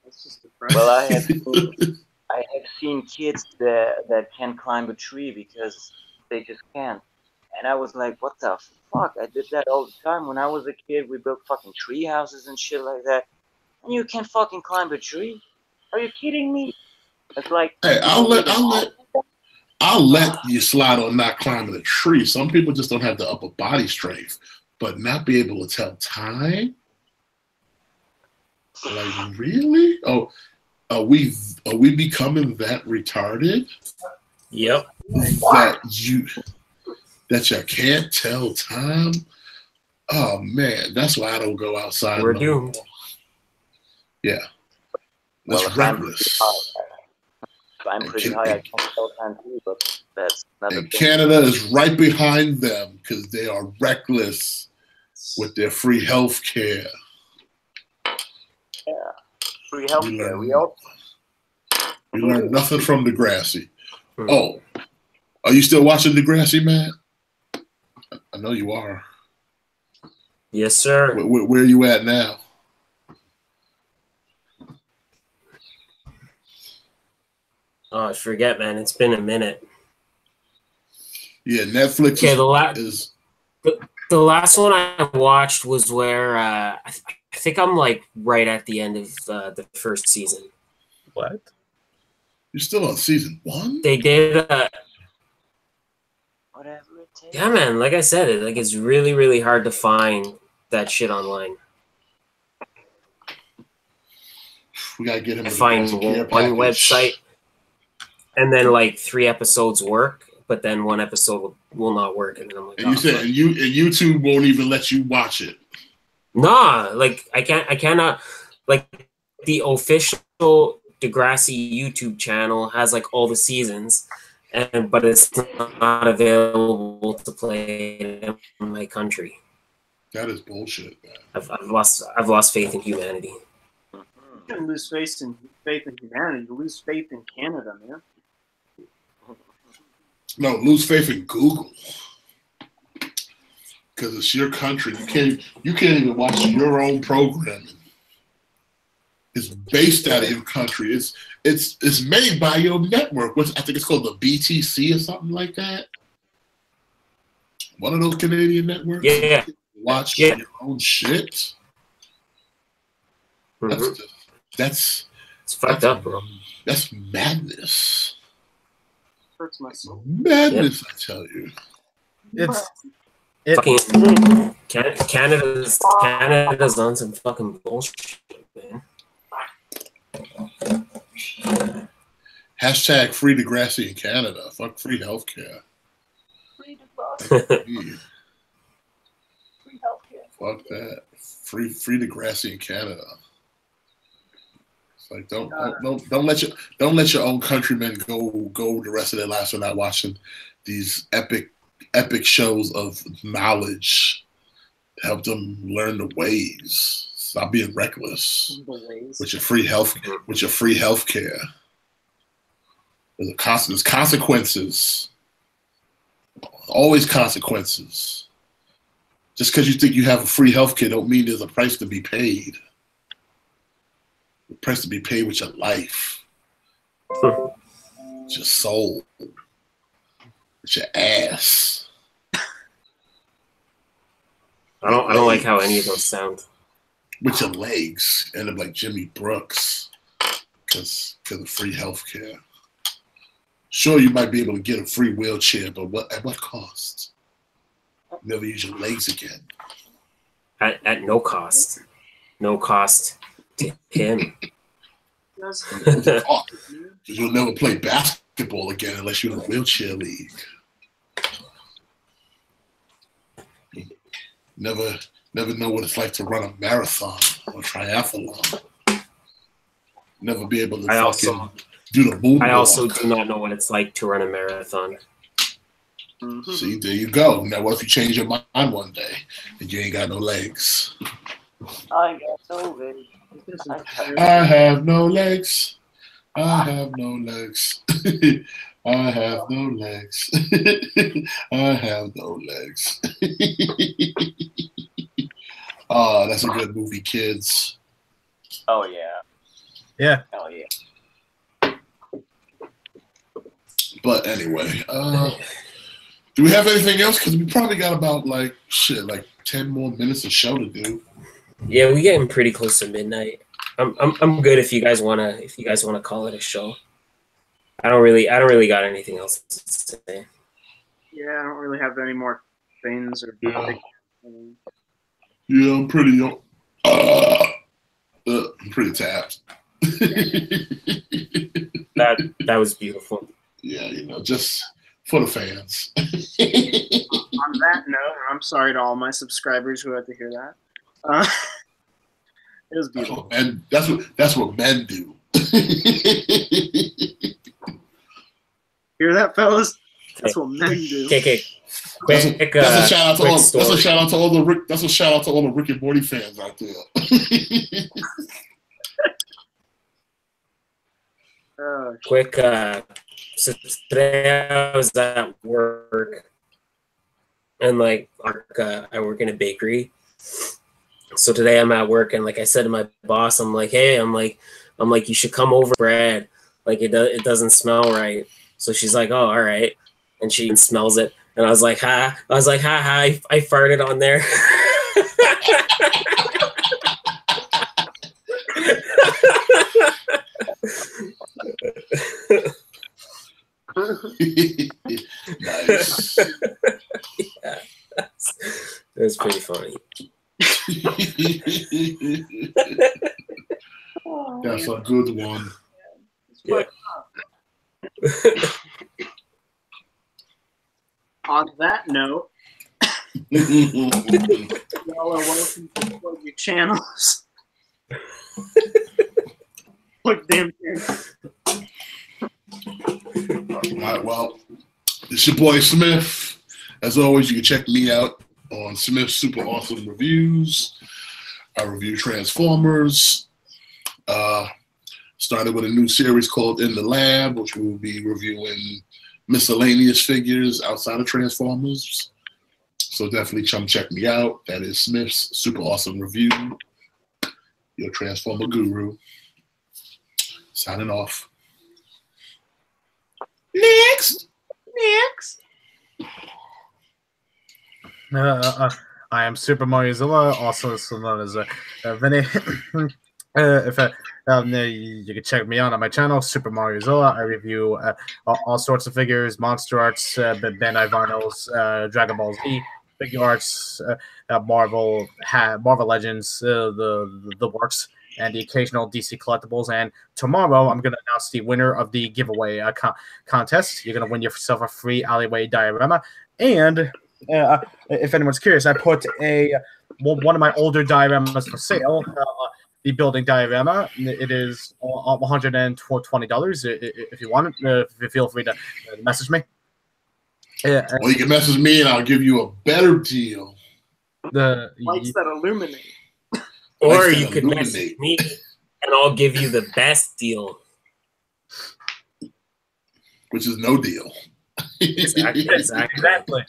That's just depressing. Well, I have seen kids that can climb a tree because they just can't. And I was like, what the fuck? I did that all the time. When I was a kid, we built fucking tree houses and shit like that. And you can't fucking climb a tree? Are you kidding me? It's like, hey, I'll let you slide on not climbing a tree. Some people just don't have the upper body strength, but not be able to tell time. Like, really? Oh, are we becoming that retarded? Yep. That you can't tell time. Oh man, that's why I don't go outside. We're doomed. Yeah, that's reckless. I'm pretty high. I can't tell time too, but that's another thing. Canada is right behind them because they are reckless with their free health care. Yeah, free health care. We learn nothing from Degrassi. Oh, are you still watching Degrassi, man? I know you are. Yes, sir. Where are you at now? Oh, I forget, man. It's been a minute. Yeah, Netflix. Okay, the last one I watched was where I think I'm like right at the end of the first season. What? You're still on season 1? They did. Whatever it takes. Yeah, man. Like I said, it's really, really hard to find that shit online. We gotta get him. I find one website, and then like 3 episodes work, but then 1 episode will not work, and then I'm like, and you said YouTube won't even let you watch it. Nah, like I cannot. Like the official Degrassi YouTube channel has like all the seasons, but it's not available to play in my country. That is bullshit, man. I've lost faith in humanity. You can lose faith in humanity. You lose faith in Canada, man. No, lose faith in Google. Because it's your country. You can't even watch your own programming. It's based out of your country. It's made by your network, which I think it's called the BTC or something like that. One of those Canadian networks. Yeah. Watch your own shit. Mm-hmm. That's fucked up, bro. That's madness. Hurts my soul. Madness, I tell you. Fucking Canada's on some fucking bullshit, man. Hashtag free Degrassi in Canada. Fuck free healthcare. Free Degrassi. Fuck that. Free Degrassi in Canada. It's like don't let your own countrymen go the rest of their lives without watching these epic shows of knowledge to help them learn the ways. Stop being reckless with your free health care. There's consequences. Always consequences. Just because you think you have a free health care don't mean there's a price to be paid. The price to be paid with your life. With your soul. With your ass. I don't like how any of those sound. With your legs. End up like Jimmy Brooks. Because of free health care. Sure, you might be able to get a free wheelchair, but at what cost? Never use your legs again. At no cost. No cost to him. You'll never play basketball again unless you're in a wheelchair league. Never know what it's like to run a marathon or triathlon. Never be able to do the moonwalk. I also do not know what it's like to run a marathon. Mm-hmm. See, there you go. Now, what if you change your mind one day and you ain't got no legs? I got no legs. I have no legs. I have no legs. I have no legs. I have no legs. Oh, that's a good movie, kids. Oh, yeah. Yeah. Oh, yeah. But anyway, do we have anything else? Because we probably got about like 10 more minutes of show to do. Yeah, we're getting pretty close to midnight. I'm good if you guys wanna call it a show. I don't really got anything else to say. Yeah, I don't really have any more things or Yeah, I'm pretty tapped. That was beautiful. Yeah, just for the fans. On that note, I'm sorry to all my subscribers who had to hear that. It was beautiful. And that's what men do. Hear that, fellas? That's what men do. Okay. That's a shout out to all. That's a shout out to all the Rick. That's a shout out to all the Rick and Morty fans out there. Quick. So today I was at work, and I work in a bakery. So today I'm at work, and like I said to my boss, I'm like, hey, I'm like, you should come over, bread. Like it doesn't smell right. So she's like, oh, all right, and she smells it, and I was like, ha, I farted on there. Nice. Yeah, that's pretty funny. That's a good one. Yeah. On that note, y'all are welcome to plug your channels. Plug damn channels. All right, well, it's your boy Smith. As always, you can check me out on Smith's Super Awesome Reviews. I review Transformers. Started with a new series called In the Lab, which we will be reviewing miscellaneous figures outside of Transformers. So definitely come check me out. That is Smith's Super Awesome Review. Your Transformer guru. Signing off. Next. I am Super Mariozilla, also known as Vinny. You can check me out on my channel, Super Mariozilla. I review all sorts of figures, Monster Arts, Bandai Vinyls, Dragon Ball Z, Figure Arts, Marvel Legends, the works, and the occasional DC collectibles. And tomorrow, I'm going to announce the winner of the giveaway contest. You're going to win yourself a free alleyway diorama. And if anyone's curious, I put one of my older dioramas for sale. The building diorama. It is $120. If you want it, feel free to message me. Or you can message me, and I'll give you a better deal. The lights that illuminate. Or you could message me, and I'll give you the best deal. Which is no deal. Exactly.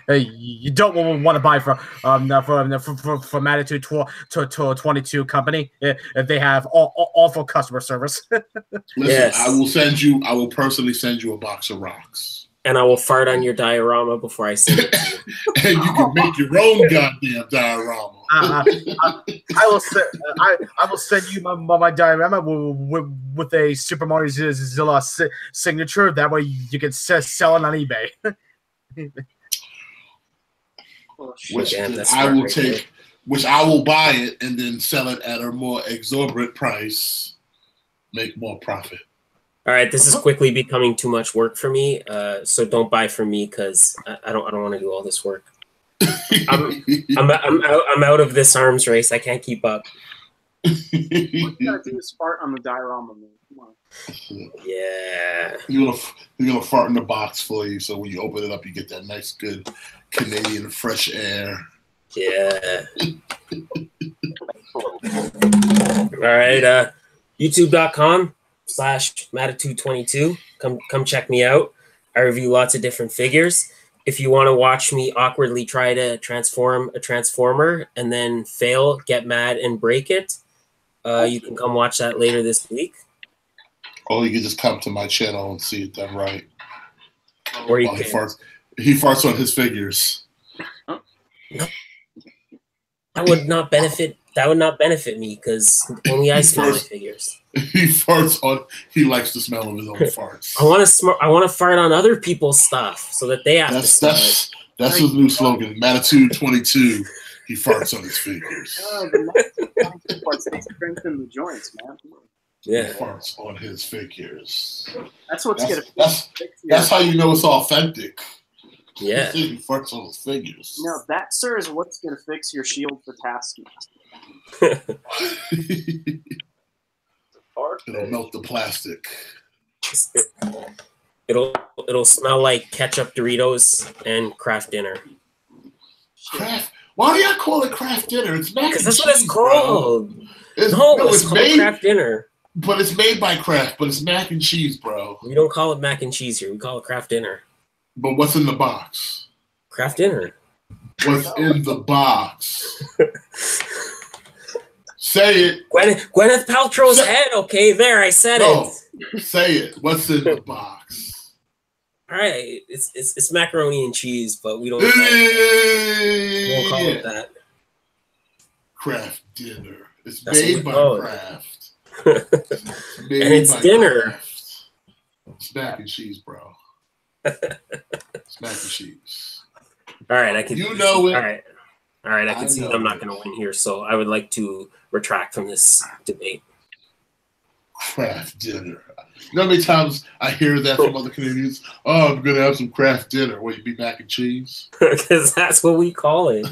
You don't want to buy from Attitude to 22 company if they have awful customer service. Listen, yeah. I will personally send you a box of rocks. And I will fart on your diorama before I send it to you. And you can make your own goddamn diorama. I will send you my diorama with a Super Mario Zilla signature. That way you can sell it on eBay. Which I will take, which I will buy it and then sell it at a more exorbitant price, make more profit. All right, this is quickly becoming too much work for me. So don't buy from me because I don't want to do all this work. I'm out of this arms race. I can't keep up. What you gotta do is fart on the diorama, man. Come on. Yeah. You're gonna fart in the box for you, so when you open it up, you get that nice, good Canadian fresh air. Yeah. All right. YouTube.com/Matitude22. Come check me out. I review lots of different figures. If you want to watch me awkwardly try to transform a transformer and then fail, get mad, and break it, you can come watch that later this week. Or you can just come to my channel and see it done right. Or you can. He farts on his figures. That would not benefit me because only I smell my figures. He farts on. He likes the smell of his own farts. I want to fart on other people's stuff so that they have to smell it. That's his new slogan. Matitude 22. He farts on his figures. Strengthen the joints, man. Yeah. He farts on his figures. That's what's gonna. That's how you know it's authentic. Yeah. He farts on his figures. No, that, sir, is what's gonna fix your shield for Taskmaster. It'll melt the plastic. It'll smell like ketchup Doritos and Kraft Dinner. Kraft? Why do y'all call it Kraft Dinner? It's mac and cheese. Because that's what it's called. It's called Kraft Dinner. But it's made by Kraft. But it's mac and cheese, bro. We don't call it mac and cheese here. We call it Kraft Dinner. But what's in the box? Kraft Dinner. What's in the box? Say it. Gwyneth Paltrow's head. Okay, there, I said it. Say it. What's in the box? All right, it's macaroni and cheese, but we don't call it that. Kraft Dinner. It's made by Kraft. And it's dinner. Kraft. It's mac and cheese, bro. It's mac and cheese. All right, I can. You know it. All right, I can see I'm not going to win here, so I would like to retract from this debate. Kraft Dinner. You know how many times I hear that from other Canadians? Oh, I'm going to have some Kraft Dinner. What, you be mac and cheese? Because that's what we call it.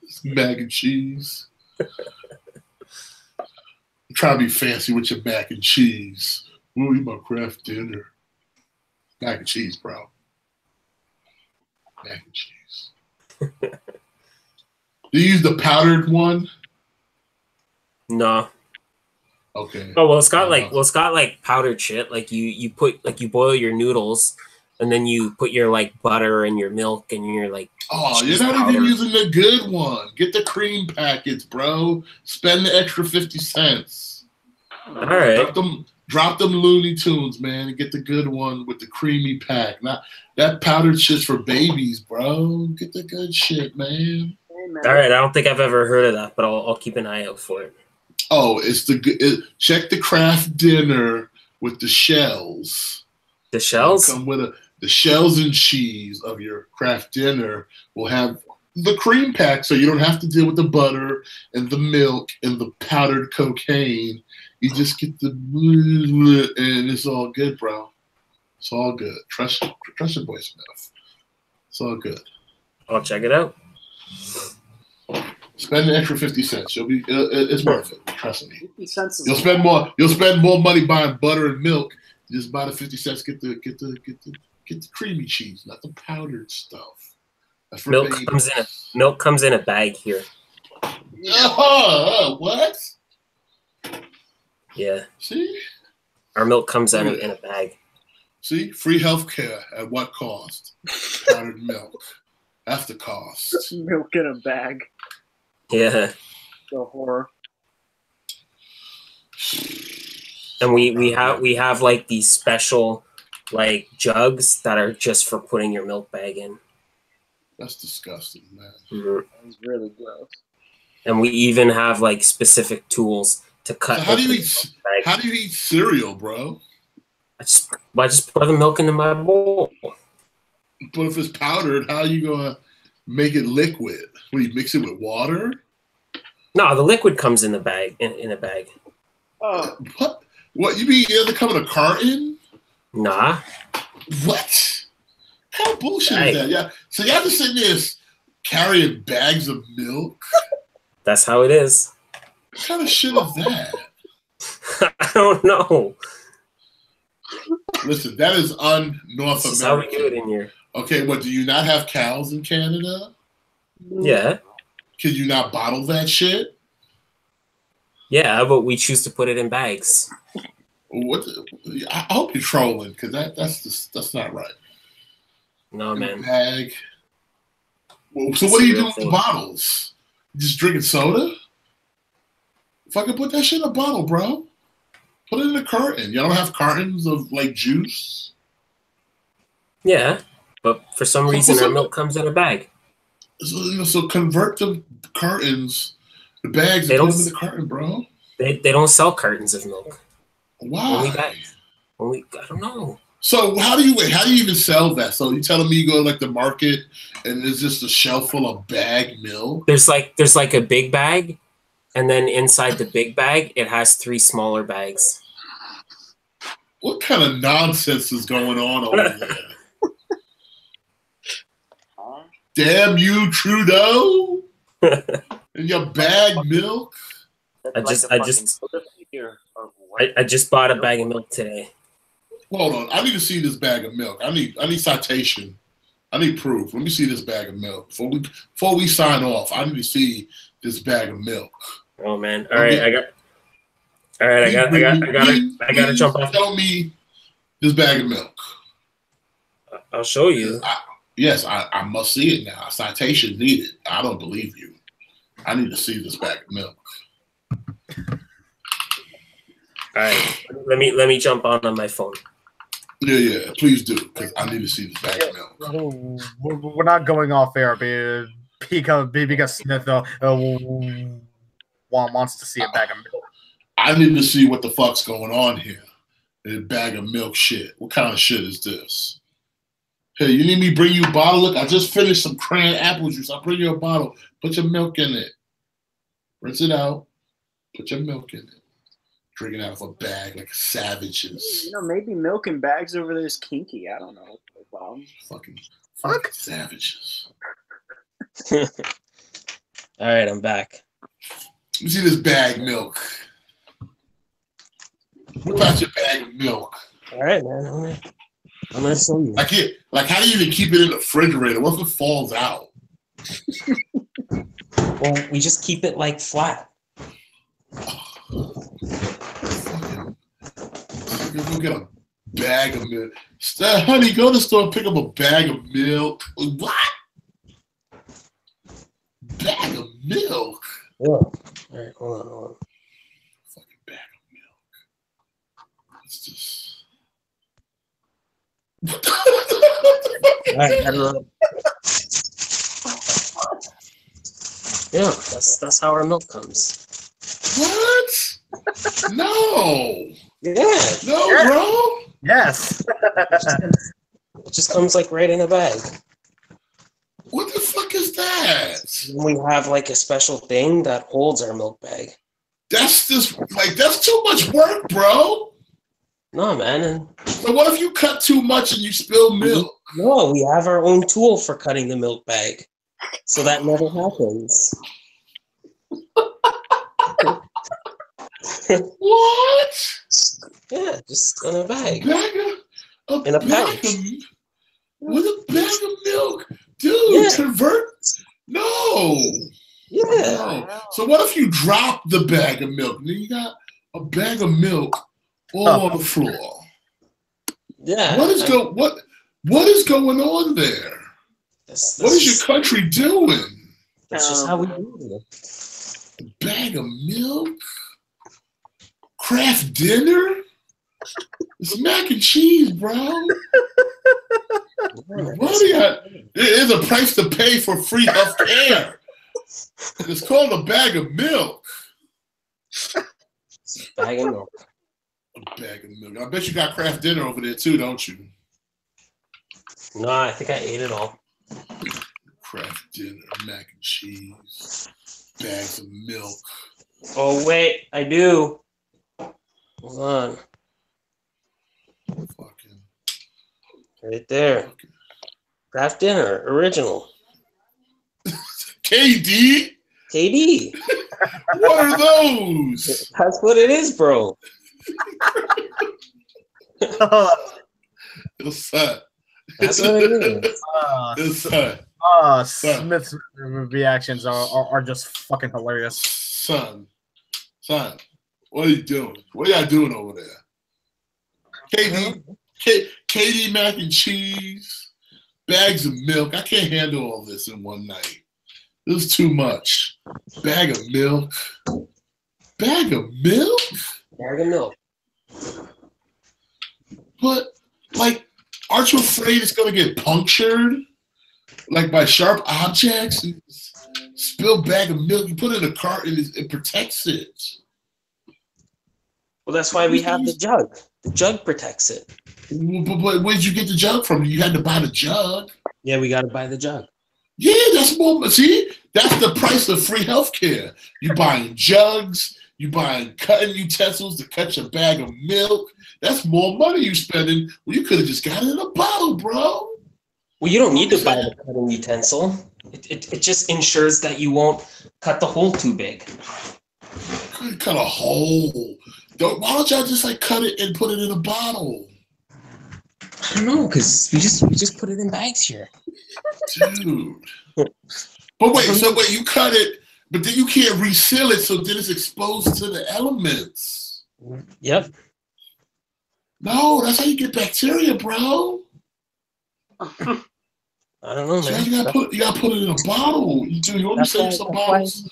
It's mac and cheese. I'm trying to be fancy with your mac and cheese. Ooh, you my Kraft Dinner. Mac and cheese, bro. Mac and cheese. Do you use the powdered one? No. Okay. Oh well, it's got like powdered shit. Like you boil your noodles, and then you put your like butter and your milk and your like. Oh, you're not even using the good one. Get the cream packets, bro. Spend the extra 50 cents. All right. Drop them Looney Tunes, man, and get the good one with the creamy pack. Not that powdered shit's for babies, bro. Get the good shit, man. All right, I don't think I've ever heard of that, but I'll keep an eye out for it. Oh, it's check the Kraft Dinner with the shells. The shells? Come with the shells and cheese of your Kraft Dinner will have the cream pack, so you don't have to deal with the butter and the milk and the powdered cocaine. You just get the and it's all good, bro. It's all good. Trust your boy Smith. It's all good. I'll check it out. Spend the extra 50 cents. It's worth it. Trust me. 50 cents. You'll spend more money buying butter and milk. Just buy the 50 cents. Get the creamy cheese, not the powdered stuff. Milk comes in a bag here. What? Yeah. See? Our milk comes in a bag. See? Free healthcare at what cost? Powdered milk. That's the cost. Milk in a bag. Yeah. The horror. And we have like these special like jugs that are just for putting your milk bag in. That's disgusting, man. Mm-hmm. That's really gross. And we even have like specific tools to cut. So how do you eat? How do you eat cereal, bro? I just pour the milk into my bowl. But if it's powdered, how are you gonna make it liquid? When you mix it with water? No, the liquid comes in the bag. In a bag. What? What you mean? It doesn't come in a carton? Nah. What? What kind of bullshit is that? Yeah. So y'all just sitting there carrying bags of milk? That's how it is. What kind of shit is that? I don't know. Listen, that is un-North American. That's how we do it in here. Okay, what, do you not have cows in Canada? Yeah. Can you not bottle that shit? Yeah, but we choose to put it in bags. What? I hope you're trolling, because that's not right. No, man. Bag. Well, so what do you do with the bottles? You just drinking soda? Fucking put that shit in a bottle, bro. Put it in a carton. You don't have cartons of like juice? Yeah, but for some reason our milk comes in a bag. So convert the cartons, the bags, and put them in the carton, bro. They don't sell cartons of milk. Why? Only bags. I don't know. So how do you even sell that? So you telling me you go to like the market and there's just a shelf full of bag milk? There's like a big bag, and then inside the big bag it has 3 smaller bags. What kind of nonsense is going on over there? Damn you, Trudeau! And your bag milk? I just bought a bag of milk today. Hold on, I need to see this bag of milk. I need citation. I need proof. Let me see this bag of milk before we sign off. I need to see this bag of milk. Oh man! All right, I gotta jump off. Tell me this bag of milk. I'll show you. Yes, I must see it now. Citation needed. I don't believe you. I need to see this bag of milk. All right, let me jump on my phone. Yeah, please do, because I need to see this bag of milk. We're not going off air because Smith wants to see a bag of milk. I need to see what the fuck's going on here. A bag of milk shit. What kind of shit is this? Hey, you need me to bring you a bottle? Look, I just finished some cran apple juice. I'll bring you a bottle. Put your milk in it. Rinse it out. Put your milk in it. Drinking out of a bag like savages. You know, maybe milk in bags over there is kinky. I don't know. Fucking savages. All right, I'm back. Let me see this bag milk. What about your bag of milk? All right, man. I'm gonna show you. Like, how do you even keep it in the refrigerator? What if it falls out? Well, we just keep it like flat. Go get a bag of milk. Honey, go to the store and pick up a bag of milk. What? Bag of milk? Yeah. All right, hold on. Fucking bag of milk. It's just. Yeah, that's how our milk comes. What? No. Yeah. No, bro. Yes. It just comes like right in a bag. What the fuck is that? We have like a special thing that holds our milk bag. That's too much work, bro. No, man. And so what if you cut too much and you spill milk? No, we have our own tool for cutting the milk bag, so that never happens. What? Yeah, just in a bag. In a pouch. With a bag of milk. Dude, yeah. Convert? No. Yeah. No. So what if you drop the bag of milk? Then you got a bag of milk all on the floor. Yeah. What is going on there? What is your country doing? That's just how we do it. A bag of milk? Kraft dinner? It's mac and cheese, bro. What do you got? There's a price to pay for free health care. It's called a bag of milk. Bag of milk. A bag of milk. I bet you got Kraft Dinner over there too, don't you? No, I think I ate it all. Kraft Dinner, mac and cheese, bags of milk. Oh wait, I do. Hold on. Fucking. Right there. Fucking. Kraft Dinner, original. KD? KD. What are those? That's what it is, bro. It's sad. That's what it is. It's sad. Smith's reactions are just fucking hilarious. Son, what are you doing? What are y'all doing over there? KD mac and cheese, bags of milk. I can't handle all this in one night. This is too much. Bag of milk. Bag of milk? Bag of milk. But, like, aren't you afraid it's going to get punctured? Like, by sharp objects? Spill bag of milk, you put it in a cart and it protects it. Well, that's why we have the jug. The jug protects it. But where did you get the jug from? You had to buy the jug. Yeah, we got to buy the jug. Yeah, that's more. See, that's the price of free healthcare. You buying jugs, you buying cutting utensils to cut your bag of milk. That's more money you spending. Well, you could have just got it in a bottle, bro. Well, you don't need to buy the cutting utensil. It just ensures that you won't cut the hole too big. Cut a hole. Why don't y'all just like cut it and put it in a bottle? I don't know, because we just put it in bags here. Dude. But wait, you cut it, but then you can't reseal it, so then it's exposed to the elements. Yep. No, that's how you get bacteria, bro. I don't know, man. So you gotta put it in a bottle. You want me to sell you some bottles?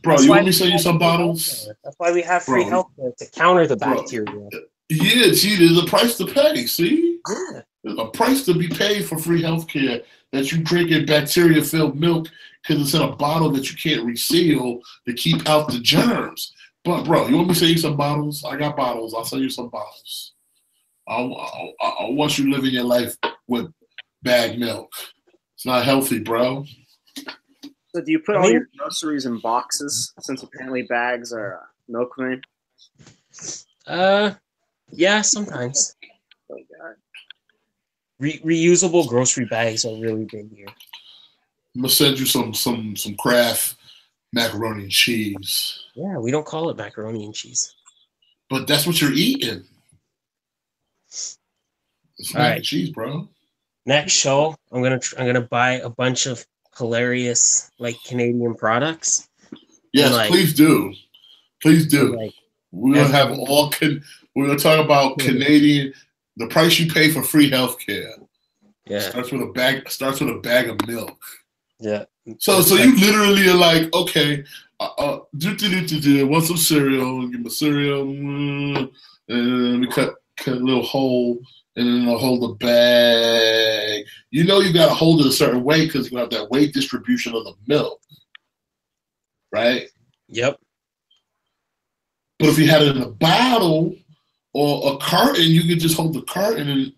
Bro, you want me to sell you some bottles? That's why we have free healthcare, to counter the bacteria. Yeah, see, there's a price to pay, see? Yeah. There's a price to be paid for free healthcare that you drink in bacteria-filled milk because it's in a bottle that you can't reseal to keep out the germs. But, bro, you want me to sell you some bottles? I got bottles. I'll sell you some bottles. I want you living your life with bag milk. It's not healthy, bro. So do you put all your groceries in boxes, since apparently bags are milkmen? Yeah, sometimes. Oh, God. Reusable grocery bags are really big here. I'm gonna send you some Kraft macaroni and cheese. Yeah, we don't call it macaroni and cheese. But that's what you're eating. It's mac and cheese, bro. Next show, I'm gonna buy a bunch of hilarious like Canadian products. Yes, like, please do. Please do. Like, we're gonna have we're gonna talk about Canadian. The price you pay for free healthcare. Yeah. Starts with a bag of milk. Yeah. So you literally are like, okay, want some cereal? Give me cereal, and we cut a little hole, and then I'll hold the bag. You know you got to hold it a certain way because you have that weight distribution of the milk, right? Yep. But if you had it in a bottle or a carton, you could just hold the carton and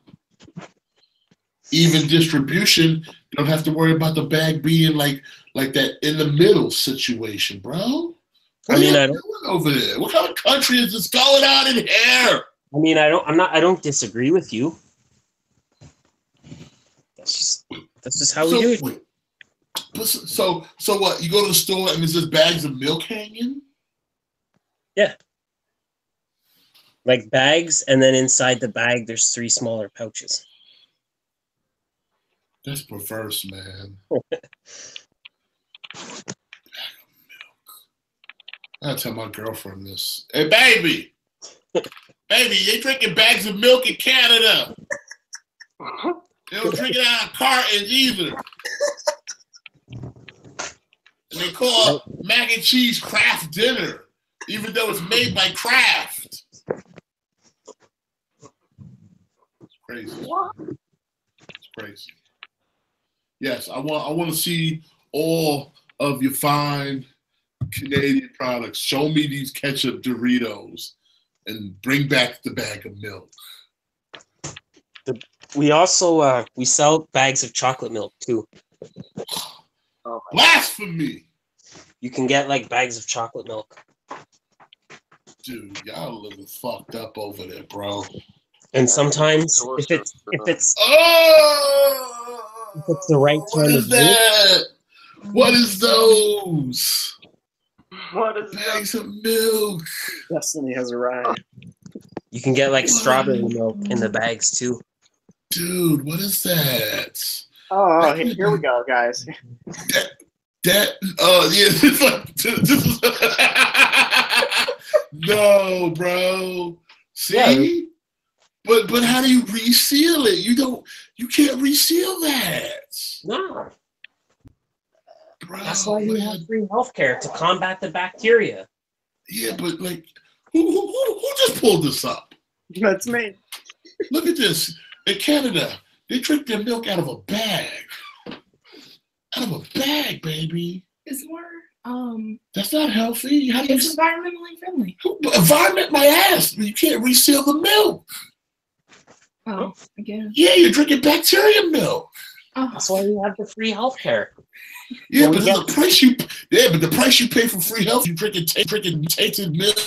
even distribution. You don't have to worry about the bag being like that in the middle situation, bro. What I don't over there. What kind of country is this going on in here? I mean, I don't disagree with you. That's just how we do it. Wait. So what? You go to the store and there's just bags of milk hanging? Yeah. Like bags, and then inside the bag, there's 3 smaller pouches. That's perverse, man. I tell my girlfriend this. Hey, baby, they drinking bags of milk in Canada. They don't drink it out of cartons either. And they call mac and cheese Kraft Dinner, even though it's made by Kraft. crazy. It's crazy. Yes, I want to see all of your fine Canadian products. Show me these ketchup Doritos and bring back the bag of milk. We also we sell bags of chocolate milk too. Oh, blasphemy! You can get like bags of chocolate milk. Dude, y'all living fucked up over there, bro. And sometimes if it's the right time what is that? What is those? What is bags of milk? Destiny has arrived. You can get like strawberry milk in the bags too. Dude, what is that? Oh, here we go, guys. Yeah, it's like, no, bro. See? Yeah. But how do you reseal it? You can't reseal that. No. Bro, that's why we have free healthcare to combat the bacteria. Yeah, but like who just pulled this up? That's me. Look at this. In Canada, they drink their milk out of a bag. Out of a bag, baby. It's more that's not healthy. How do it's environmentally friendly. Environment my ass. You can't reseal the milk. Oh, again. Yeah, you're drinking bacteria milk. Oh. That's why we have the free healthcare. Yeah, but the price you pay for free health, you drinking tainted milk.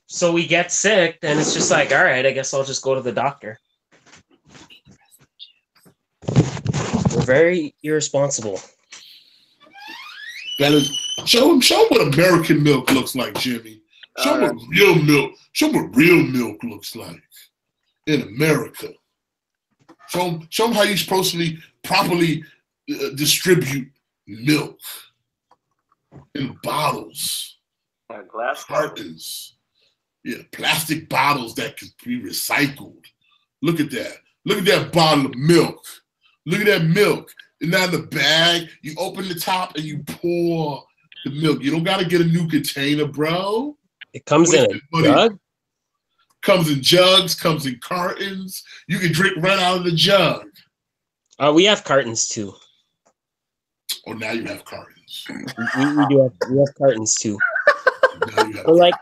So we get sick, then it's just like, all right, I guess I'll just go to the doctor. We're very irresponsible. That is, show them what American milk looks like, Jimmy. Show them what real milk. Show them what real milk looks like in America. Show them how you're supposed to properly distribute milk in bottles, glass cartons, plastic bottles that can be recycled. Look at that. Look at that bottle of milk. Look at that milk. And now the bag, you open the top and you pour the milk. You don't got to get a new container, bro. It comes in a jug? Comes in jugs, comes in cartons. You can drink right out of the jug. We have cartons too. Oh, now you have cartons. We have cartons too. Now you have but like,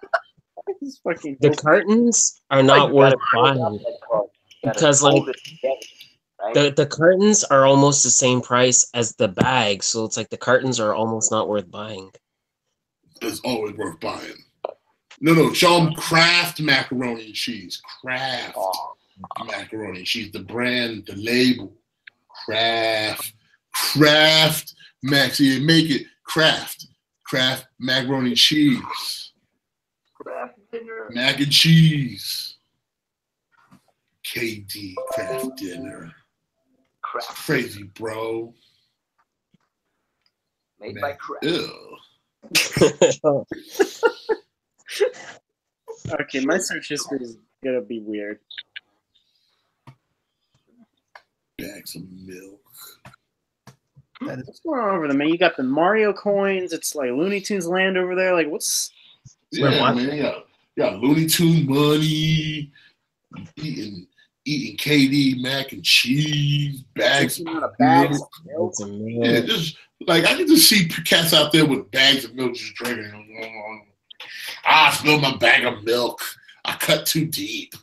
the cool. Cartons are not worth buying. Because like the cartons are almost the same price as the bag, so it's like the cartons are almost not worth buying. It's always worth buying. No, show them Kraft macaroni and cheese. Kraft macaroni and cheese. The brand, the label. Kraft Max. Yeah, make it Kraft macaroni and cheese. Kraft dinner. Mac and cheese. KD Kraft dinner. It's crazy, bro. Made by Kraft. Ew. Okay, my search history is gonna be weird. Bags of milk. What's going on over there, man? You got the Mario coins. It's like Looney Tunes land over there. Like, what's? Yeah, man. Yeah, Looney Tune money. Eating KD mac and cheese, bags of milk. Yeah, just like I can just see cats out there with bags of milk just drinking. I spilled my bag of milk. I cut too deep.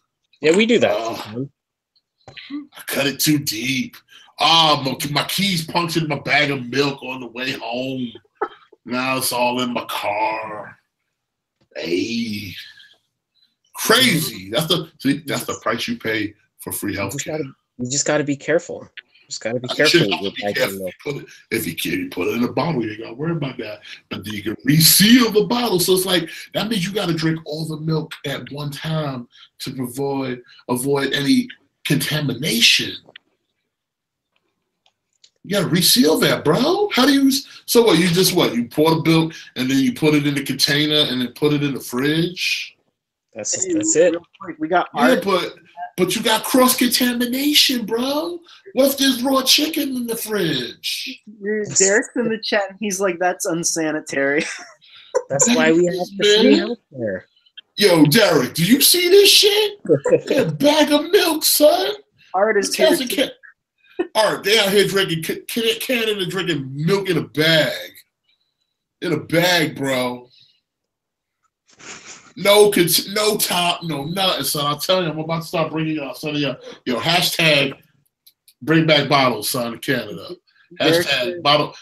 Yeah, we do that. I cut it too deep. My keys punctured my bag of milk on the way home. Now it's all in my car. Hey, crazy. That's the price you pay for free healthcare. You just got to be careful. Just got to be careful with your bag of milk. If you can, put it in a bottle. You ain't got to worry about that. But then you can reseal the bottle. So it's like that means you got to drink all the milk at one time to avoid any contamination. You got to reseal that, bro. How do you? So what? You pour the milk and then you put it in the container and then put it in the fridge. That's it. We got but you got cross contamination, bro. What if there's raw chicken in the fridge? Derek's in the chat. And he's like, "That's unsanitary." That's why we have the free healthcare. Yo, Derek, do you see this shit? A bag of milk, son. Art is here. Art, they out here drinking Canada, drinking milk in a bag. In a bag, bro. No top, no nothing, son. I'll tell you, I'm about to start bringing y'all, son. Yo, hashtag bring back bottles, son, in Canada. Hashtag bottle.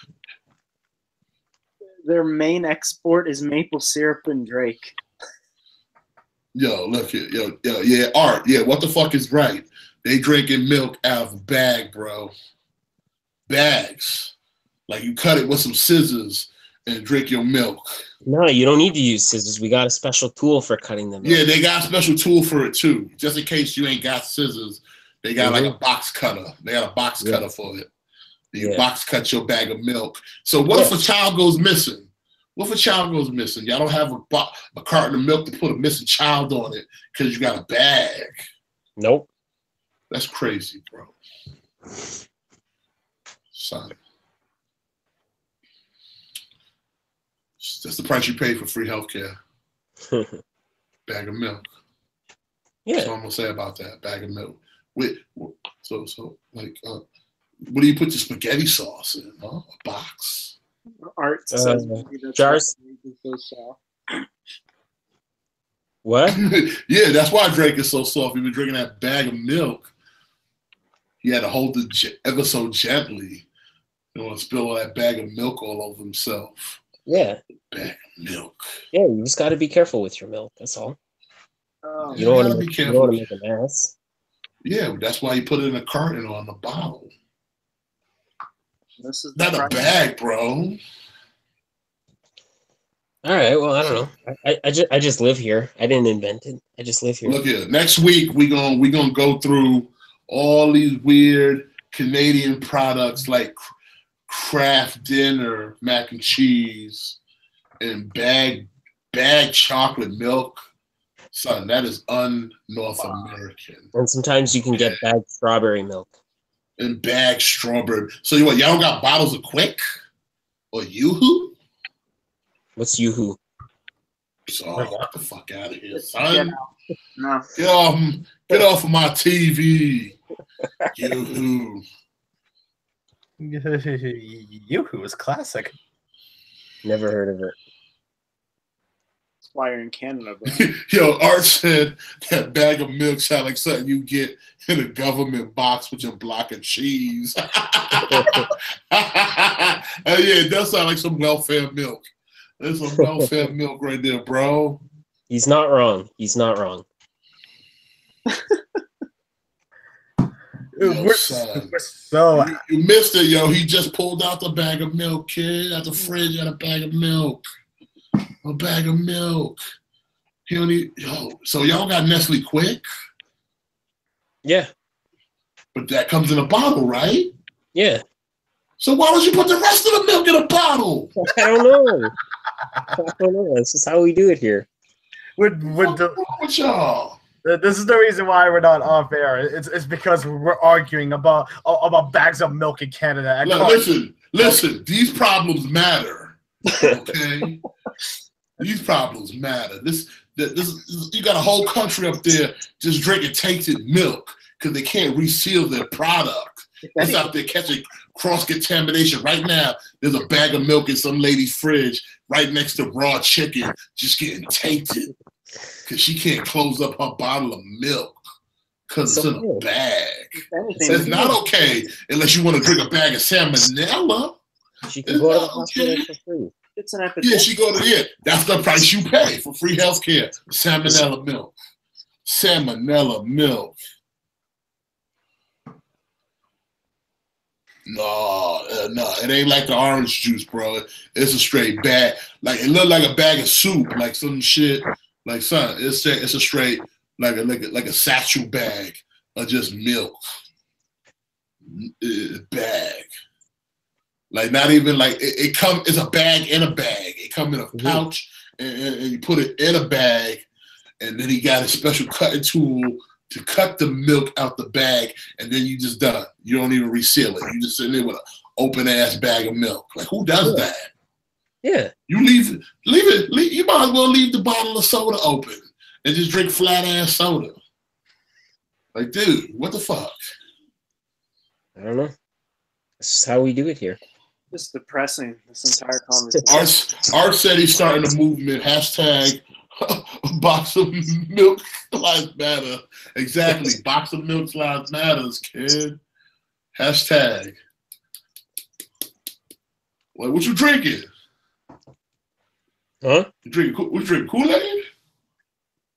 Their main export is maple syrup and Drake. Yo, look here. Yo, yeah, Art. Yeah, what the fuck is right? They drinking milk out of a bag, bro. Bags. Like you cut it with some scissors and drink your milk. No, you don't need to use scissors. We got a special tool for cutting them. Yeah, they got a special tool for it too. Just in case you ain't got scissors, they got like a box cutter. They got a box cutter for it. You box cut your bag of milk. So what if a child goes missing? What if a child goes missing? Y'all don't have a carton of milk to put a missing child on it because you got a bag. Nope. That's crazy, bro. Son. That's the price you pay for free healthcare. Bag of milk. Yeah. That's what I'm gonna say about that. Bag of milk. So like, what do you put your spaghetti sauce in? Huh? A box. Art says jars. What? Yeah, that's why Drake is so soft. He been drinking that bag of milk. He had to hold it ever so gently. You don't want to spill all that bag of milk all over himself. Yeah. Bag of milk. Yeah, you just got to be careful with your milk. That's all. You don't want to make a mess. Yeah, that's why you put it in a carton or in a bottle. This is not a bag, bro. All right. Well, I don't know. I just live here. I didn't invent it. I just live here. Look here. Next week we gonna go through all these weird Canadian products like Kraft Dinner mac and cheese and bag chocolate milk. Son, that is un-North American. And sometimes you can get bagged strawberry milk. And bagged strawberry. So y'all don't got bottles of Quick or Yoo-Hoo? What's Yoo-Hoo? So get the fuck out of here, son. No. Get off of my TV. Yoo-Hoo. Yoo-Hoo is classic. Never heard of it. That's why you're in Canada, bro. Yo, Art said that bag of milk sound like something you get in a government box with your block of cheese. Yeah, it does sound like some welfare milk. There's some welfare milk right there, bro. He's not wrong. He's not wrong. Yo, son. You missed it, yo. He just pulled out the bag of milk, kid. Out the fridge, got a bag of milk. A bag of milk. He only so y'all got Nestle Quick? Yeah. But that comes in a bottle, right? Yeah. So why don't you put the rest of the milk in a bottle? I don't know. I don't know. This is how we do it here. What's wrong with y'all? This is the reason why we're not off air. It's because we're arguing about bags of milk in Canada. Listen. These problems matter. Okay, these problems matter. This you got a whole country up there just drinking tainted milk because they can't reseal their product. It's out there catching cross-contamination. Right now, there's a bag of milk in some lady's fridge right next to raw chicken just getting tainted because she can't close up her bottle of milk because it's in a bag. It's not okay unless you want to drink a bag of salmonella. She can go to the hospital for free. It's an epidemic. Yeah, she go to that's the price you pay for free health care. Salmonella milk. Salmonella milk. No, it ain't like the orange juice, bro. It's a straight bag. Like it looked like a bag of soup, like some shit. Like son, it's a straight like a satchel bag of just milk. Bag. Like not even like it's a bag in a bag. It come in a pouch and you put it in a bag, and then he got a special cutting tool to cut the milk out the bag, and then you just done. You don't even reseal it. You just sitting there with an open ass bag of milk. Like who does that? Yeah. You leave it. You might as well leave the bottle of soda open. and just drink flat ass soda. Like, dude, what the fuck? I don't know. This is how we do it here. It's depressing, this entire conversation. Art said he's starting a movement. Hashtag box of milk lives matter. Exactly. Box of milk lives matters, kid. Hashtag. What you drinking? Huh? You drinking Kool-Aid?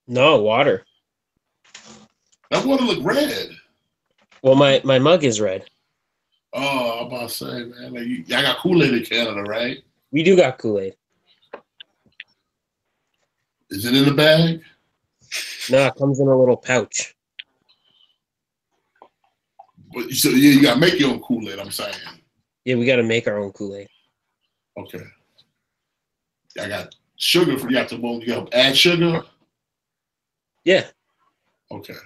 No, water. That water look red. Well, my mug is red. Oh, I'm about to say, man. Like, y'all got Kool-Aid in Canada, right? We do got Kool-Aid. Is it in the bag? No, it comes in a little pouch. But so yeah, you gotta make your own Kool-Aid, I'm saying. Yeah, we got to make our own Kool-Aid. Okay. I got sugar. You got to add sugar? Yeah. Okay.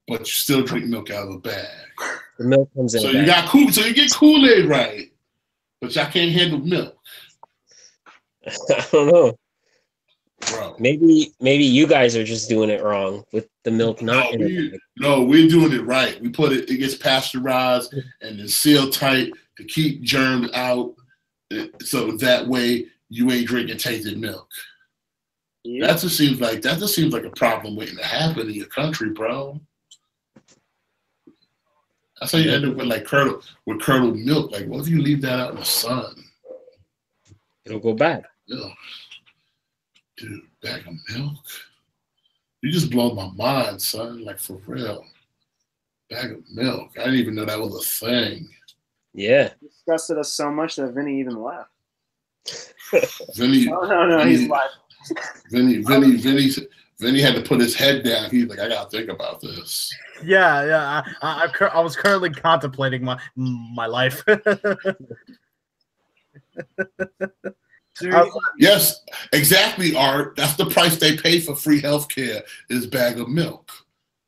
But you still drink milk out of a bag. The milk comes in. So you got so you get Kool-Aid right, but y'all can't handle milk. I don't know. Bro. Maybe you guys are just doing it wrong with the milk not in it. No, we're doing it right. We put it gets pasteurized and it's sealed tight to keep germs out, so that way you ain't drinking tainted milk. Yeah. That just seems like a problem waiting to happen in your country, bro. That's how you end up with curdled milk. Like, what if you leave that out in the sun? It'll go bad. Ugh. Dude, bag of milk? You just blow my mind, son. Like, for real. Bag of milk. I didn't even know that was a thing. Yeah. You disgusted us so much that Vinny even left. Vinny. No, he's live. Vinny had to put his head down. He's like, I gotta think about this. Yeah. I was currently contemplating my life. Yes, exactly, Art. That's the price they pay for free healthcare is bag of milk.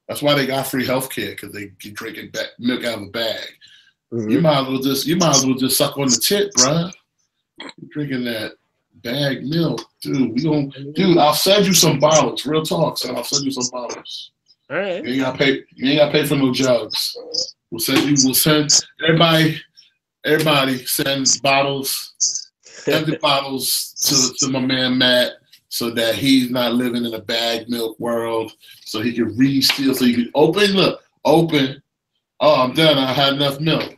That's why they got free healthcare, because they keep drinking milk out of a bag. Mm-hmm. You might as well just suck on the tit, bruh. You're drinking that bag milk, dude. I'll send you some bottles. Real talk, son. I'll send you some bottles. All right. You ain't gotta pay for no jugs. We'll send everybody sends bottles. Empty bottles to my man Matt, so that he's not living in a bag milk world, so he can re-steal, so you can open. Oh, I'm done. I had enough milk.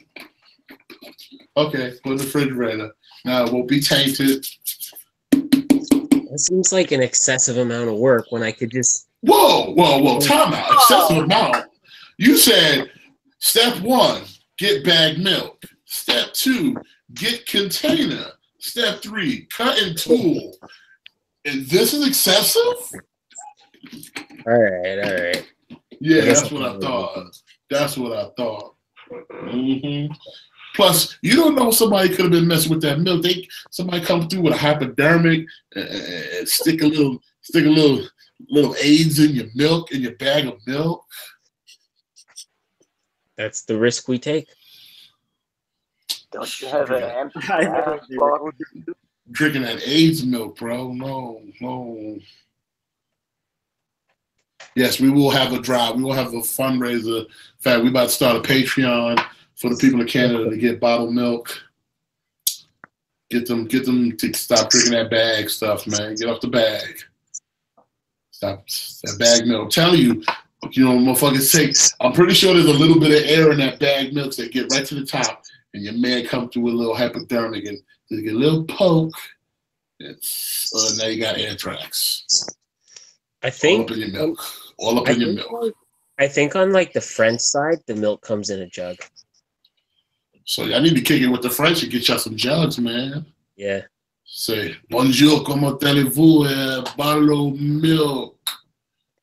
Okay, put in the refrigerator. Now it won't be tainted. That seems like an excessive amount of work when I could just. Whoa! Time out. Excessive amount. You said step 1, get bag milk. Step 2, get container. Step 3, cut and tool. And this is excessive? All right. Yeah, that's what I thought. Mm-hmm. Plus, you don't know somebody could have been messing with that milk. Somebody come through with a hypodermic and stick a little AIDS in your milk, in your bag of milk. That's the risk we take. Don't you have an empty bottle? Drinking that AIDS milk, bro. No. Yes, we will have a drive. We will have a fundraiser. In fact, we're about to start a Patreon for the people of Canada to get bottled milk. Get them to stop drinking that bag stuff, man. Get off the bag. Stop that bag milk. I'm telling you, motherfuckers take. I'm pretty sure there's a little bit of air in that bag milk, so they get right to the top. And your man come through with a little hypodermic and they get a little poke. Now you got anthrax. I think all up in your milk. All up in your milk. I think on like the French side, the milk comes in a jug. So I need to kick it with the French and get y'all some jugs, man. Yeah. Say bonjour, comment allez-vous? Bottle of milk.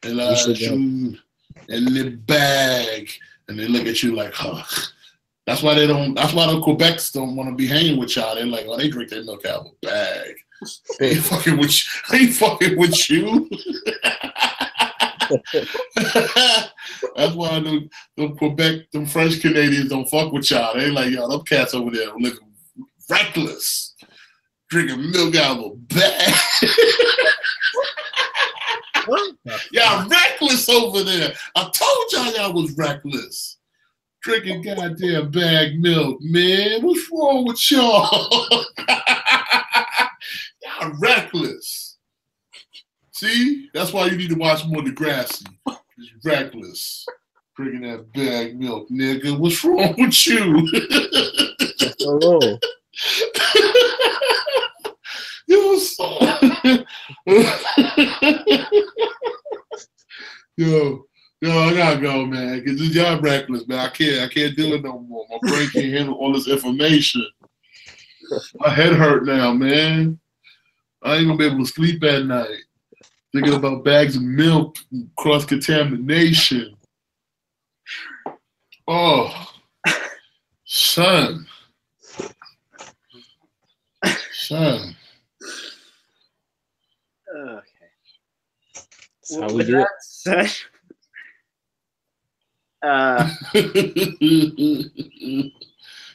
And in the bag. And they look at you like, huh. That's why the Quebecs don't want to be hanging with y'all. They're like, oh, they drink their milk out of a bag. I ain't fucking with you. That's why them French Canadians don't fuck with y'all. They like, yo, them cats over there looking reckless. Drinking milk out of a bag. Y'all reckless over there. I told y'all was reckless. Drinking goddamn bag milk, man. What's wrong with y'all? Y'all reckless. See? That's why you need to watch more Degrassi. It's reckless. Drinking that bag milk, nigga. What's wrong with you? Hello. Yo, son. Yo, I gotta go, man. Cause y'all reckless, man. I can't do it no more. My brain can't handle all this information. My head hurt now, man. I ain't gonna be able to sleep at night. Thinking about bags of milk, cross contamination. Oh, son. Okay. That's how we do it.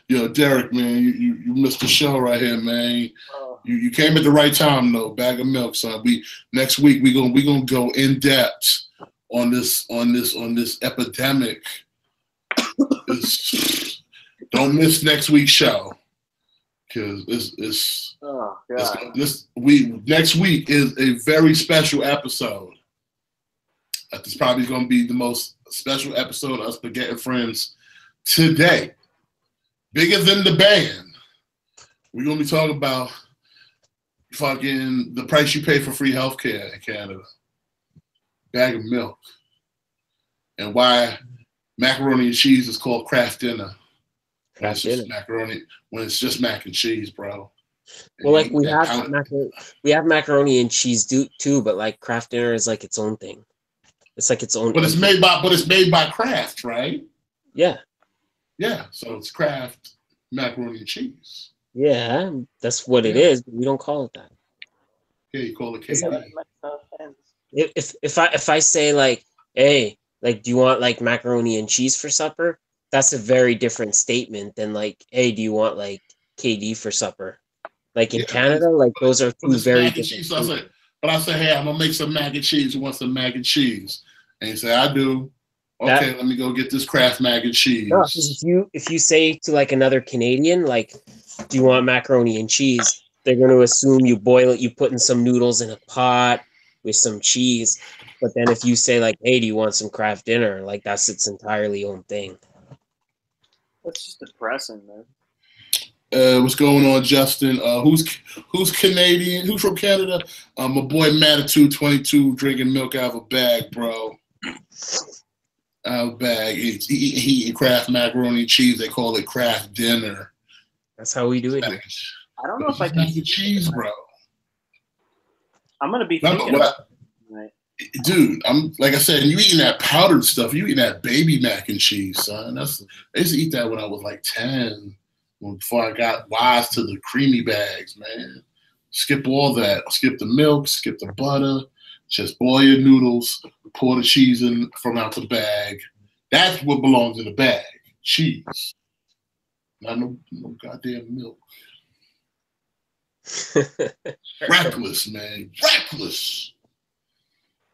Yo, Derek, man, you missed the show right here, man. You came at the right time though. Bag of milk, son. Next week we gonna go in depth on this epidemic. Don't miss next week's show. Because next week is a very special episode. It's probably going to be the most special episode of Spaghet and Friends today. Bigger than the band. We're going to be talking about fucking the price you pay for free healthcare in Canada. Bag of milk. And why macaroni and cheese is called Kraft dinner. When it's just macaroni, when it's just mac and cheese, bro. Well, like we have macaroni and cheese too, but like Kraft dinner is like its own thing. It's like its own. But it's made by Kraft, right? Yeah. Yeah. So it's Kraft macaroni and cheese. Yeah, that's what it is. But we don't call it that. Yeah, you call it KD. If I say like, hey, like, do you want like macaroni and cheese for supper? That's a very different statement than like, hey, do you want like KD for supper? Like in Canada, like those are two very different things. But I say, hey, I'm gonna make some mac and cheese. Who wants some mac and cheese? And you say, I do. Okay, let me go get this Kraft mac and cheese. No, if you say to like another Canadian, like, do you want macaroni and cheese? They're going to assume you boil it, you put in some noodles in a pot with some cheese. But then if you say like, hey, do you want some Kraft dinner? Like that's its entirely own thing. That's just depressing, man. What's going on, Justin? Who's Canadian? Who's from Canada? My boy Matitude 22 drinking milk out of a bag, bro. Out of a bag. He eating Kraft macaroni and cheese. They call it Kraft dinner. That's how we do it. I don't know if I can eat cheese, bro. I'm gonna be thinking about it. Dude, I'm like I said, you eating that powdered stuff. You eating that baby mac and cheese, son. I used to eat that when I was like 10. Before I got wise to the creamy bags, man. Skip all that. Skip the milk, skip the butter. Just boil your noodles, pour the cheese in from out the bag. That's what belongs in the bag. Cheese. Not no goddamn milk. Reckless, man. Reckless.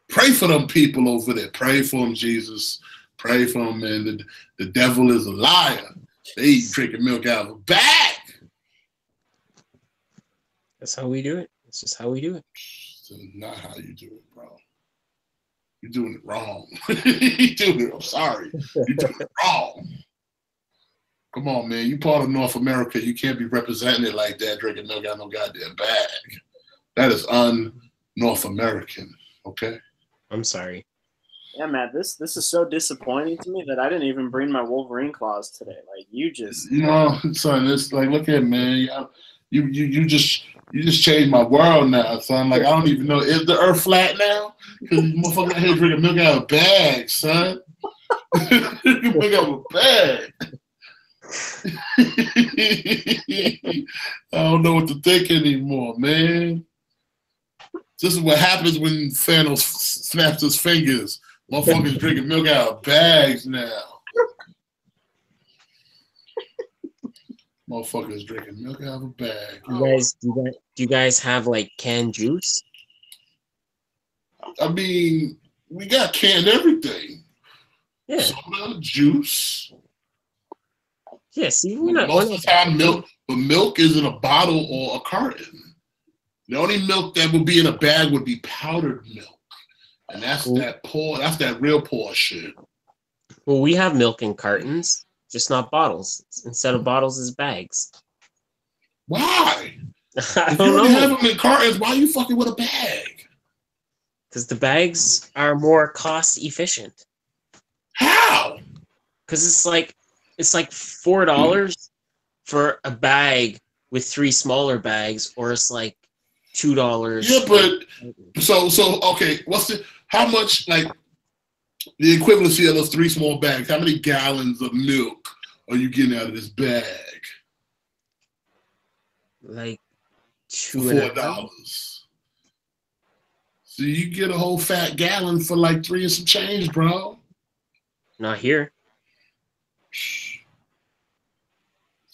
Pray for them people over there. Pray for them, Jesus. Pray for them, man. The devil is a liar. They eat drinking milk out of a bag. That's how we do it. That's just how we do it. That's not how you do it, bro. You're doing it wrong. You're doing it. I'm sorry. You're doing it wrong. Come on, man. You part of North America. You can't be representing it like that, drinking milk out of no goddamn bag. That is un-North American. Okay? I'm sorry. Yeah, Matt, this is so disappointing to me that I didn't even bring my Wolverine claws today. Like you just, son, it's like, look at man, you just changed my world now, son. Like I don't even know, is the Earth flat now? Because motherfucker out here drinking milk out of a bag, son. Milk out of a bag. I don't know what to think anymore, man. This is what happens when Thanos snaps his fingers. Motherfuckers drinking milk out of bags now. Motherfuckers drinking milk out of a bag. Do you guys have like canned juice? I mean, we got canned everything. Yeah. Soda, juice. Yeah, see, Most of the time, milk, but milk is in a bottle or a carton. The only milk that would be in a bag would be powdered milk. And that's that real poor shit. Well, we have milk in cartons, just not bottles. Instead of bottles, is bags. Why? I if you don't only know. have them in cartons, why are you fucking with a bag? Because the bags are more cost efficient. How? Because it's like $4 for a bag with 3 smaller bags, or it's like $2. Yeah, but so okay. How much like the equivalency of those 3 small bags? How many gallons of milk are you getting out of this bag? Like $4. So you get a whole fat gallon for like 3 and some change, bro. Not here.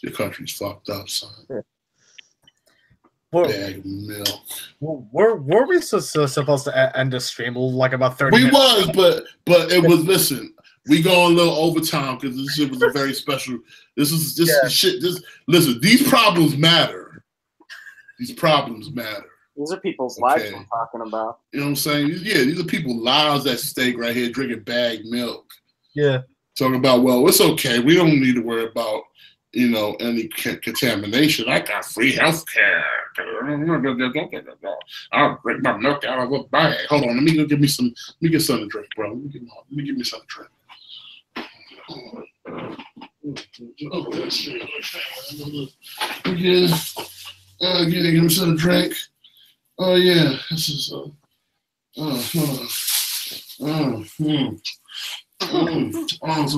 Your country's fucked up, son. Bag of milk. Were we supposed to end the stream like about 30 minutes? We was, but it was. Listen, we going a little overtime because this shit was a very special. Shit. Listen, these problems matter. These problems matter. These are people's lives we're talking about. You know what I'm saying? Yeah, these are people's lives at stake right here, drinking bagged milk. Yeah. Talking about, well, it's okay. We don't need to worry about, any contamination. I got free health care. I'll drink my milk out of a bag. Hold on, let me get something to drink, bro. Let me give me something to drink. Give me something to drink. Oh yeah, this is so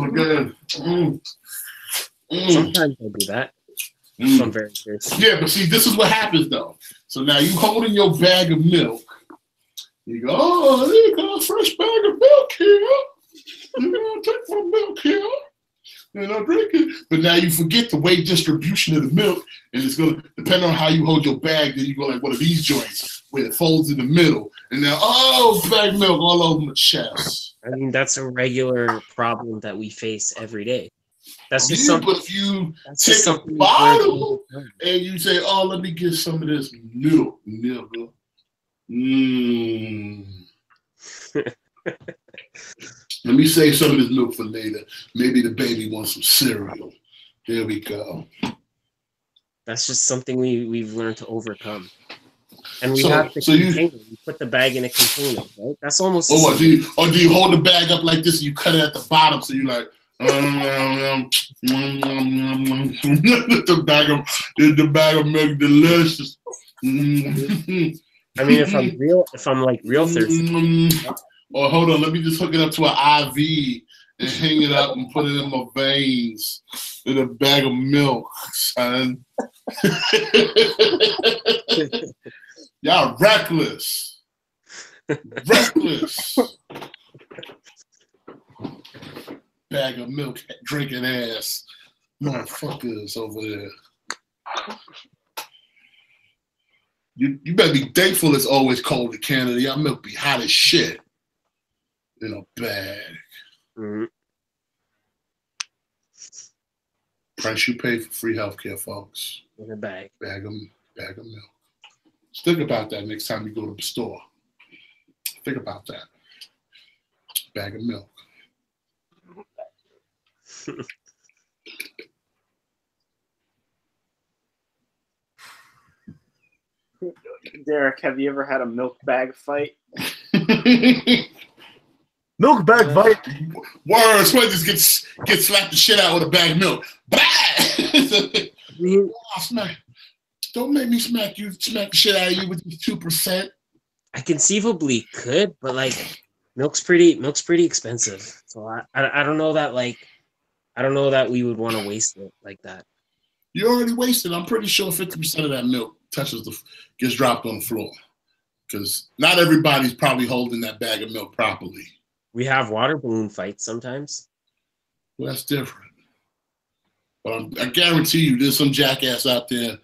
good. Sometimes I do that. I'm very curious. Yeah, but see, this is what happens though. So now you holding your bag of milk. You go, oh, there you go, a fresh bag of milk here. Take some milk here. Drink it. But now you forget the weight distribution of the milk, and it's gonna depend on how you hold your bag. Then you go like one of these joints where it folds in the middle, and now bag milk all over my chest. I mean, that's a regular problem that we face every day. That's just something. But if you take a bottle and you say, "Oh, let me get some of this milk, nigga." Let me save some of this milk for later. Maybe the baby wants some cereal. There we go. That's just something we've learned to overcome. And we have to you put the bag in a container, right? That's almost. Do you hold the bag up like this and you cut it at the bottom so you like the bag of milk delicious. I mean, if I'm real thirsty. Or hold on, let me just hook it up to an IV and hang it up and put it in my veins in a bag of milk, son. Y'all reckless. Reckless. Bag of milk drinking ass motherfuckers over there. You better be thankful it's always cold in Canada. Y'all milk be hot as shit in a bag. Mm-hmm. Price you pay for free healthcare, folks. In a bag. Bag of milk. Think about that next time you go to the store. Think about that. Bag of milk. Derek, have you ever had a milk bag fight? Milk bag fight? Word, somebody just get slapped the shit out with a bag of milk. Don't make me smack the shit out of you with 2%. I conceivably could, but like milk's pretty expensive. So I don't know that we would want to waste it like that. You already wasted. I'm pretty sure 50% of that milk gets dropped on the floor. Because not everybody's probably holding that bag of milk properly. We have water balloon fights sometimes. Well, that's different. But I guarantee you there's some jackass out there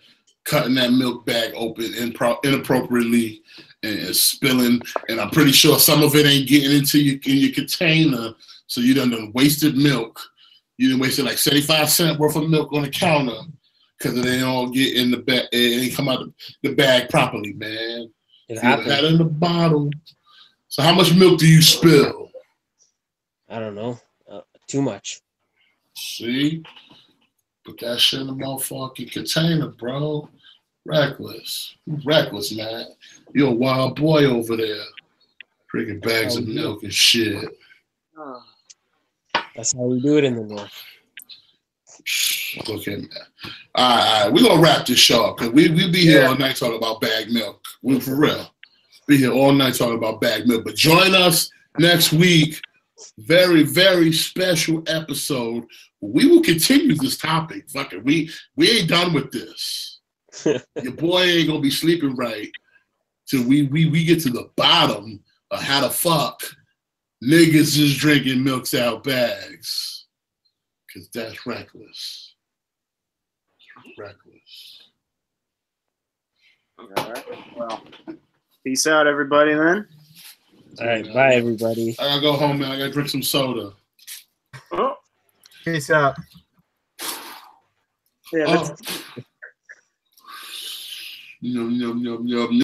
cutting that milk bag open inappropriately and spilling, and I'm pretty sure some of it ain't getting into your container, so you done wasted milk. You done wasted like 75 cents worth of milk on the counter because it ain't all get in the bag. It ain't come out the bag properly, man. It you happened. had it in the bottle. So how much milk do you spill? I don't know. Too much. See? Put that shit in the motherfucking container, bro. Reckless. Reckless, man. You're a wild boy over there. Drinking bags of milk and shit. That's how we do it in the North. Okay, man. All right. We're going to wrap this show up because we'll be here all night talking about bag milk. We're for real. Be here all night talking about bag milk. But join us next week. Very, very special episode. We will continue this topic. Fuck it. We ain't done with this. Your boy ain't gonna be sleeping right till we get to the bottom of how the fuck niggas is drinking milks out bags. Cause that's reckless. Reckless. All right. Well, peace out, everybody. Then. All right, bye everybody. I gotta go home, man. I gotta drink some soda. Oh. Peace out. Yeah. Yum, yum, yum, yum.